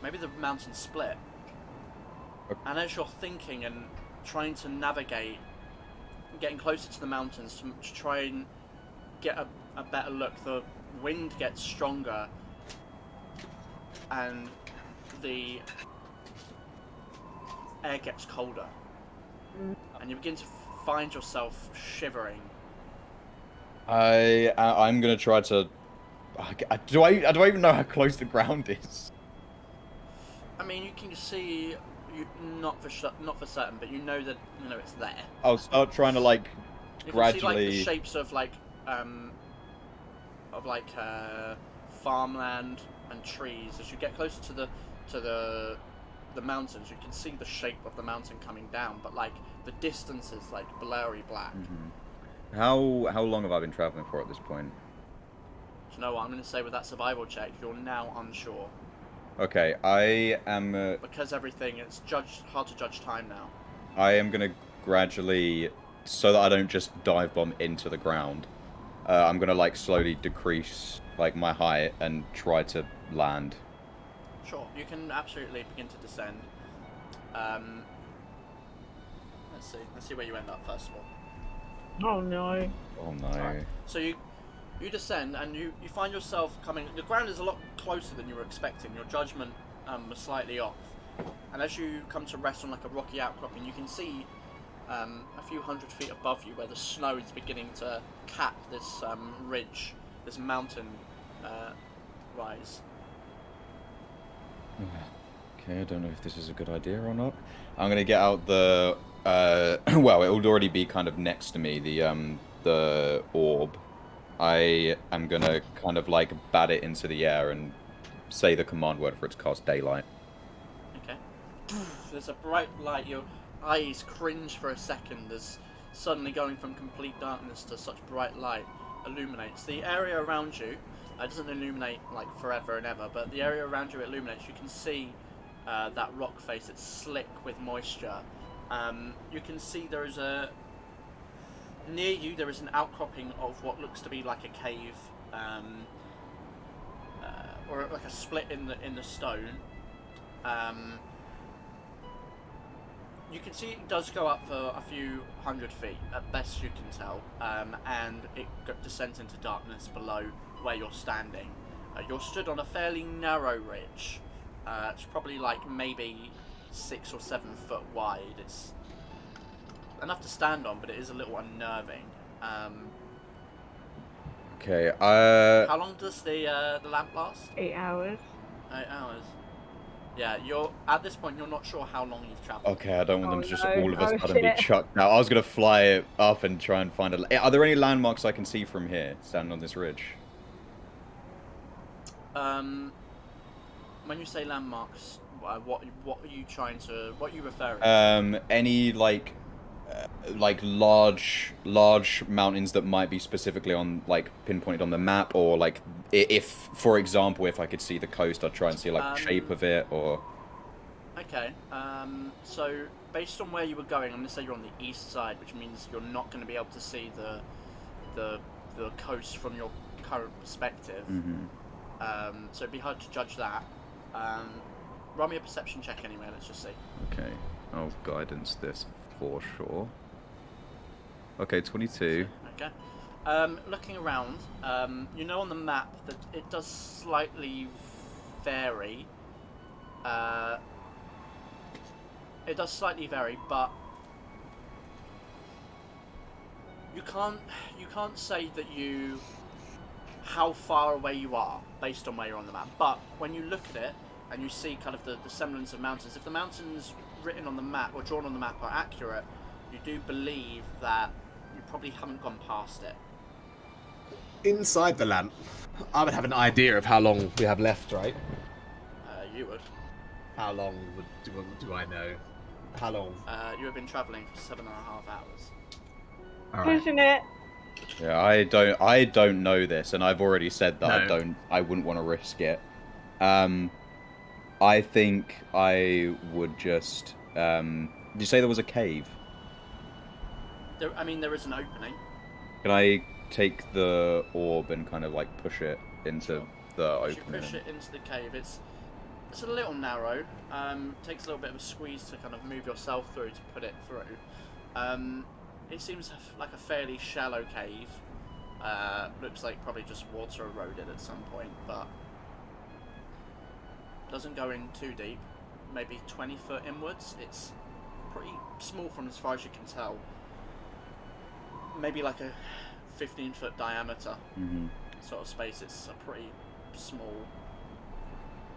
maybe the mountains split. And as you're thinking and trying to navigate, getting closer to the mountains to try and get a better look, the wind gets stronger and the air gets colder, and you begin to find yourself shivering. I'm gonna try to. Do I even know how close the ground is? I mean, you can see, not for certain, but you know that it's there. I'll start trying to like You gradually. can see like the shapes of farmland and trees. As you get closer to the mountains, you can see the shape of the mountain coming down, but like the distance is like blurry black. Mm-hmm. How long have I been traveling for at this point? Do you know what I'm going to say with that survival check? You're now unsure. Okay, I am. Because everything, it's hard to judge time now. I am gonna gradually, so that I don't just dive bomb into the ground. I'm gonna like slowly decrease like my height and try to land. Sure, you can absolutely begin to descend. Let's see where you end up first of all. Oh no. Oh no. Right. So you descend and you find yourself coming. The ground is a lot closer than you were expecting. Your judgment was slightly off, and as you come to rest on like a rocky outcropping, you can see a few hundred feet above you where the snow is beginning to cap this ridge, this mountain rise. Okay, I don't know if this is a good idea or not. I'm gonna get out the. Well, it would already be kind of next to me. The orb. I am gonna kind of like bat it into the air and say the command word for it to cast daylight. Okay. There's a bright light. Your eyes cringe for a second as suddenly going from complete darkness to such bright light illuminates. The area around you, it doesn't illuminate like forever and ever, but the area around you illuminates. You can see that rock face. It's slick with moisture. You can see there is near you there is an outcropping of what looks to be like a cave, or like a split in the stone. You can see it does go up for a few hundred feet, at best you can tell, and it descends into darkness below where you're standing. You're stood on a fairly narrow ridge. It's probably like maybe 6 or 7 foot wide. It's enough to stand on, but it is a little unnerving. Okay. How long does the lamp last? 8 hours. 8 hours. Yeah, you're at this point. You're not sure how long you've travelled. Okay, I don't want them to just no. all of a Oh, sudden be shit. chucked out. I was gonna fly up and try and find a. Are there any landmarks I can see from here, standing on this ridge? When you say landmarks, what are you trying to? What are you referring to? Any like large mountains that might be specifically on like pinpointed on the map, or like if, for example, if I could see the coast, I'd try and see like the shape of it, or. Okay. So based on where you were going, I'm gonna say you're on the east side, which means you're not gonna be able to see the coast from your current perspective. Mm-hmm. So it'd be hard to judge that. Roll me a perception check anyway. Let's just see. Okay. Oh, guidance this for sure. Okay, 22. Okay. Looking around, you know on the map that it does slightly vary. It does slightly vary, but you can't say that how far away you are based on where you're on the map. But when you look at it and you see kind of the semblance of mountains, if the mountains written on the map or drawn on the map are accurate, you do believe that you probably haven't gone past it. Inside the lamp, I would have an idea of how long we have left, right? You would. How long do I know? How long? You have been travelling for 7.5 hours. All right. Pushing it. Yeah, I don't know this, and I've already said that No. I wouldn't want to risk it. I think I would just. Did you say there was a cave? There is an opening. Can I take the orb and kind of like push it into the As you opening? push it into the cave, it's a little narrow. Takes a little bit of a squeeze to kind of move yourself through to put it through. It seems like a fairly shallow cave. Looks like probably just water eroded at some point, but doesn't go in too deep. Maybe 20 foot inwards. It's pretty small from as far as you can tell. Maybe like a 15-foot diameter sort of space. It's a pretty small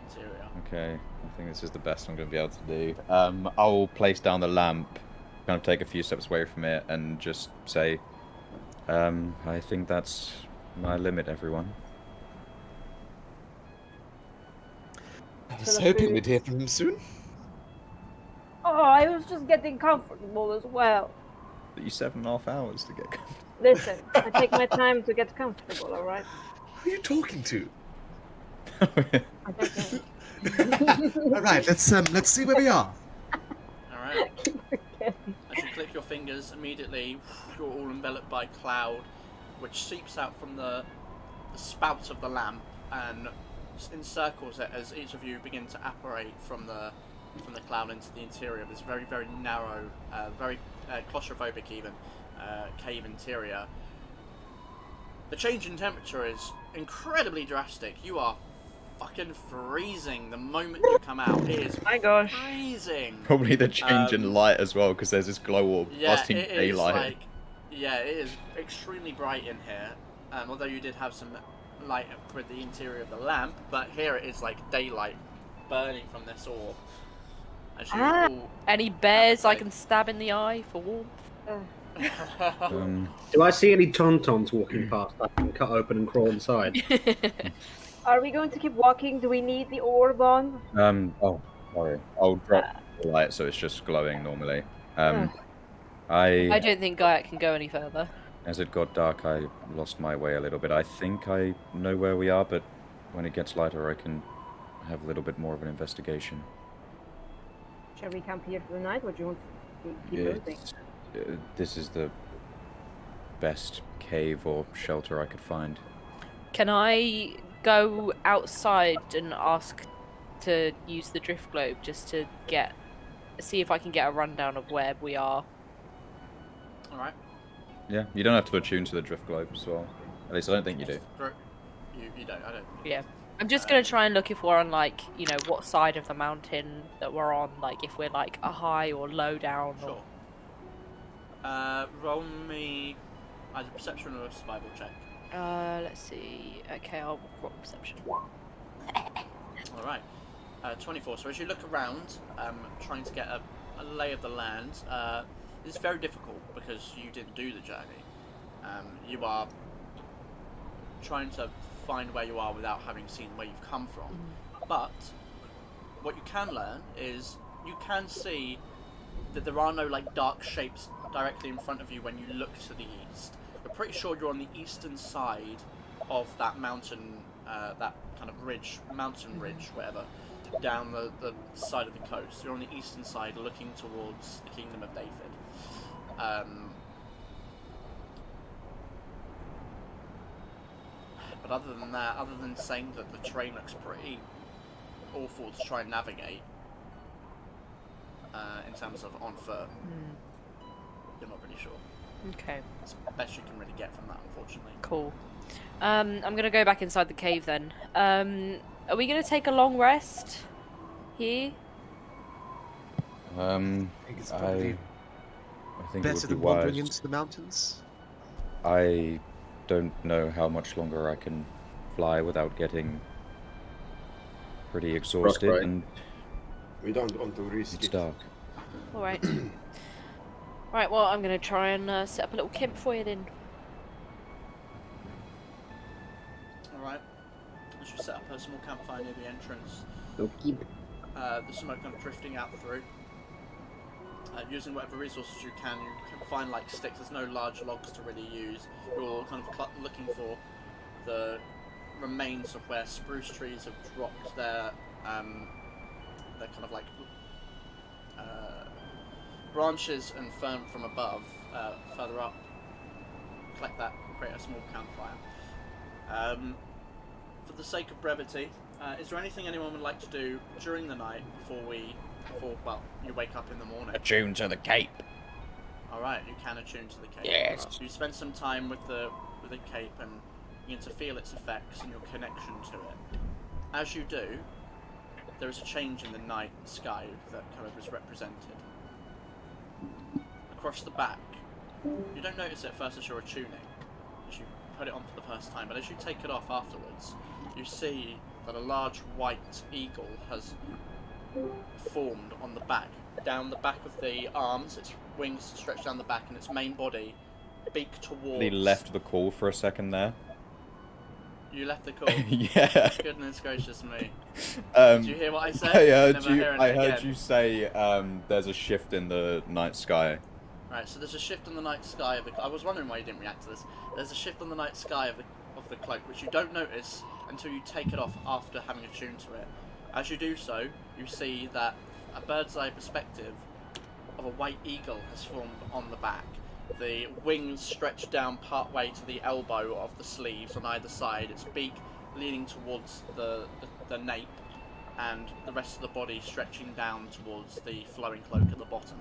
interior. Okay, I think this is the best I'm going to be able to do. I'll place down the lamp, kind of take a few steps away from it, and just say, I think that's my limit, everyone. I was hoping we'd hear from him soon. Oh, I was just getting comfortable as well. But you 7.5 hours to get comfortable. Listen, I take my time to get comfortable, alright? Who are you talking to? I don't know. All right, let's see where we are. Alright. As you click your fingers, immediately you're all enveloped by cloud, which seeps out from the spout of the lamp and encircles it as each of you begin to apparate from the cloud into the interior of this very, very narrow, very claustrophobic even, cave interior. The change in temperature is incredibly drastic. You are fucking freezing the moment you come out. It is My gosh. freezing. Probably the change in light as well, because there's this glow orb Yeah, busting it is daylight. it is extremely bright in here. Although you did have some light with the interior of the lamp, but here it is like daylight burning from this orb. As you all Any bears I can stab in the eye for warmth? Do I see any tauntauns walking past I can cut open and crawl inside? Are we going to keep walking? Do we need the orb on? Oh, sorry. I'll drop the light so it's just glowing normally. I don't think Gaiac can go any further. As it got dark, I lost my way a little bit. I think I know where we are, but when it gets lighter, I can have a little bit more of an investigation. Shall we camp here for the night, or do you want to keep moving? This is the best cave or shelter I could find. Can I go outside and ask to use the drift globe just to see if I can get a rundown of where we are? Alright. Yeah, you don't have to attune to the drift globe as well. At least I don't think you do. You don't, I don't. Yeah. I'm just gonna try and look if we're on like, what side of the mountain that we're on, like if we're like a high or low down. Sure. Roll me either perception or a survival check. Let's see. Okay, I'll roll perception. Alright. 24. So as you look around, trying to get a lay of the land, it's very difficult because you didn't do the journey. You are trying to find where you are without having seen where you've come from. But what you can learn is you can see that there are no like dark shapes directly in front of you when you look to the east. You're pretty sure you're on the eastern side of that mountain, that kind of mountain ridge, whatever, down the side of the coast. You're on the eastern side looking towards the Kingdom of David. But other than that, other than saying that the terrain looks pretty awful to try and navigate, in terms of on foot, you're not really sure. Okay. It's the best you can really get from that, unfortunately. Cool. I'm gonna go back inside the cave then. Are we gonna take a long rest here? I think it's probably I think it better would be than wandering wise. into the mountains. I don't know how much longer I can fly without getting pretty exhausted, Right. and We don't want to risk it's it. dark. All right. Right. Well, I'm gonna try and set up a little camp for you then. Alright. As you set up a small campfire near the entrance, Okay. the smoke kind of drifting out through. Using whatever resources you can find like sticks. There's no large logs to really use. You're kind of looking for the remains of where spruce trees have dropped their kind of like branches and fern from above, further up. Collect that, create a small campfire. For the sake of brevity, is there anything anyone would like to do during the night before you wake up in the morning? Attune to the cape. Alright, you can attune to the cape. Yes. You spend some time with the cape and begin to feel its effects and your connection to it. As you do, there is a change in the night sky that kind of is represented. Across the back, you don't notice it at first as you're attuning, as you put it on for the first time, but as you take it off afterwards, you see that a large white eagle has formed on the back, down the back of the arms, its wings stretched down the back, and its main body, beak towards... He left the call for a second there. You left the call? Yeah. Goodness gracious me. Did you hear what I said? I heard you say there's a shift in the night sky. Right, so there's a shift in the night sky of the... I was wondering why you didn't react to this. There's a shift on the night sky of the cloak, which you don't notice until you take it off after having attuned to it. As you do so, you see that a bird's eye perspective of a white eagle has formed on the back. The wings stretch down part way to the elbow of the sleeves on either side, its beak leaning towards the nape, and the rest of the body stretching down towards the flowing cloak at the bottom.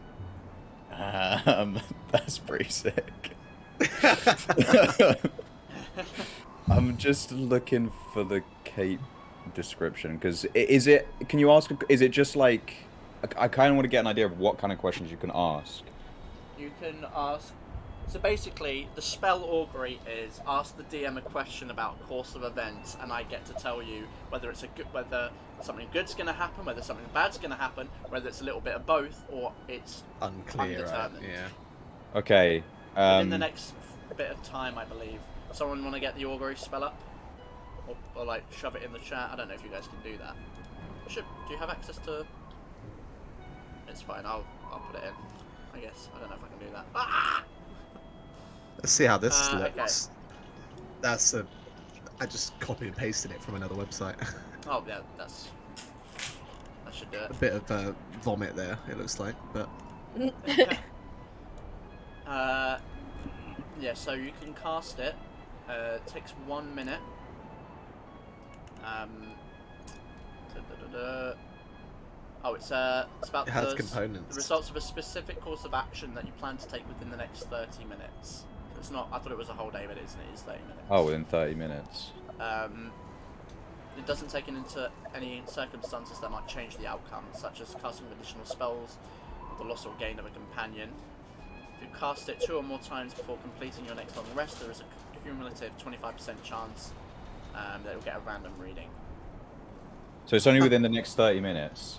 That's pretty sick. I'm just looking for the cape description, because can you ask, is it just like, I kind of want to get an idea of what kind of questions you can ask. You can ask, so basically the spell augury is ask the DM a question about course of events, and I get to tell you whether whether something good's going to happen, whether something bad's going to happen, whether it's a little bit of both, or it's Unclear, right? undetermined. Yeah. Okay. Within the next bit of time, I believe. Someone want to get the augury spell up? Or like shove it in the chat? I don't know if you guys can do that. Do you have access to... It's fine, I'll put it in. I guess. I don't know if I can do that. Ah! Let's see how this Okay. looks. I just copied and pasted it from another website. Oh yeah, that should do it. A bit of vomit there, it looks like, but Yeah, so you can cast it. It takes 1 minute. Oh, it's about it has the components. results of a specific course of action that you plan to take within the next 30 minutes. So it's not. I thought it was a whole day, but it isn't. It is 30 minutes. Oh, within 30 minutes. It doesn't take into any circumstances that might change the outcome, such as casting additional spells, the loss or gain of a companion. If you cast it 2 or more times before completing your next long rest, there is a cumulative 25% chance that you'll get a random reading. So it's only within the next 30 minutes.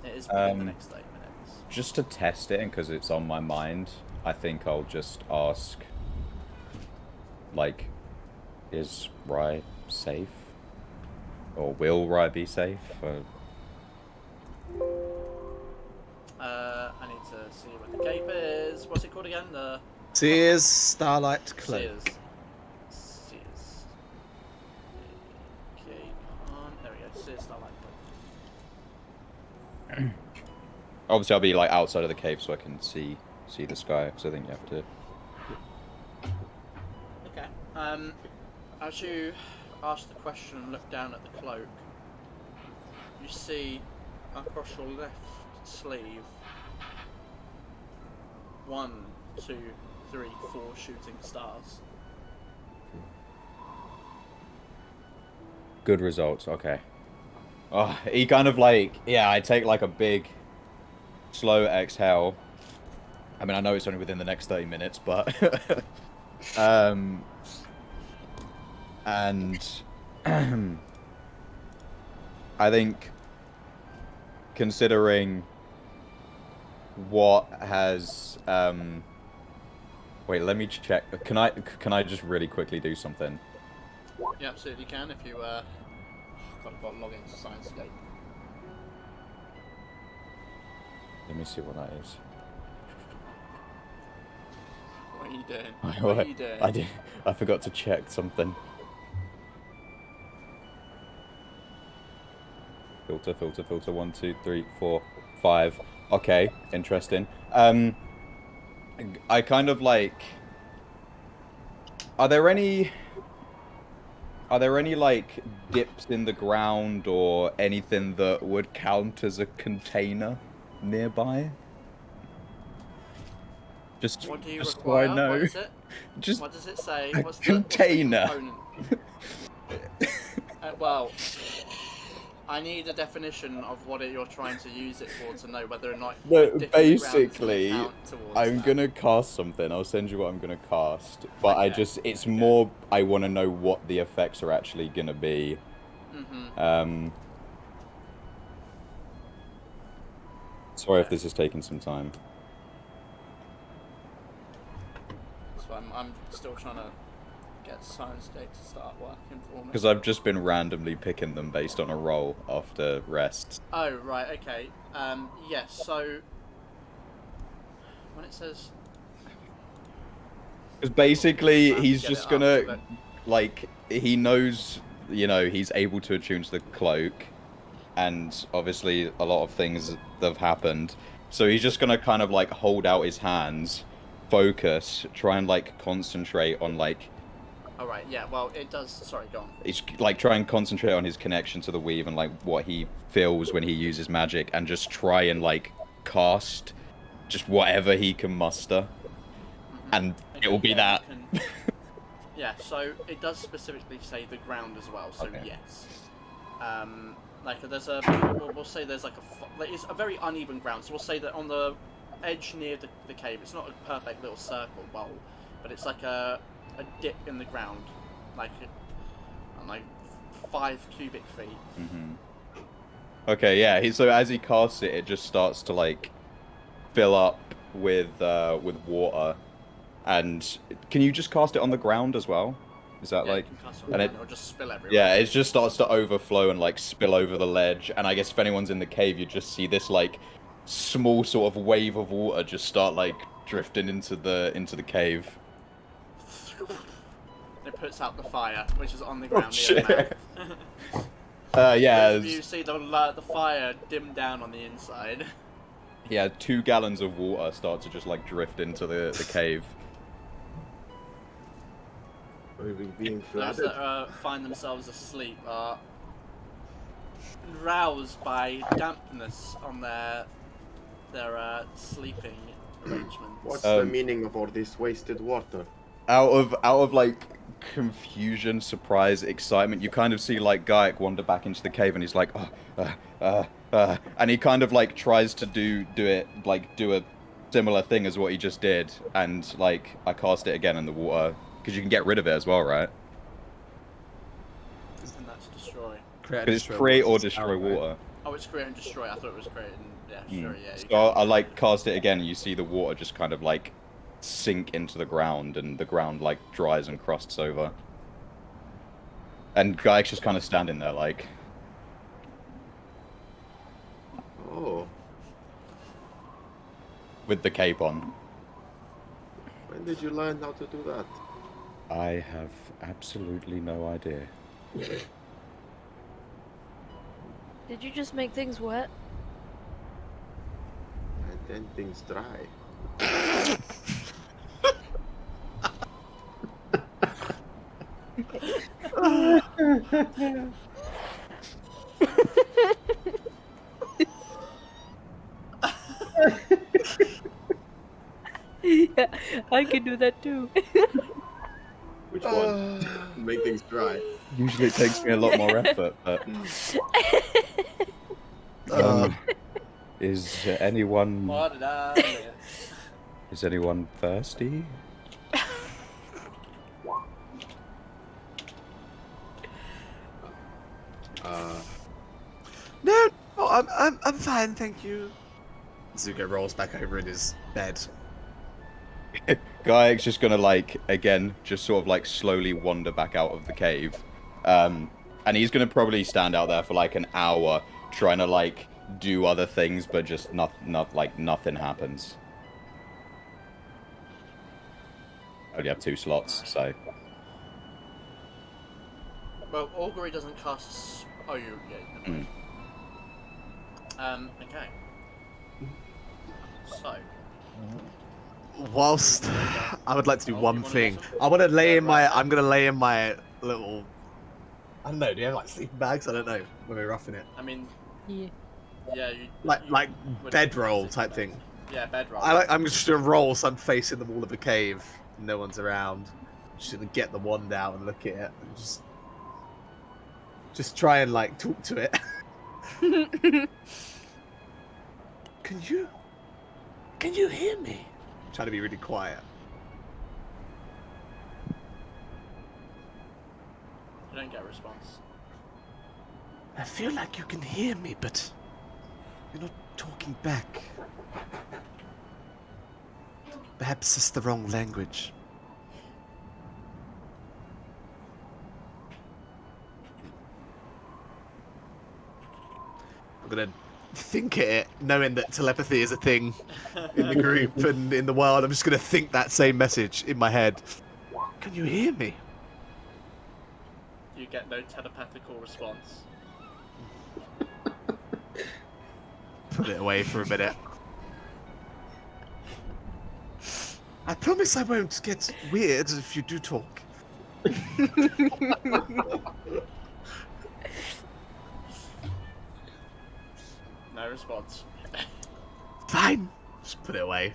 It is within the next 30 minutes. Just to test it, and because it's on my mind, I think I'll just ask, like, is Rye safe? Or will Rye be safe? I need to see what the cape is. What's it called again? The Sears Starlight Cloak. Sears. Okay, there we go. Sears Starlight Cloak. Obviously, I'll be like outside of the cave so I can see the sky. Because I think you have to. Okay. As you ask the question and look down at the cloak, you see across your left sleeve 1, 2, 3, 4 shooting stars. Good results. Okay. Oh, he kind of like, yeah. I take like a big, slow exhale. I mean, I know it's only within the next 30 minutes, but and I think considering what has wait, let me check. Can I just really quickly do something? You absolutely can if you God, I've got to log into Sciencegate. Let me see what that is. What are you doing? What What are you doing? I forgot to check something. Filter. 1, 2, 3, 4, 5. Okay, interesting. I kind of like. Are there any like dips in the ground or anything that would count as a container nearby? Just, What do you just require? so I know. What is it? Just What does it say? a What's container. The component? Well, I need a definition of what you're trying to use it for to know whether or not. But basically, count towards I'm that. gonna cast something. I'll send you what I'm gonna cast. But Okay, it's more. I want to know what the effects are actually gonna be. Sorry if this is taking some time. So I'm still trying to get Sciencegate to start working for me. Because I've just been randomly picking them based on a roll after rest. Oh, right, okay. Yes, so when it says... Because basically, Trying to he's get just it up gonna, so that- like, he knows, you know, he's able to attune to the cloak, and obviously a lot of things have happened. So he's just gonna kind of, like, hold out his hands, focus, try and, like, concentrate on, like... Alright, yeah, well, it does... Sorry, go on. It's like try and concentrate on his connection to the weave and like what he feels when he uses magic, and just try and like cast just whatever he can muster, and Okay, it will be yeah, that. you can- Yeah, so it does specifically say the ground as well, so Okay. yes. Like there's a... We'll say there's like it's a very uneven ground, so we'll say that on the edge near the cave, it's not a perfect little circle bowl, but it's like a dip in the ground, like 5 cubic feet. Okay, yeah. So as he casts it, it just starts to like fill up with water. And can you just cast it on the ground as well? Is that Yeah, like? you can cast it And on it, it'll just spill everywhere. yeah, it just starts to overflow and like spill over the ledge. And I guess if anyone's in the cave, you just see this like small sort of wave of water just start like drifting into the cave. It puts out the fire, which is on the ground near shit. the mouth. Yeah. Those of you see the fire dim down on the inside. Yeah, 2 gallons of water start to just like drift into the cave. Are we being Those flooded? that find themselves asleep are roused by dampness on their sleeping arrangements. What's the meaning of all this wasted water? Out of like confusion, surprise, excitement, you kind of see like Gaik wander back into the cave, and he's like, and he kind of like tries to do a similar thing as what he just did, and like I cast it again in the water because you can get rid of it as well, right? And that's destroy. Because it's create or destroy water. Oh, it's create and destroy. I thought it was create and destroy. Yeah. So I like cast it again, and you see the water just kind of like sink into the ground, and the ground like dries and crusts over. And Guy's just kind of standing there, like. Oh. With the cape on. When did you learn how to do that? I have absolutely no idea. Did you just make things wet? And then things dry. Yeah, I can do that too. Which one? Make things dry. Usually it takes me a lot more effort, but... is anyone... What did I miss? Is anyone thirsty? No, I'm fine, thank you. Zuko rolls back over in his bed. Guy's just gonna like, again, just sort of like slowly wander back out of the cave. And he's gonna probably stand out there for like an hour trying to like do other things, but just nothing happens. I only have 2 slots, so. Well, Augury doesn't cast. Oh, you. Yeah. Okay. So. Whilst I would like to do one thing, I'm gonna lay in my little. I don't know. Do you have like sleeping bags? I don't know. When we're roughing it. I mean. Yeah. Yeah. Like bedroll type thing. Yeah, bedroll. I'm just gonna roll so I'm facing the wall of a cave. No one's around. Just gonna get the wand out and look at it and just try and like talk to it. Can you hear me? Trying to be really quiet. You don't get a response. I feel like you can hear me, but you're not talking back. Perhaps it's the wrong language. I'm gonna think at it, knowing that telepathy is a thing in the group and in the world. I'm just gonna think that same message in my head. Can you hear me? You get no telepathical response. Put it away for a minute. I promise I won't get weird if you do talk. No response. Fine. Just put it away.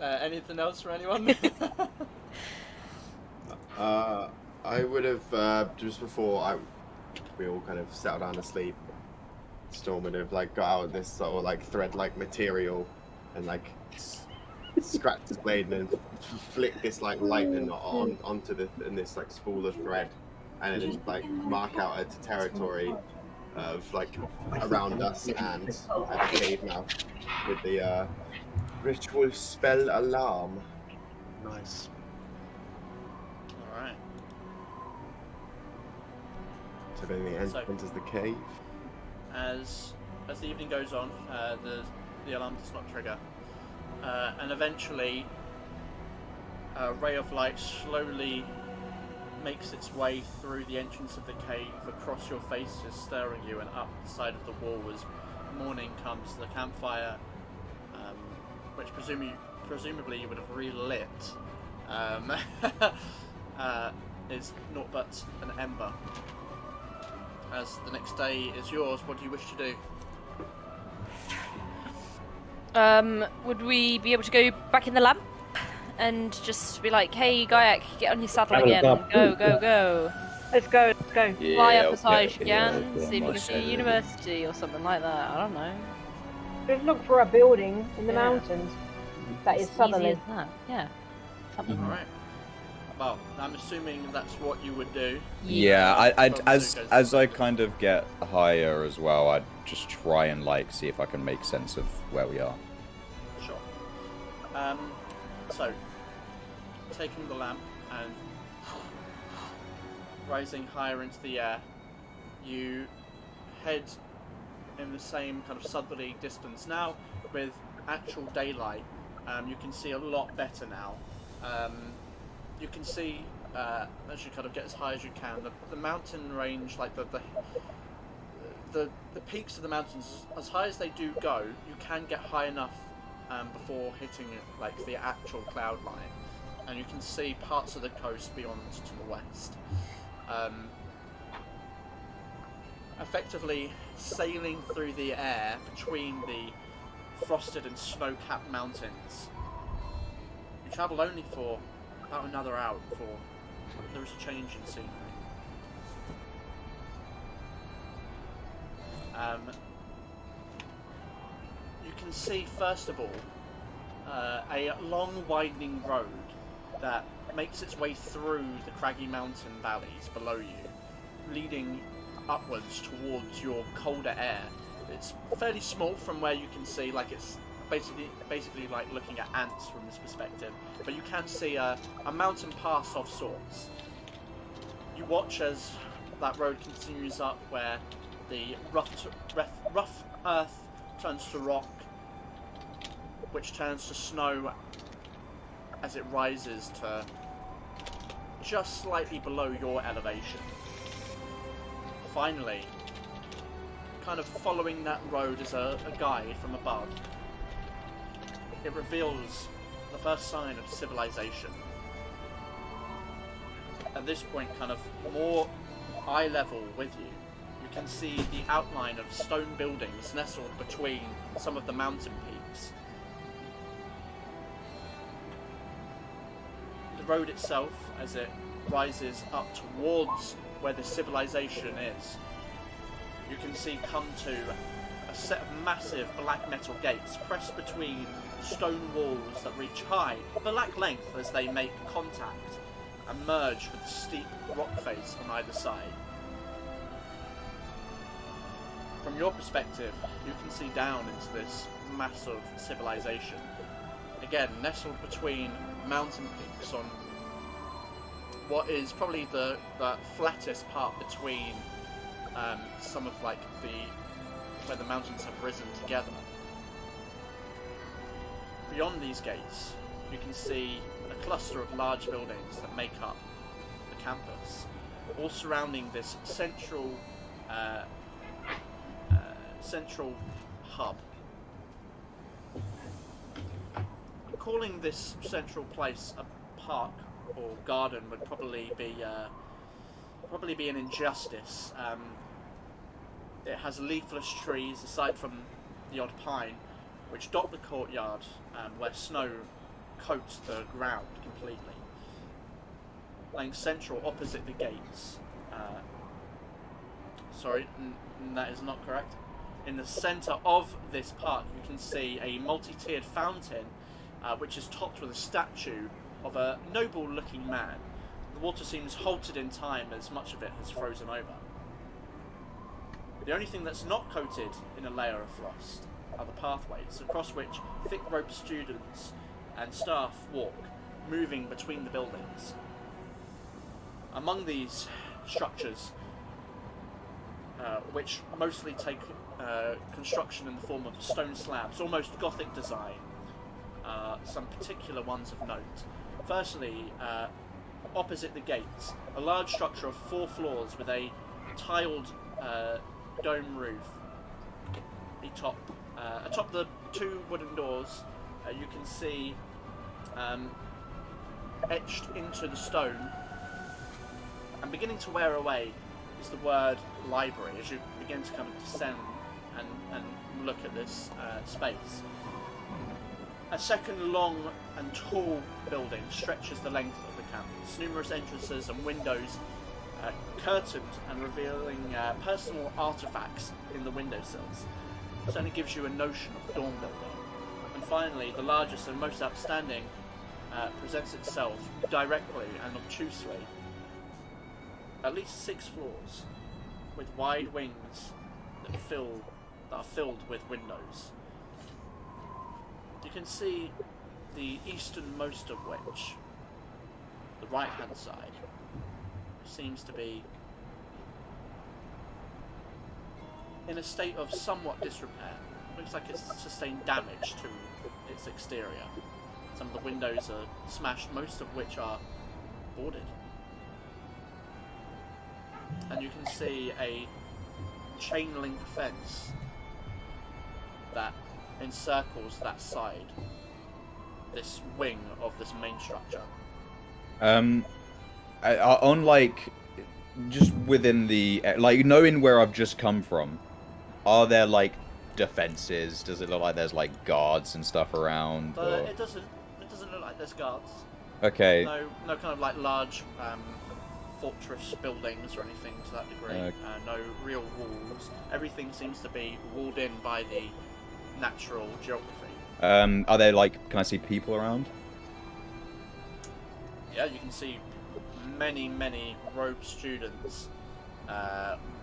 Alright. Anything else for anyone? I would have just before we all kind of settled down to sleep. Storm would have like got out this sort of like thread-like material and like scratched his blade and then flick this like lightning onto this like spool of thread, and then just like mark out a territory of like around us and at the cave mouth with the ritual spell alarm. Nice. Alright. So if anything enters the cave. As the evening goes on, the alarm does not trigger. And eventually, a ray of light slowly makes its way through the entrance of the cave, across your faces, stirring you, and up the side of the wall as morning comes. The campfire, which presumably you would have relit, is naught but an ember. As the next day is yours, what do you wish to do? Would we be able to go back in the lamp and just be like, hey, Gaiak, get on your saddle again. Go, go, go. Let's go, let's go. Fly up as high as you can, see if you can see a university or something like that. I don't know. Just look for a building in the mountains. That is Easy southerly. as that. Yeah. Something. All right. Well, I'm assuming that's what you would do. Yeah, I'd From as Zuko's I perspective. kind of get higher as well, I'd just try and like see if I can make sense of where we are. Sure. So, taking the lamp and rising higher into the air, you head in the same kind of southerly distance now with actual daylight. You can see a lot better now. You can see, as you kind of get as high as you can, the mountain range, like the peaks of the mountains, as high as they do go, you can get high enough before hitting like the actual cloud line, and you can see parts of the coast beyond to the west. Effectively sailing through the air between the frosted and snow-capped mountains. You travel only for about another hour before there is a change in scenery. You can see, first of all, a long winding road that makes its way through the craggy mountain valleys below you, leading upwards towards your colder air. It's fairly small from where you can see, like it's basically like looking at ants from this perspective, but you can see a mountain pass of sorts. You watch as that road continues up, where the rough earth turns to rock, which turns to snow as it rises to just slightly below your elevation. Finally, kind of following that road as a guide from above, it reveals the first sign of civilization. At this point, kind of more eye level with you, you can see the outline of stone buildings nestled between some of the mountain peaks. The road itself, as it rises up towards where the civilization is, you can see come to a set of massive black metal gates pressed between stone walls that reach high, black length as they make contact and merge with the steep rock face on either side. From your perspective, you can see down into this massive civilization, again nestled between mountain peaks on what is probably the flattest part between some of like where the mountains have risen together. Beyond these gates, you can see a cluster of large buildings that make up the campus, all surrounding this central hub. Calling this central place a park or garden would probably be an injustice. It has leafless trees, aside from the odd pine, which dot the courtyard, where snow coats the ground completely. Lying central opposite the gates. That is not correct. In the centre of this park, you can see a multi-tiered fountain, which is topped with a statue of a noble-looking man. The water seems halted in time as much of it has frozen over. The only thing that's not coated in a layer of frost are the pathways across which thick-roped students and staff walk, moving between the buildings. Among these structures, which mostly take construction in the form of stone slabs, almost Gothic design, some particular ones of note. Firstly, opposite the gates, a large structure of 4 floors with a tiled dome roof. Atop the 2 wooden doors, you can see etched into the stone and beginning to wear away is the word library as you begin to kind of descend and look at this space. A second long and tall building stretches the length of the campus. Numerous entrances and windows curtained and revealing personal artifacts in the windowsills. Certainly gives you a notion of the dorm building. And finally, the largest and most outstanding presents itself directly and obtusely. At least 6 floors, with wide wings that are filled with windows. You can see the easternmost of which, the right-hand side, seems to be in a state of somewhat disrepair. Looks like it's sustained damage to its exterior. Some of the windows are smashed, most of which are boarded. And you can see a chain link fence that encircles that side, this wing of this main structure. On like, just within the, like, knowing where I've just come from, are there like defenses? Does it look like there's like guards and stuff around? It doesn't look like there's guards. Okay. No kind of like large fortress buildings or anything to that degree. No real walls. Everything seems to be walled in by the natural geography. Are there like, can I see people around? Yeah, you can see many robed students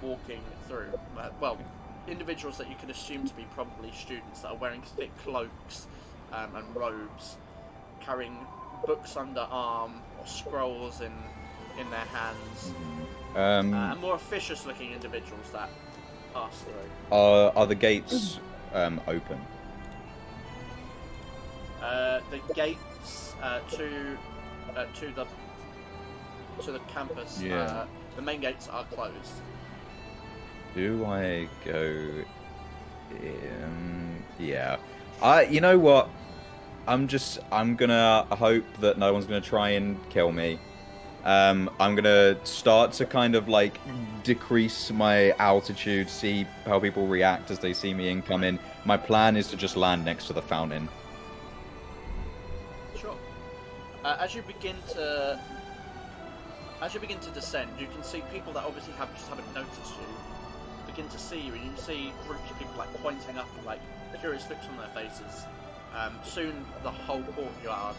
walking through. Well, individuals that you could assume to be probably students that are wearing thick cloaks and robes, carrying books under arm or scrolls in their hands, and more officious looking individuals that pass through. Are the gates open? The gates to the campus, Yeah. the main gates are closed. Do I go yeah. You know what? I'm gonna hope that no one's gonna try and kill me. I'm gonna start to kind of like decrease my altitude, see how people react as they see me incoming. My plan is to just land next to the fountain. Sure. As you begin to descend, you can see people that obviously haven't noticed you begin to see you, and you can see groups of people like pointing up and like curious looks on their faces. Soon the whole courtyard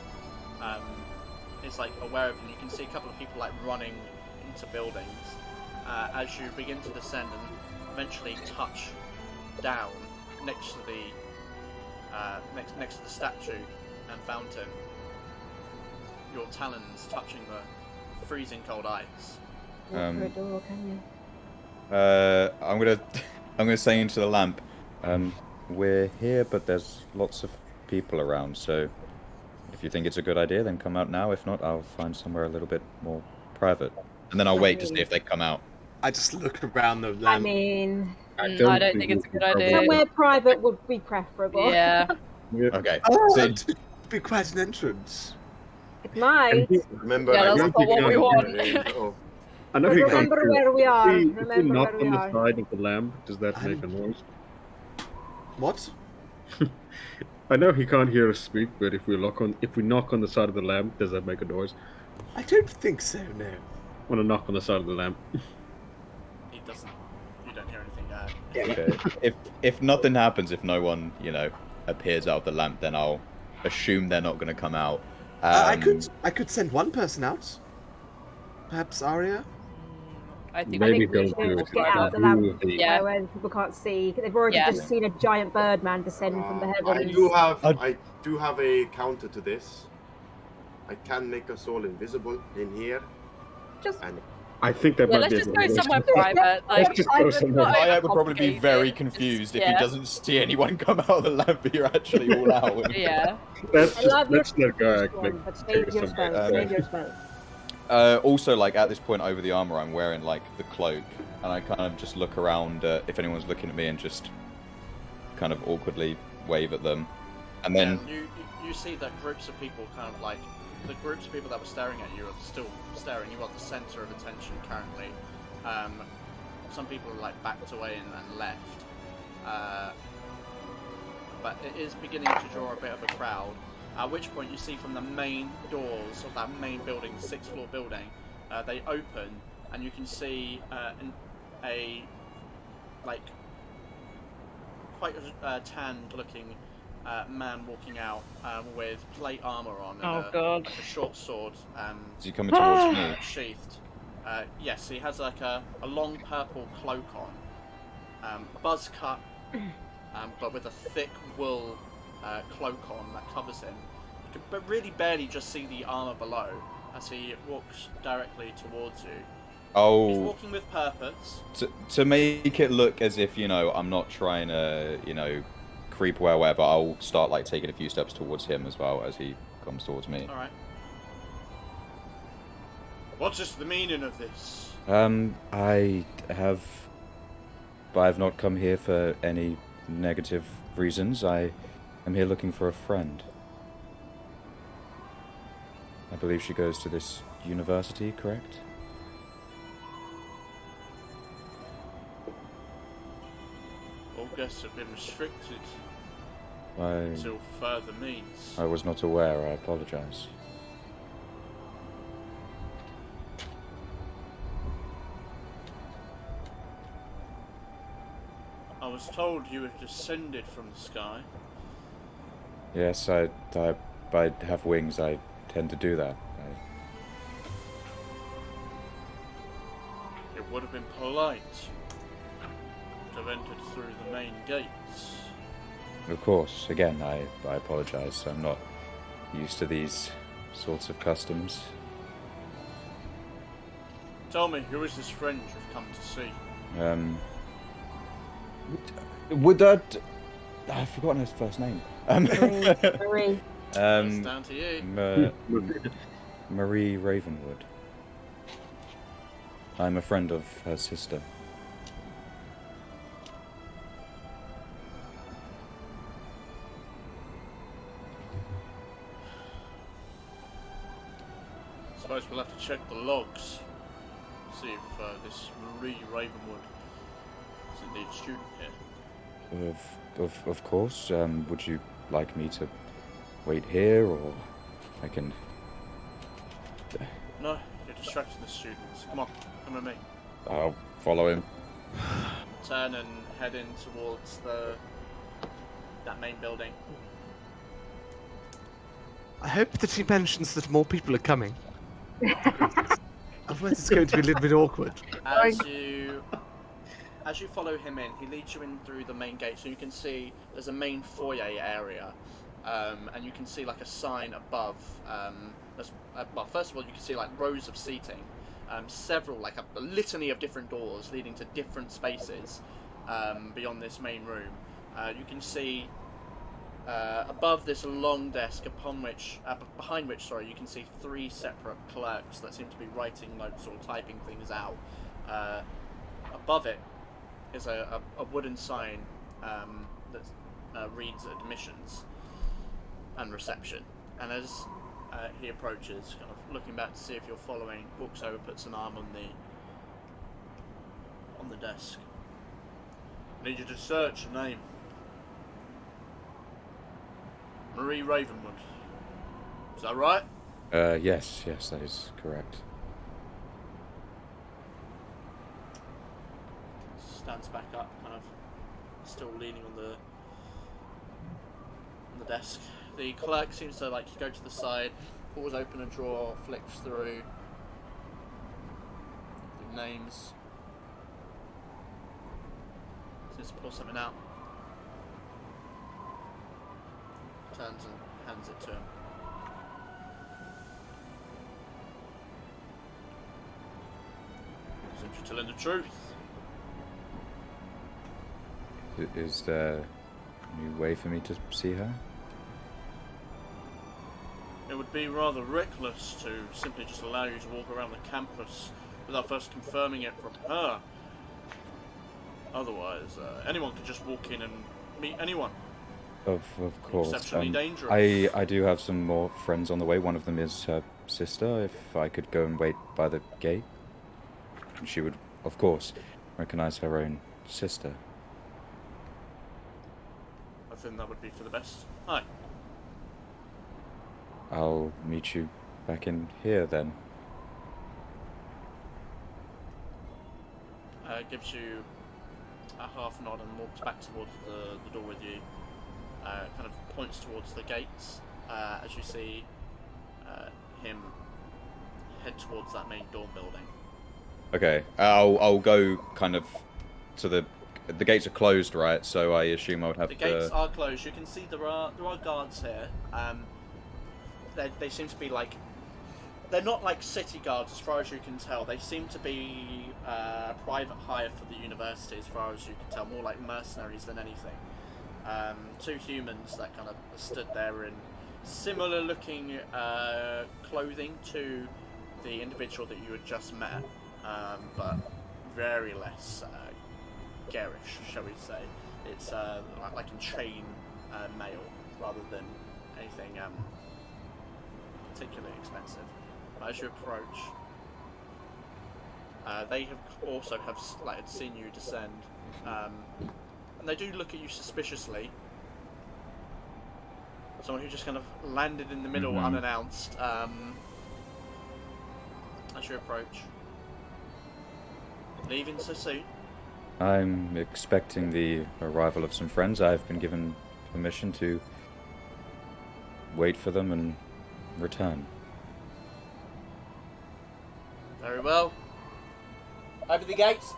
is like aware of you. You can see a couple of people like running into buildings as you begin to descend and eventually touch down next to the next to the statue and fountain. Your talons touching the freezing cold ice. Walk through a door, can you? I'm gonna say into the lamp. We're here, but there's lots of people around, so if you think it's a good idea, then come out now. If not, I'll find somewhere a little bit more private, and then I'll wait to see if they come out. I just look around the lamp. I mean, I don't think it's a good idea. somewhere private would be preferable. Yeah. Okay. So, It'd be quite an entrance. It might. Remember, Yeah, I that's don't not what we think want. oh, I know But he can't remember hear. where we are. If we Remember knock where we on the are. side of the lamp, does that make a noise? What? I know he can't hear us speak, but if we knock on the side of the lamp, does that make a noise? I don't think so, no. I want to knock on the side of the lamp. He doesn't. You don't hear anything. okay. If nothing happens, if no one appears out of the lamp, then I'll assume they're not going to come out. I could send one person out. Perhaps Aria? I think Maybe we don't should do it. just get out of the lamp Yeah. where people can't see. They've already Yeah. just seen a giant birdman descend from the heavens. I do have a counter to this. I can make us all invisible in here. Just And I think that Yeah, might let's be. just go somewhere private. Like, Let's just go somewhere. I would probably be complicated. very confused if he Yeah. doesn't see anyone come out of the lamp, but you're actually all out. yeah. Let's I just love your let's let go. one, but save your spells. Save your spells. Also, like at this point over the armor, I'm wearing like the cloak, and I kind of just look around if anyone's looking at me and just kind of awkwardly wave at them, and then You see that groups of people kind of like the groups of people that were staring at you are still staring. You are the center of attention currently. Some people are like backed away and left, but it is beginning to draw a bit of a crowd. At which point you see from the main doors of that main building, 6th floor building, they open and you can see a like quite tanned looking man walking out with plate armor on and Oh, God. like a short sword. Is he coming towards me? Sheathed. Yes, he has like a long purple cloak on, buzz cut, but with a thick wool cloak on that covers him. You can really barely just see the armor below as he walks directly towards you. Oh. He's walking with purpose. To make it look as if, I'm not trying to, creep away or whatever, I'll start, like, taking a few steps towards him as well as he comes towards me. Alright. What is the meaning of this? I have not come here for any negative reasons. I am here looking for a friend. I believe she goes to this university, correct? All guests have been restricted I until further means. was not aware, I apologize. I was told you had descended from the sky. Yes, I have wings, I tend to do that. It would have been polite to have entered through the main gates. Of course, again, I apologize. I'm not used to these sorts of customs. Tell me, who is this friend you've come to see? Would that... I've forgotten his first name. Marie. It's down to you. Marie Ravenwood. I'm a friend of her sister. Suppose we'll have to check the logs. See if this Marie Ravenwood is indeed a student here. Of course. Would you like me to wait here, or I can... No, you're distracting the students. Come on, come with me. I'll follow him. Turn and head in towards that main building. I hope that he mentions that more people are coming. Otherwise it's going to be a little bit awkward. As you follow him in, he leads you in through the main gate, so you can see there's a main foyer area, and you can see like a sign above. Well, first of all, you can see like rows of seating, several, like a litany of different doors leading to different spaces beyond this main room. You can see above this long desk, behind which, you can see 3 separate clerks that seem to be writing notes or typing things out. Above it is a wooden sign that reads admissions and reception. And as he approaches, kind of looking back to see if you're following, walks over, puts an arm on the desk. I need you to search your name. Marie Ravenwood. Is that right? Yes, that is correct. Stands back up, kind of still leaning on the desk. The clerk seems to go to the side, pulls open a drawer, flicks through the names. Seems to pull something out. Turns and hands it to him. Seems you're telling the truth. Is there a new way for me to see her? It would be rather reckless to simply just allow you to walk around the campus without first confirming it from her. Otherwise, anyone could just walk in and meet anyone. Of course. Exceptionally dangerous. I do have some more friends on the way. One of them is her sister. If I could go and wait by the gate, she would, of course, recognize her own sister. I think that would be for the best. Hi. I'll meet you back in here then. Gives you a half nod and walks back towards the door with you. kind of points towards the gates as you see him head towards that main dorm building. Okay, I'll go kind of to the gates are closed, right? So I assume I would have The gates are closed. You can see there are guards here. They seem to be like, they're not like city guards as far as you can tell. They seem to be private hire for the university as far as you can tell, more like mercenaries than anything. Two humans that kind of stood there in similar looking clothing to the individual that you had just met, but very less garish, shall we say. It's like in chain mail rather than anything particularly expensive. As you approach, they have also seen you descend, and they do look at you suspiciously. Someone who just kind of landed in the middle unannounced. As you approach, leaving so soon. I'm expecting the arrival of some friends. I've been given permission to wait for them and return. Very well. Open the gates.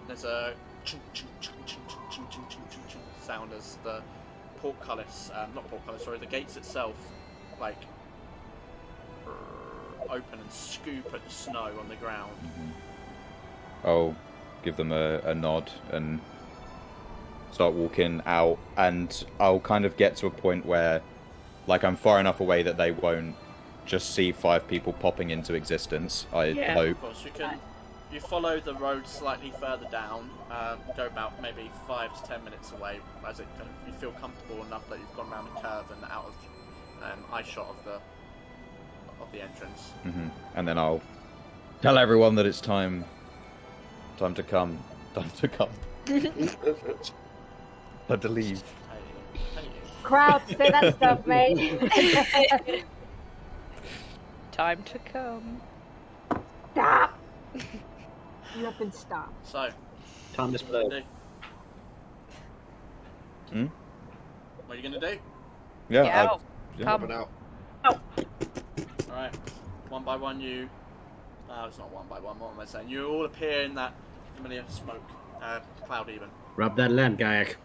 There's a chung chung chung chung chung chung chung chung chung chung sound as the portcullis, not portcullis, sorry, the gates itself, like open and scoop at the snow on the ground. I'll give them a nod and start walking out, and I'll kind of get to a point where, like, I'm far enough away that they won't just see 5 people popping into existence. I hope. Of course, you follow the road slightly further down, go about maybe 5 to 10 minutes away, as it kind of, you feel comfortable enough that you've gone around a curve and out of eye shot of the entrance. And then I'll tell everyone that it's time to come. Time to come. Time to leave. Crowd, say that stuff, mate. Time to come. Stop. You have been stopped. So, Time to split. What are you gonna do? Yeah. Get out. Come out. Alright, one by one you... it's not one by one, what am I saying? You all appear in that familiar smoke, cloud even. Rub that land, Gayak.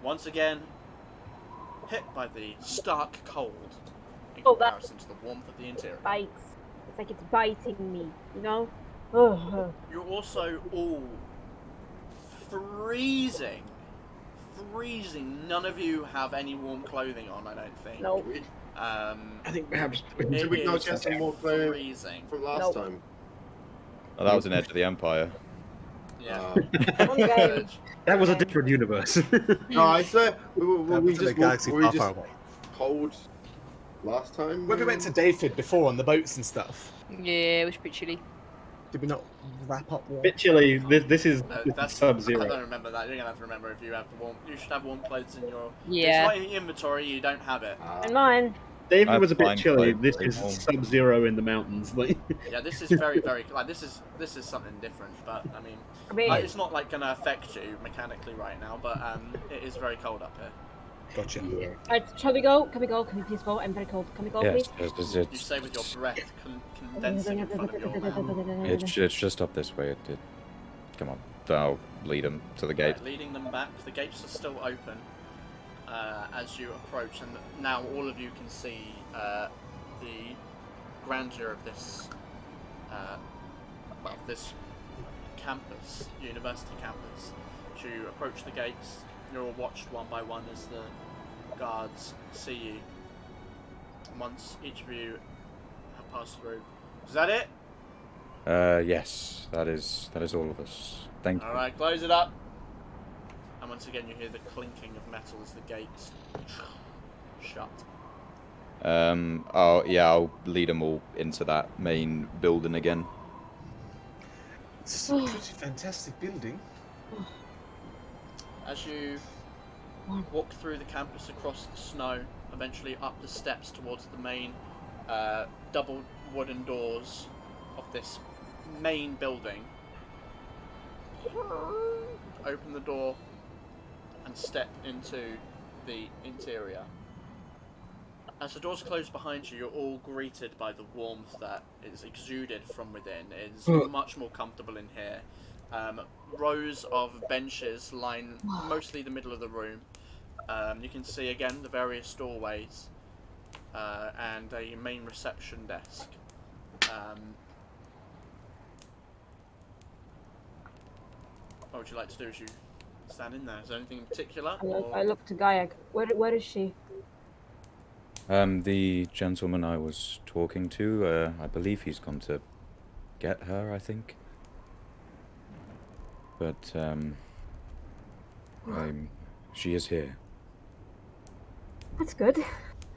Once again, hit by the stark cold in Oh, comparison to the warmth of the interior. Bites. It's like it's biting me, you know? Ugh. You're also all freezing. Freezing. None of you have any warm clothing on, I don't think. Nope. I think perhaps did we not get some more clothes freezing from last time? Oh, that was an Edge of the Empire. Yeah. That was a different universe. No, I swear we just galaxy were far, we far just away. cold last time. When we went to Dayford before on the boats and stuff, Yeah, it was pretty chilly. did we not wrap up warm? Bit chilly. This is No, that's Sub-Zero. I don't remember that. You're gonna have to remember if you have the warm. You should have warm clothes in your. Yeah. It's not in your inventory. You don't have it. And mine. David was a bit Fine, chilly. fine, This very is warm. Sub-Zero in the mountains. Like, Yeah, this is very like this is something different. But I mean, it's not like gonna affect you mechanically right now. But it is very cold up here. Gotcha. Shall we go? Can we go? Can we please go? I'm very cold. Can we go, Yes, please? You say with your breath condensing in front of your mouth. it's just up this way. Come on, I'll lead them to the gate. Right, leading them back. The gates are still open as you approach, and now all of you can see the grandeur of this this campus, university campus. As you approach the gates, you're all watched one by one as the guards see you. And once each of you have passed through, is that it? Yes, that is all of us. Thank you. All right, close it up. And once again, you hear the clinking of metal as the gates shut. I'll lead them all into that main building again. It's a pretty fantastic building. As you walk through the campus across the snow, eventually up the steps towards the main double wooden doors of this main building, open the door and step into the interior. As the doors close behind you, you're all greeted by the warmth that is exuded from within. It's much more comfortable in here. Rows of benches line mostly the middle of the room. You can see again the various doorways and a main reception desk. What would you like to do as you stand in there? Is there anything in particular? I look to Gaia. Where is she? The gentleman I was talking to, I believe he's gone to get her, I think. But, she is here. That's good.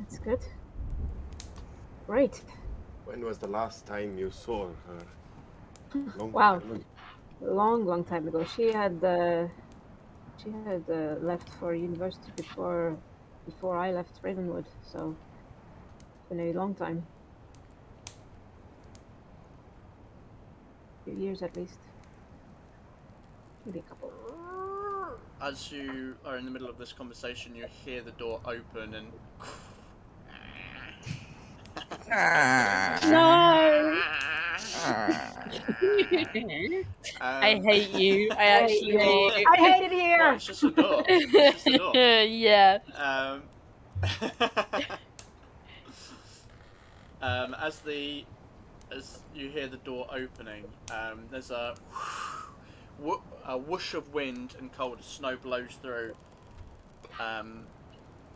That's good. Great. When was the last time you saw her? Wow. Long time ago. She had left for university before I left Ravenwood, so it's been a long time. A few years at least. Maybe a couple. As you are in the middle of this conversation, you hear the door open and... No! I hate you. I actually hate you. I hate it Well, here! it's just a door. It's just a door. Yeah. As you hear the door opening, there's a whoosh of wind and cold snow blows through.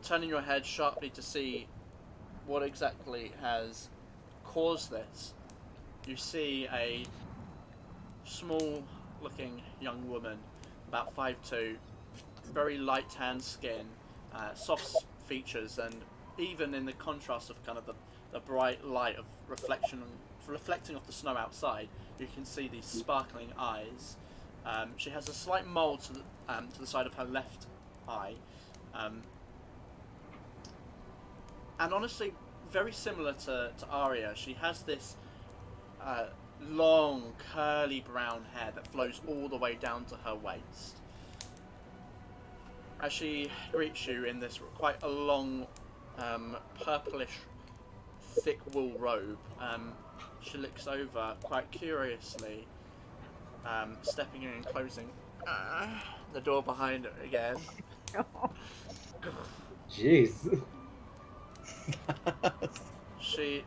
Turning your head sharply to see what exactly has caused this, you see a small-looking young woman, about 5'2", very light tanned skin, soft features, and even in the contrast of kind of the bright light of reflecting off the snow outside, you can see these sparkling eyes. She has a slight mole to the side of her left eye, and honestly, very similar to Aria. She has this long, curly brown hair that flows all the way down to her waist. As she greets you in this quite a long, purplish, thick wool robe, she looks over quite curiously, stepping in and closing the door behind her again. Jeez. She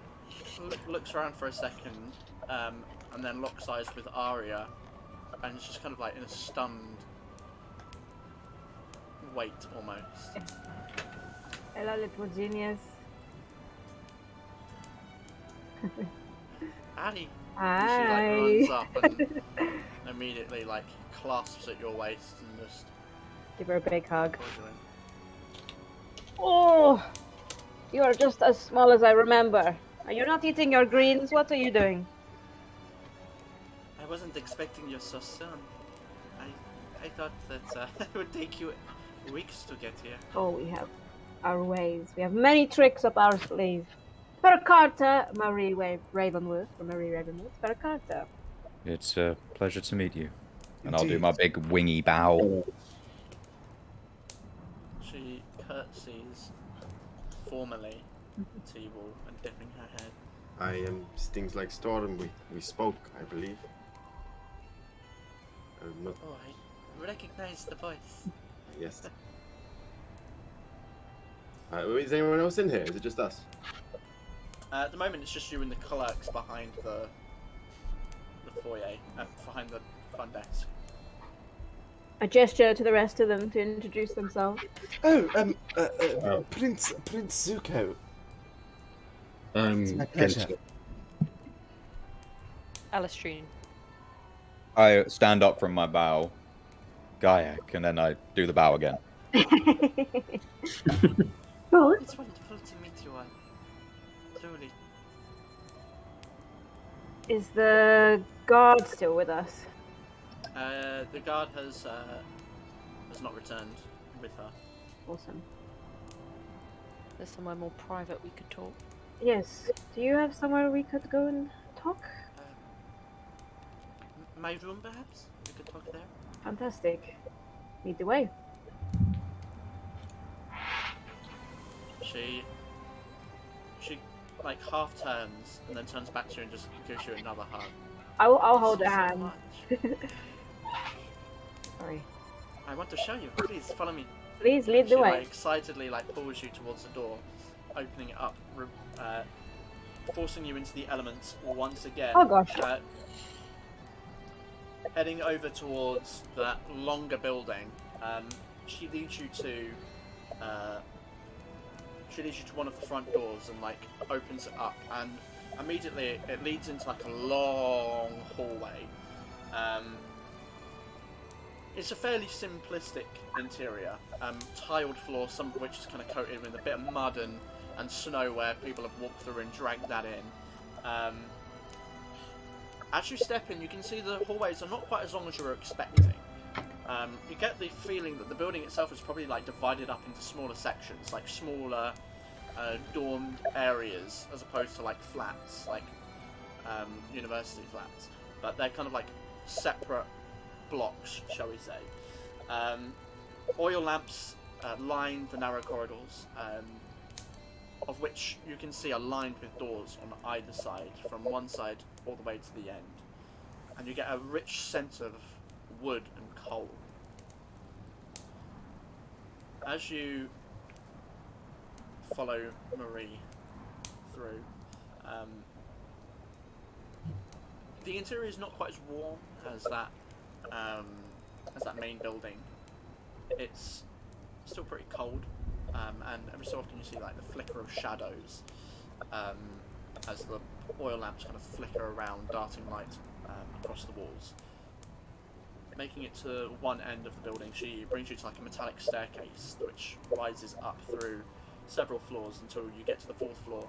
looks around for a second, and then locks eyes with Aria, and is just kind of like in a stunned wait almost. Hello, little genius. Addy. Hi. She like runs up and immediately like clasps at your waist and just Give her a big hug. pulls you in. Oh, you are just as small as I remember. Are you not eating your greens? What are you doing? I wasn't expecting you so soon. I thought that it would take you weeks to get here. Oh, we have our ways. We have many tricks up our sleeve. Ferra Carta, Marie Ravenwood, or Marie Ravenwood. Ferra Carta. It's a pleasure to meet you. And I'll do Indeed. my big wingy bow. She curtsies formally to you all and dipping her head. I am Stings Like Storm. We spoke, I believe. Not, Oh, I recognize the voice. yes. Is anyone else in here? Is it just us? At the moment, it's just you and the clerks behind the foyer, behind the front desk. I gesture to the rest of them to introduce themselves. Prince Zuko. my Kent. pleasure. Alistrine. I stand up from my bow, Gaiak, and then I do the bow again. Oh, It's wonderful to meet you all. Truly. is the guard still with us? The guard has not returned with her. Awesome. There's somewhere more private we could talk. Yes. Do you have somewhere we could go and talk? My room, perhaps? We could talk there. Fantastic. Lead the way. She like half turns and then turns back to you and just gives you another hug. I'll hold Thank her you so hand. much. Sorry. I want to show you. Please follow me. Please lead She the way. like, excitedly pulls you towards the door, opening it up, forcing you into the elements once again. Oh gosh. Heading over towards that longer building, she leads you to one of the front doors and like opens it up, and immediately it leads into like a long hallway. It's a fairly simplistic interior, tiled floor, some of which is kind of coated with a bit of mud and snow where people have walked through and dragged that in. As you step in, you can see the hallways are not quite as long as you were expecting. You get the feeling that the building itself is probably like divided up into smaller sections, like smaller dormed areas, as opposed to like flats, like university flats. But they're kind of like separate blocks, shall we say. Oil lamps line the narrow corridors, of which you can see are lined with doors on either side, from one side all the way to the end. And you get a rich scent of wood and coal. As you follow Marie through, the interior is not quite as warm as that main building. It's still pretty cold, and every so often you see like the flicker of shadows as the oil lamps kind of flicker around, darting light across the walls. Making it to one end of the building, she brings you to like a metallic staircase which rises up through several floors until you get to the 4th floor.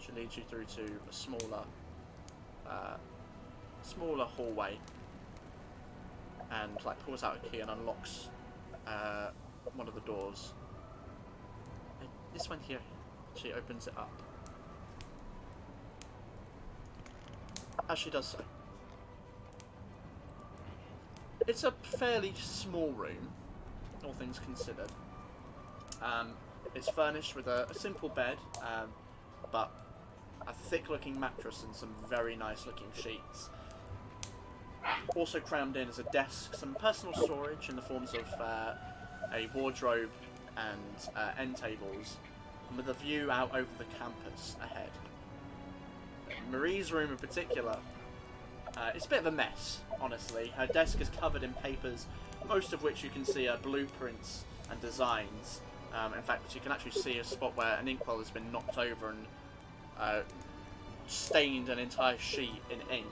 She leads you through to a smaller hallway, and like pulls out a key and unlocks one of the doors. This one here. She opens it up. As she does so, it's a fairly small room, all things considered. It's furnished with a simple bed, but a thick-looking mattress and some very nice-looking sheets. Also crammed in is a desk, some personal storage in the forms of a wardrobe and end tables, and with a view out over the campus ahead. Marie's room in particular, it's a bit of a mess, honestly. Her desk is covered in papers, most of which you can see are blueprints and designs. In fact, you can actually see a spot where an inkwell has been knocked over and stained an entire sheet in ink.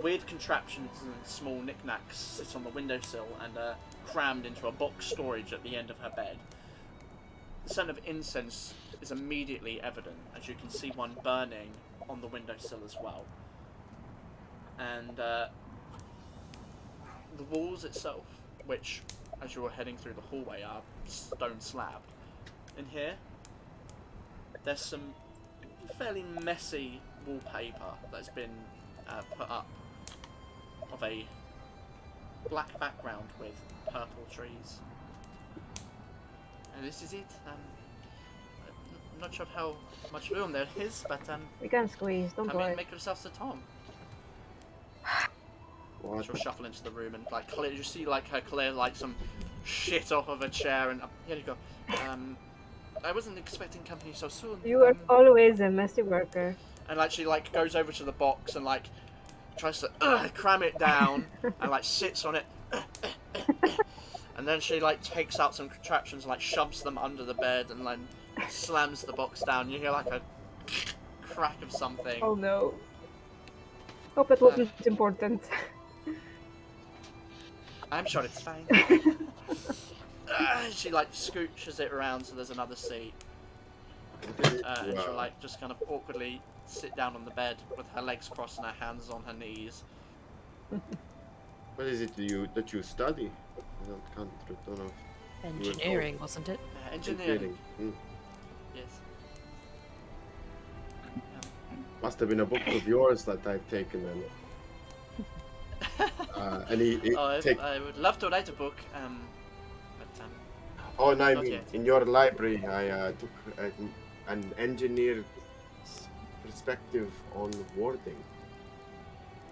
Weird contraptions and small knickknacks sit on the windowsill and are crammed into a box storage at the end of her bed. The scent of incense is immediately evident, as you can see one burning on the windowsill as well. And the walls itself, which, as you're heading through the hallway, are stone slabbed. In here, there's some fairly messy wallpaper that's been put up of a black background with purple trees. And this is it. I'm not sure how much room there is, but We can squeeze, don't come in, worry. make yourselves at home. What? She'll shuffle into the room and like clear. You see like her clear like some shit off of a chair, and here you go. I wasn't expecting company so soon. You are always a messy worker. And like she like goes over to the box and like tries to cram it down and like sits on it. And then she like takes out some contraptions and like shoves them under the bed and then slams the box down. You hear like a crack of something. Oh no. Hope it wasn't important. I'm sure it's fine. She like scooches it around so there's another seat. And she'll like just kind of awkwardly sit down on the bed with her legs crossed and her hands on her knees. What is it that you study? I don't know. Engineering, wasn't it? Engineering. Yes. Must have been a book of yours that I've taken then. And I would love to write a book, but Oh, no, I Not mean, yet. in your library, I took an engineer's perspective on warding.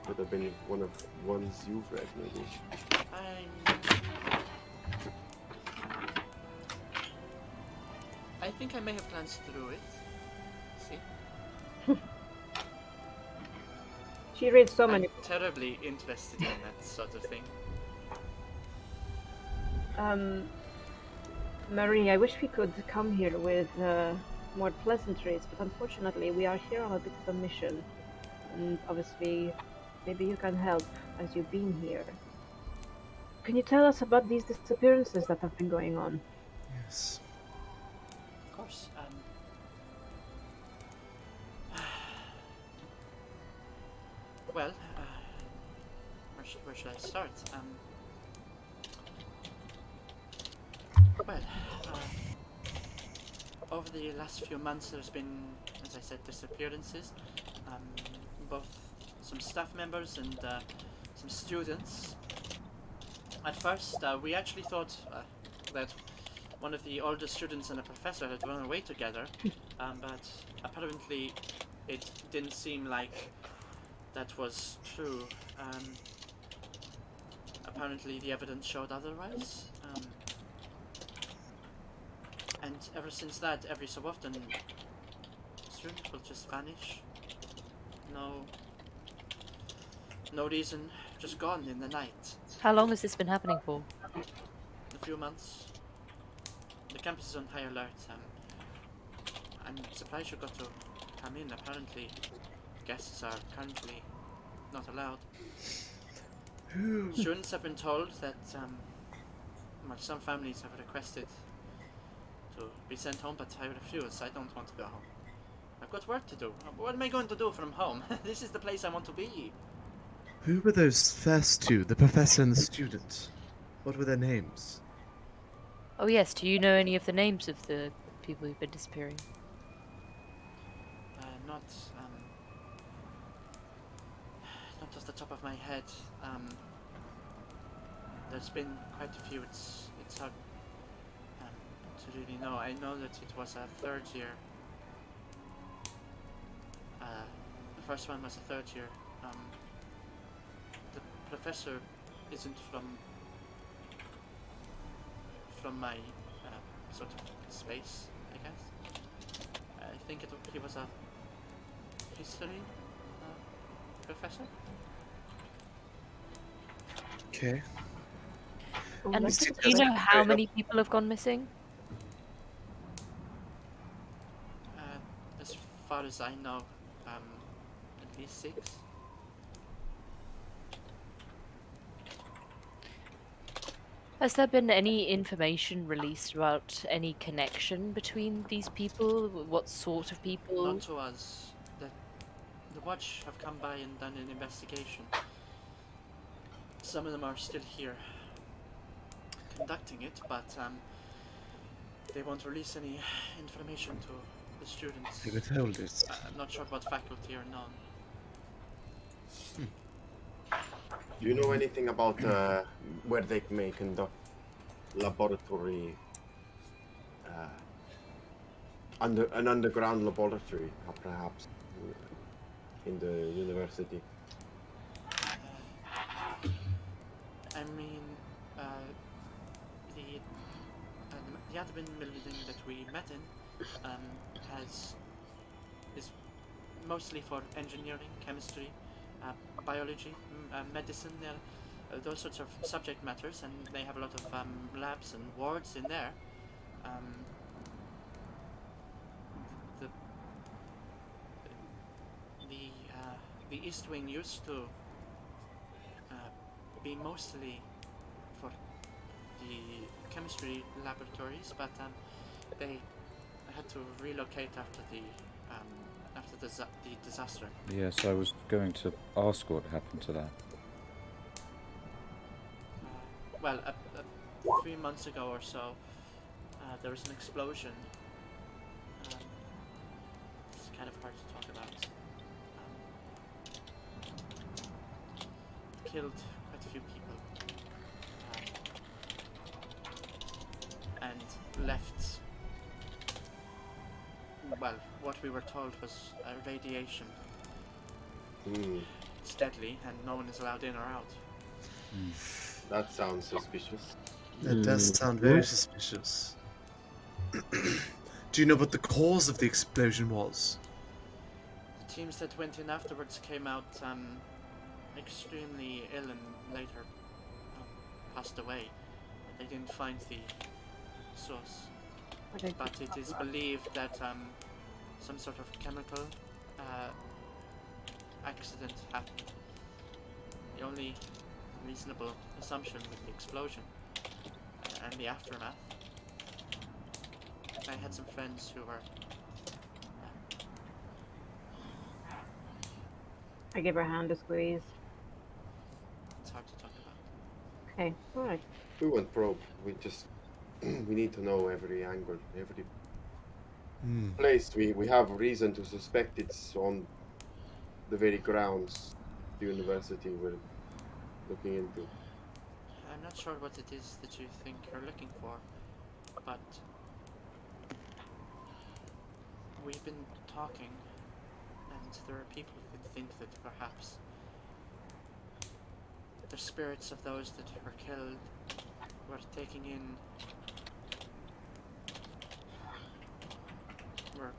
Could have been one of ones you've read, maybe. I think I may have glanced through it. See? She reads so I'm many. terribly interested in that sort of thing. Marie, I wish we could come here with more pleasantries, but unfortunately we are here on a bit of a mission. And obviously, maybe you can help as you've been here. Can you tell us about these disappearances that have been going on? Yes. Of course. Well, where should I start? Well, over the last few months, there's been, as I said, disappearances. Both some staff members and some students. At first, we actually thought that one of the older students and a professor had run away together, but apparently it didn't seem like that was true. Apparently the evidence showed otherwise. And ever since that, every so often, students will just vanish. No reason, just gone in the night. How long has this been happening for? A few months. The campus is on high alert. I'm surprised you got to come in. Apparently, guests are currently not allowed. Students have been told that some families have requested to be sent home, but I refuse. I don't want to go home. I've got work to do. What am I going to do from home? This is the place I want to be. Who were those first two, the professor and the student? What were their names? Oh yes, do you know any of the names of the people who've been disappearing? Not off the top of my head. There's been quite a few. It's hard to really know. I know that it was a third year. The first one was a third year. The professor isn't from my sort of space, I guess. I think he was a history professor. Okay. And These two do you guys know are how very many people have gone missing? As far as I know, at least 6. Has there been any information released about any connection between these people? What sort of people? Not to us. The Watch have come by and done an investigation. Some of them are still here conducting it, but they won't release any information to the students. They withheld it. I'm not sure about faculty or none. Do you know anything about where they may conduct laboratory, an underground laboratory, perhaps, in the university? I mean, the admin building that we met in is mostly for engineering, chemistry, biology, medicine, those sorts of subject matters, and they have a lot of labs and wards in there. The East Wing used to be mostly for the chemistry laboratories, but they had to relocate after the disaster. Yes, I was going to ask what happened to that. Well, 3 months ago or so, there was an explosion. It's kind of hard to talk about. Killed quite a few people. And left, well, what we were told was radiation. It's deadly, and no one is allowed in or out. That sounds suspicious. That does sound very suspicious. Do you know what the cause of the explosion was? The teams that went in afterwards came out extremely ill and later passed away. They didn't find the source. Okay. But it is believed that some sort of chemical accident happened. The only reasonable assumption with the explosion and the aftermath. I had some friends who were... I give her a hand a squeeze. it's hard to talk about. Okay, alright. We won't probe. We just we need to know every angle, every place. We have reason to suspect it's on the very grounds the university we're looking into. I'm not sure what it is that you think you're looking for, but we've been talking, and there are people who think that perhaps the spirits of those that were killed were taking in, were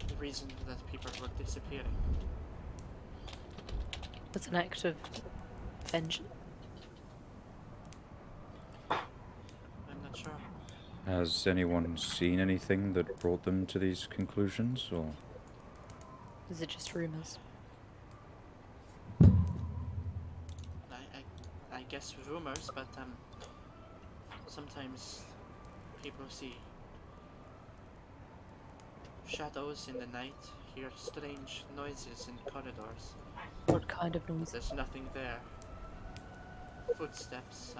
the reason that people were disappearing. That's an act of vengeance. I'm not sure. Has anyone seen anything that brought them to these conclusions, or? Is it just rumors? I guess rumors, but sometimes people see shadows in the night, hear strange noises in corridors. What kind of But noise? there's nothing there. Footsteps.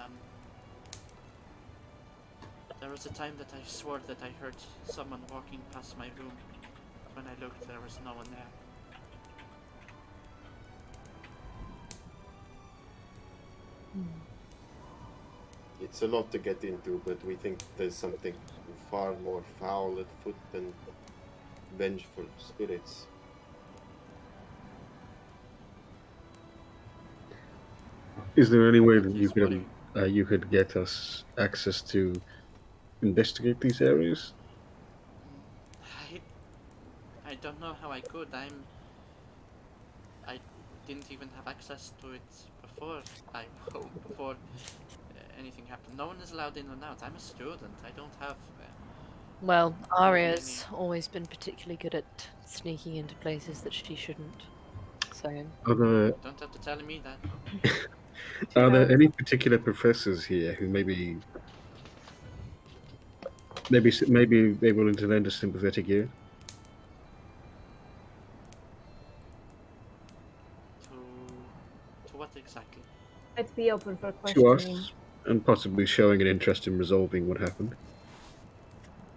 There was a time that I swore that I heard someone walking past my room. When I looked, there was no one there. It's a lot to get into, but we think there's something far more foul at foot than vengeful spirits. Is there any way that He's you could get us access to investigate these areas? I don't know how I could. I didn't even have access to it before before anything happened. No one is allowed in and out. I'm a student. I don't have. Well, Aria's always been particularly good at sneaking into places that she shouldn't. So, Are there, You don't have to tell me that. are there any particular professors here who maybe they're willing to lend a sympathetic ear? To what exactly? Let's be open for To questioning. us, and possibly showing an interest in resolving what happened.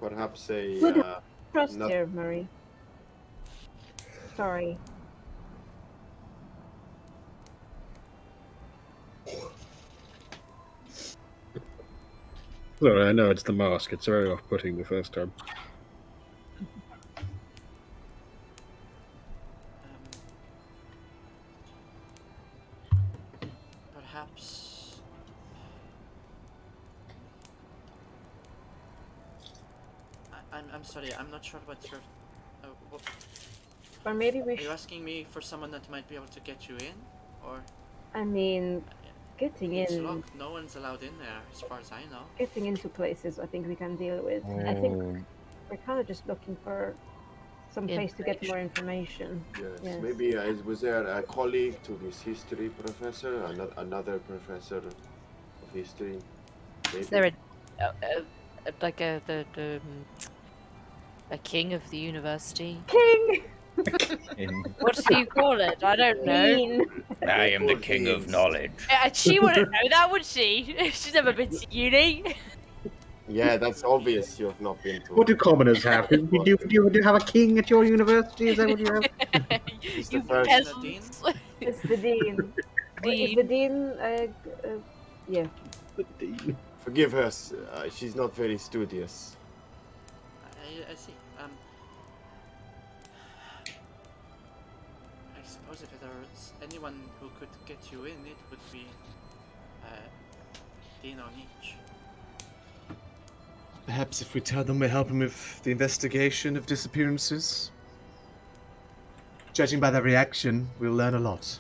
Perhaps Who do a trust not- here, Marie? Sorry. Sorry, I know it's the mask. It's very off-putting the first time. Perhaps. I'm sorry. I'm not sure what you're. What, Or maybe we are you should. asking me for someone that might be able to get you in, or? I mean, getting It's in, locked. No one's allowed in there, as far as I know. getting into places, I think we can deal with. I think we're kind of just looking for some place to get more information. Yes. Yes. Maybe was there a colleague to his history professor, another professor of history? Maybe? is there a king of the university? King! What do you call it? I don't know. Queen! I am the king of knowledge. She wouldn't know that, would she? She's never been to uni. Yeah, that's obvious. You have not been to. What do commoners have? Do you have a king at your university? Is that what you have? He's the You first- peasants. It's the dean. Wait, is the dean, yeah. Forgive her. She's not very studious. I see. I suppose if there's anyone who could get you in, it would be Dino Nietzsche. Perhaps if we tell them we're helping with the investigation of disappearances. Judging by their reaction, we'll learn a lot.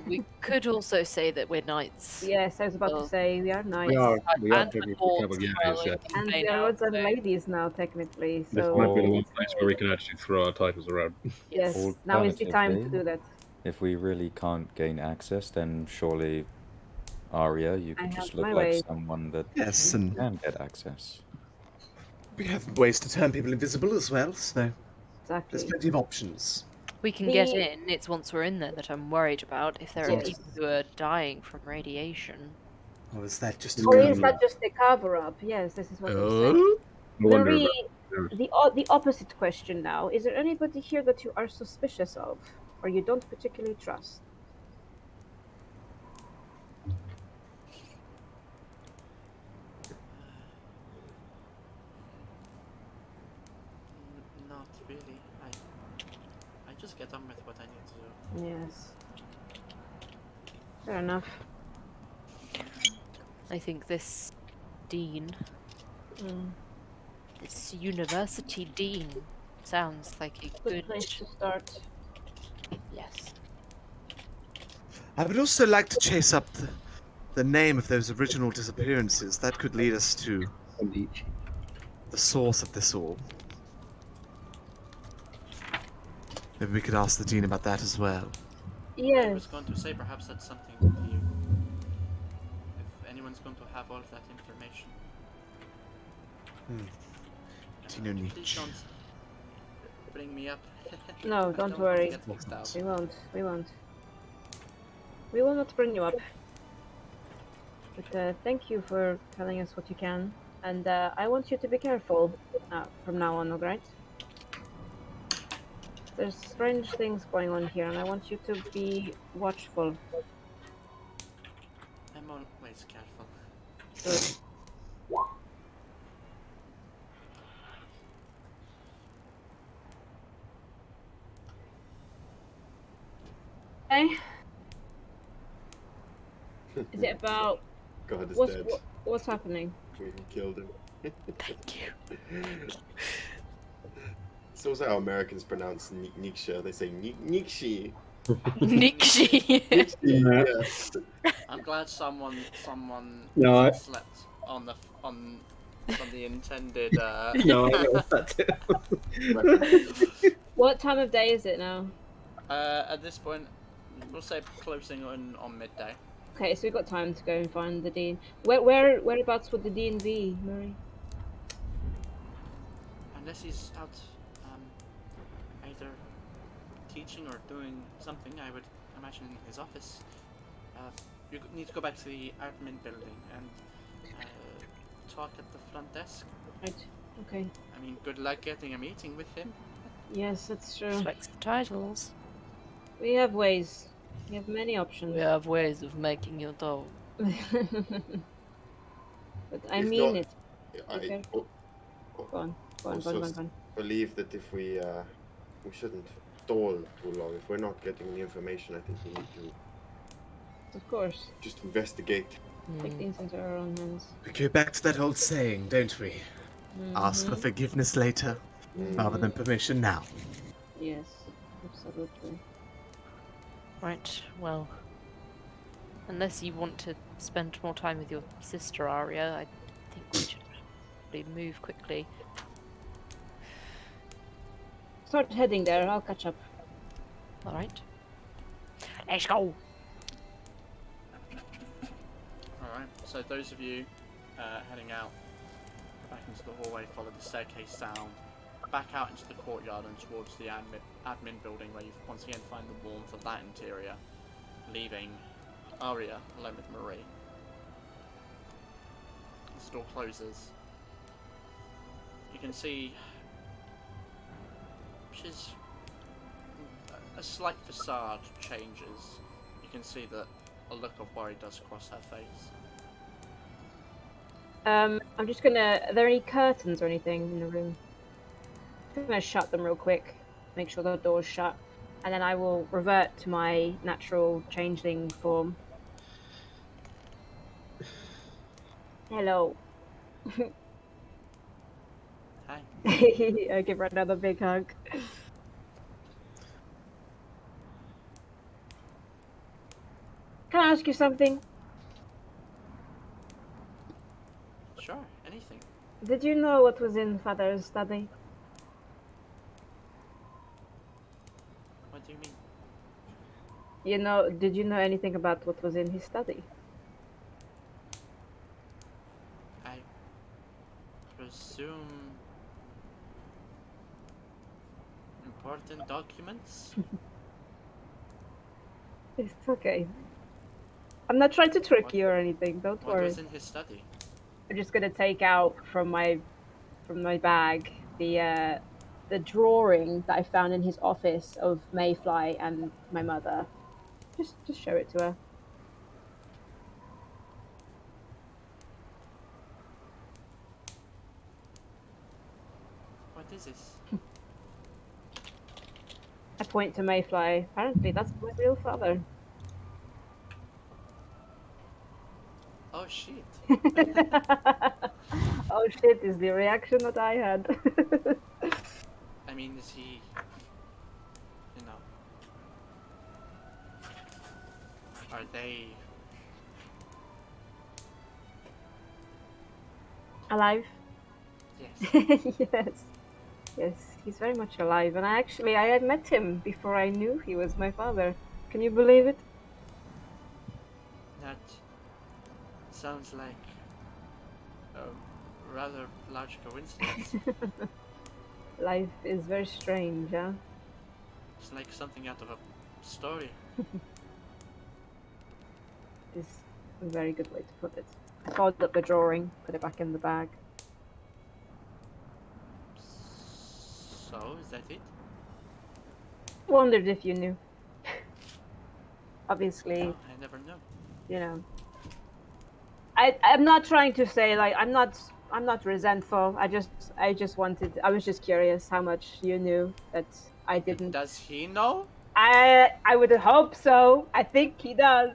We could also say that we're knights. Yes, I was about to say we are nice. We are And technically lords cavaliers, as well, yeah. And they we are now, lords and so- ladies now, technically. This So might be the one place where we can actually throw our titles around. yes, now is the time to do that. If we really can't gain access, then surely, Aria, you could I just have look my like ways. someone that Yes, and can get access. we have ways to turn people invisible as well, so there's Exactly. plenty of options. We can get The- in. It's once we're in there that I'm worried about. If there are Yes. people who are dying from radiation. Or is that just Or a is that just a cover-up? Yes, this is what I'm saying. Oh? I wonder Marie, about the opposite question now. Is there anybody here that you are suspicious of, or you don't particularly trust? Not really. I just get on with what I need to do. Yes. Fair enough. I think this dean, Mm. this university dean, sounds like a Good good. place to start. Yes. I would also like to chase up the name of those original disappearances. That could lead us to the source of this all. Maybe we could ask the Dean about that as well. I Yes. was going to say perhaps that's something that you, if anyone's going to have all of that information. Dino Please Nietzsche. don't bring me up. No, I don't want worry. to get mixed out. We won't. We won't. We will not bring you up. But thank you for telling us what you can. And I want you to be careful from now on, alright? There's strange things going on here, and I want you to be watchful. I'm always careful. Good. Okay. Is it about God is what's dead. what's happening? We killed him. Thank you. It's also how Americans pronounce Nietzsche. They say Nietzsche. Nixie. Yes. I'm glad someone No, I- slept on the intended. No, I know that too. What time of day is it now? At this point, we'll say closing on midday. Okay, so we've got time to go and find the dean. Whereabouts would the dean be, Murray? Unless he's out either teaching or doing something, I would imagine in his office. You need to go back to the admin building and talk at the front desk. Right. Okay. I mean, good luck getting a meeting with him. Yes, that's true. Flex the titles. We have ways. We have many options. We have ways of making your dough. But I If mean not- it. I Okay. Go on. Go on, go on, go on, go on. believe that if we shouldn't stall too long. If we're not getting the information, I think we need to Of course. just investigate. Take Mm. things into our own hands. We go back to that old saying, don't we? Ask for Mhm. forgiveness later, rather than permission now. Yes, absolutely. Right, well. Unless you want to spend more time with your sister, Aria, I think we should probably move quickly. Start heading there. I'll catch up. Alright. Let's go! Alright, so those of you heading out back into the hallway, follow the staircase down, back out into the courtyard and towards the admin building where you once again find the warmth of that interior, leaving Aria alone with Marie. As the door closes, you can see she's a slight facade changes. You can see that a look of worry does cross her face. I'm just gonna. Are there any curtains or anything in the room? I'm gonna shut them real quick. Make sure the door's shut, and then I will revert to my natural changeling form. Hello. Hi. I give her another big hug. Can I ask you something? Sure, anything. Did you know what was in Father's study? What do you mean? Did you know anything about what was in his study? I presume important documents? It's okay. I'm not trying to trick What- you or anything. Don't What worry. was in his study? I'm just gonna take out from my bag the drawing that I found in his office of Mayfly and my mother. Just show it to her. What is this? I point to Mayfly. Apparently, that's my real father. Oh shit. Oh shit! Is the reaction that I had. I mean, is he, are they Alive? yes. Yes, he's very much alive. And I had met him before I knew he was my father. Can you believe it? That sounds like a rather large coincidence. Life is very strange, huh? It's like something out of a story. Is a very good way to put it. I folded up the drawing, put it back in the bag. So, is that it? Wondered if you knew. Obviously, No, I never knew. you know. I'm not trying to say like I'm not resentful. I was just curious how much you knew that I didn't. Does he know? I would hope so. I think he does.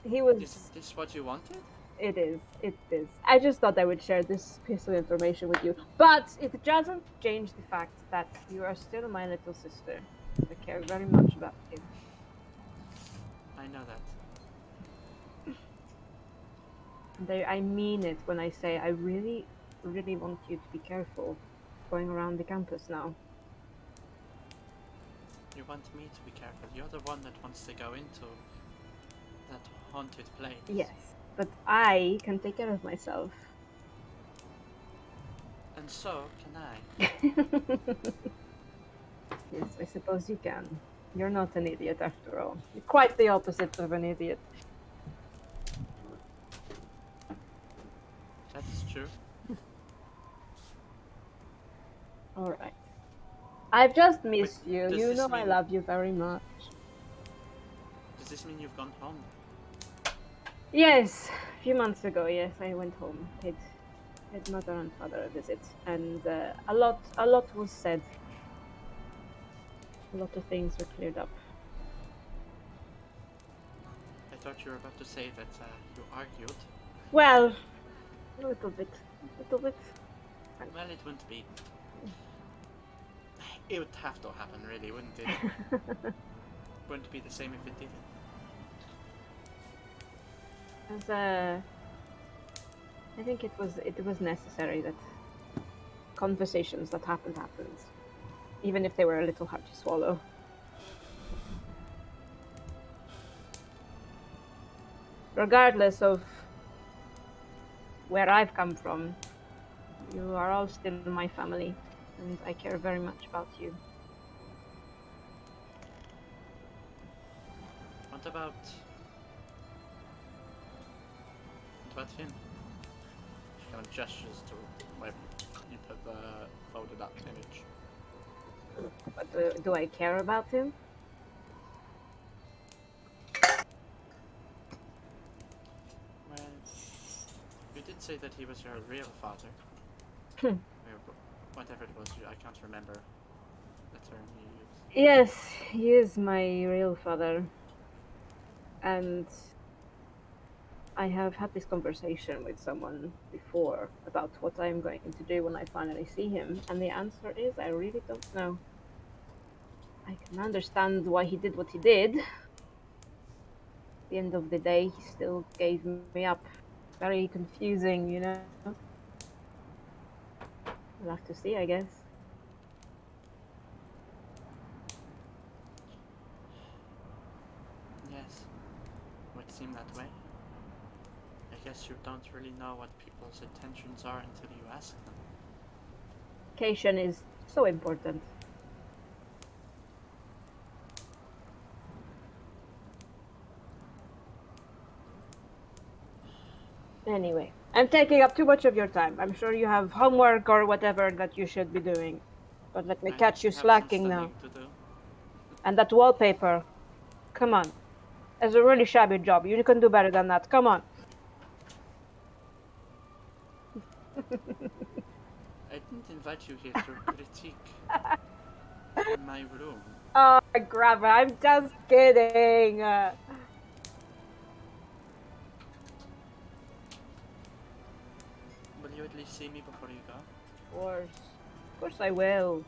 He was. Isn't this what you wanted? It is. It is. I just thought I would share this piece of information with you, but it doesn't change the fact that you are still my little sister. I care very much about you. I know that. And I mean it when I say I really, really want you to be careful going around the campus now. You want me to be careful. You're the one that wants to go into that haunted place. Yes, but I can take care of myself. And so can I. Yes, I suppose you can. You're not an idiot after all. You're quite the opposite of an idiot. That is true. Alright. I've just missed Wait, you. does You this know I mean- love you very much. Does this mean you've gone home? Yes, a few months ago, yes, I went home. Paid mother and father a visit, and a lot was said. A lot of things were cleared up. I thought you were about to say that you argued. Well, a little bit. Well, it wouldn't be. It would have to happen, really, wouldn't it? Wouldn't be the same if it didn't. As I think it was necessary that conversations that happened, even if they were a little hard to swallow. Regardless of where I've come from, you are all still my family, and I care very much about you. What about him? She kind of gestures to where you put the folded up image. But do I care about him? Well, say that he was your real father. Or whatever it was, I can't remember the term you used. Yes, he is my real father. And I have had this conversation with someone before about what I'm going to do when I finally see him, and the answer is I really don't know. I can understand why he did what he did. At the end of the day, he still gave me up. Very confusing, you know? We'll have to see, I guess. Yes, would seem that way. I guess you don't really know what people's intentions are until you ask them. Communication is so important. Anyway, I'm taking up too much of your time. I'm sure you have homework or whatever that you should be doing. But let me catch you have some slacking now. studying to do. And that wallpaper. Come on. It's a really shabby job. You can do better than that. Come on. I didn't invite you here to critique my room. Oh, grab it. I'm just kidding. Will you at least see me before you go? Of course I will.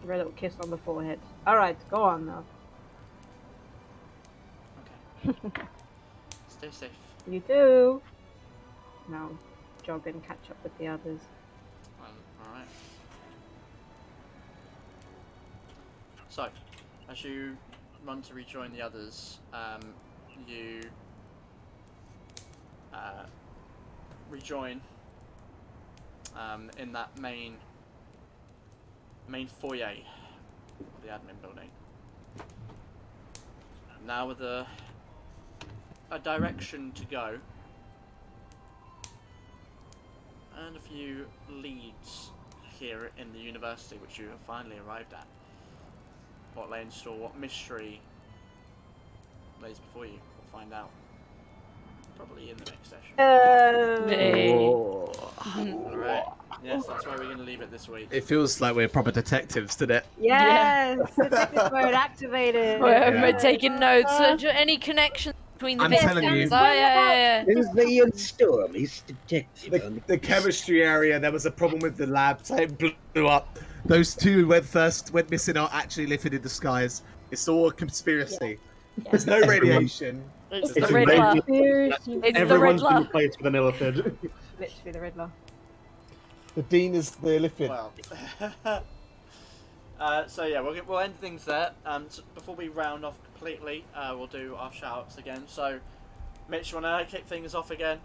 Give her a little kiss on the forehead. Alright, go on now. Okay. Stay safe. You too. Now, jog and catch up with the others. Well, alright. So, as you run to rejoin the others, you rejoin in that main foyer of the admin building. Now with a direction to go and a few leads here in the university which you have finally arrived at. What lay in store, what mystery lays before you, we'll find out probably in the next session. Alright, yes, that's where we're going to leave it this week. It feels like we're proper detectives, doesn't it? Yes! Detective mode activated! We're taking notes. Any connections between the I'm victims? telling you. Oh, yeah. Is the storm? He's detective. The chemistry area, there was a problem with the lab, so it blew up. Those two who went missing are actually Ilithid in disguise. It's all a conspiracy. Yeah. There's no radiation. It's There's the no Riddler. radiation. It's the Everyone's been Riddler. replaced with an Ilithid. Literally the Riddler. The Dean is the Ilithid. Well, so yeah, we'll end things there. So before we round off completely, we'll do our shout-outs again. So, Mitch, you want to kick things off again?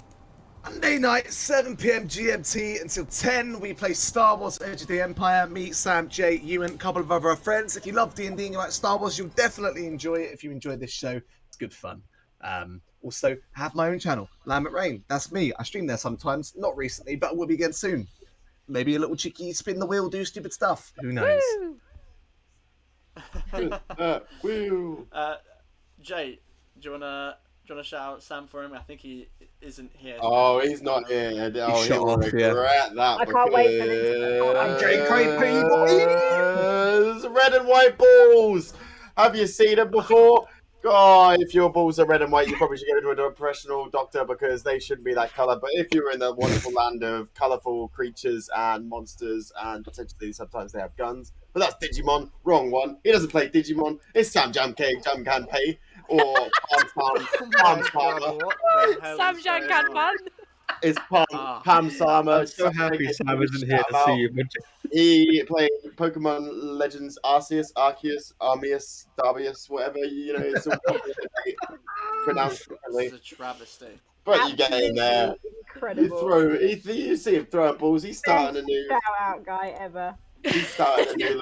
Monday night, 7 p.m. GMT until 10, we play Star Wars Edge of the Empire. Me, Sam, Jay, you, and a couple of other friends. If you love D&D and you like Star Wars, you'll definitely enjoy it. If you enjoy this show, it's good fun. Also, I have my own channel, Lamb at Rain. That's me. I stream there sometimes. Not recently, but I will be again soon. Maybe a little cheeky spin the wheel, do stupid stuff. Who knows? Woo! Jay, do you wanna shout out Sam for him? I think he isn't here. Oh, he's not here. Oh, shot he'll off, yeah. regret that. I can't wait for this. I'm JKP, boy! Red and white balls. Have you seen them before? God, if your balls are red and white, you probably should go to a professional doctor because they shouldn't be that color. But if you're in the wonderful land of colorful creatures and monsters, and potentially sometimes they have guns, but that's Digimon. Wrong one. He doesn't play Digimon. It's Sam Jamcake, Jamcanpay, or Palm Farmer. Sam Jan Kanpan. It's Pam Sama. I'm so happy Sam isn't here to see you. He played Pokemon Legends Arceus, Darbius, whatever, you know, it's all pronounced differently. It's a travesty. But you get in there. Incredible. You see him throwing balls. He's starting a new. Shout out guy ever. He's starting a new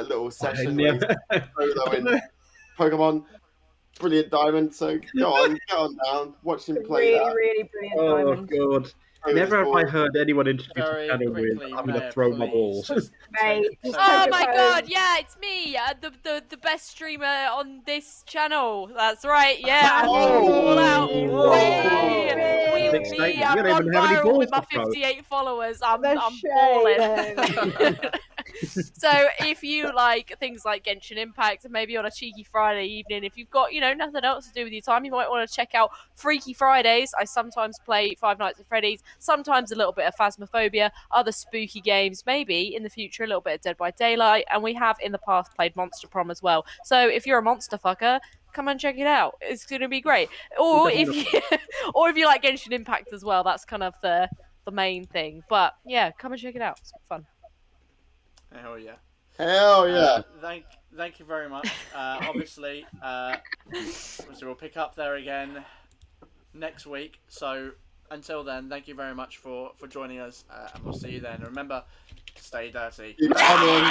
little session where he's soloing Pokemon. Brilliant Diamond. So get on down. Watch him play Really, that. really brilliant Oh, diamond. God. Never have I heard anyone introduce a Very channel with quickly, I'm going Mayor, to throw my please. balls. Mate, just Oh take my it home. god, yeah, it's me, the best streamer on this channel. That's right, yeah, I'm all out. Whoa. We big me, statement. I'm You don't on even have any viral balls with my to throw. 58 followers. I'm The balling. So if you like things like Genshin Impact, and maybe on a cheeky Friday evening, if you've got, nothing else to do with your time, you might want to check out Freaky Fridays. I sometimes play Five Nights at Freddy's, sometimes a little bit of Phasmophobia, other spooky games, maybe in the future a little bit of Dead by Daylight, and we have in the past played Monster Prom as well. So if you're a monster fucker, come and check it out. It's going to be great. Or if you like Genshin Impact as well, that's kind of the main thing. But yeah, come and check it out. It's fun. Hell yeah. Hell yeah. Thank you very much. Obviously, we'll pick up there again next week. So until then, thank you very much for joining us, and we'll see you then. Remember, stay dirty. Keep coming.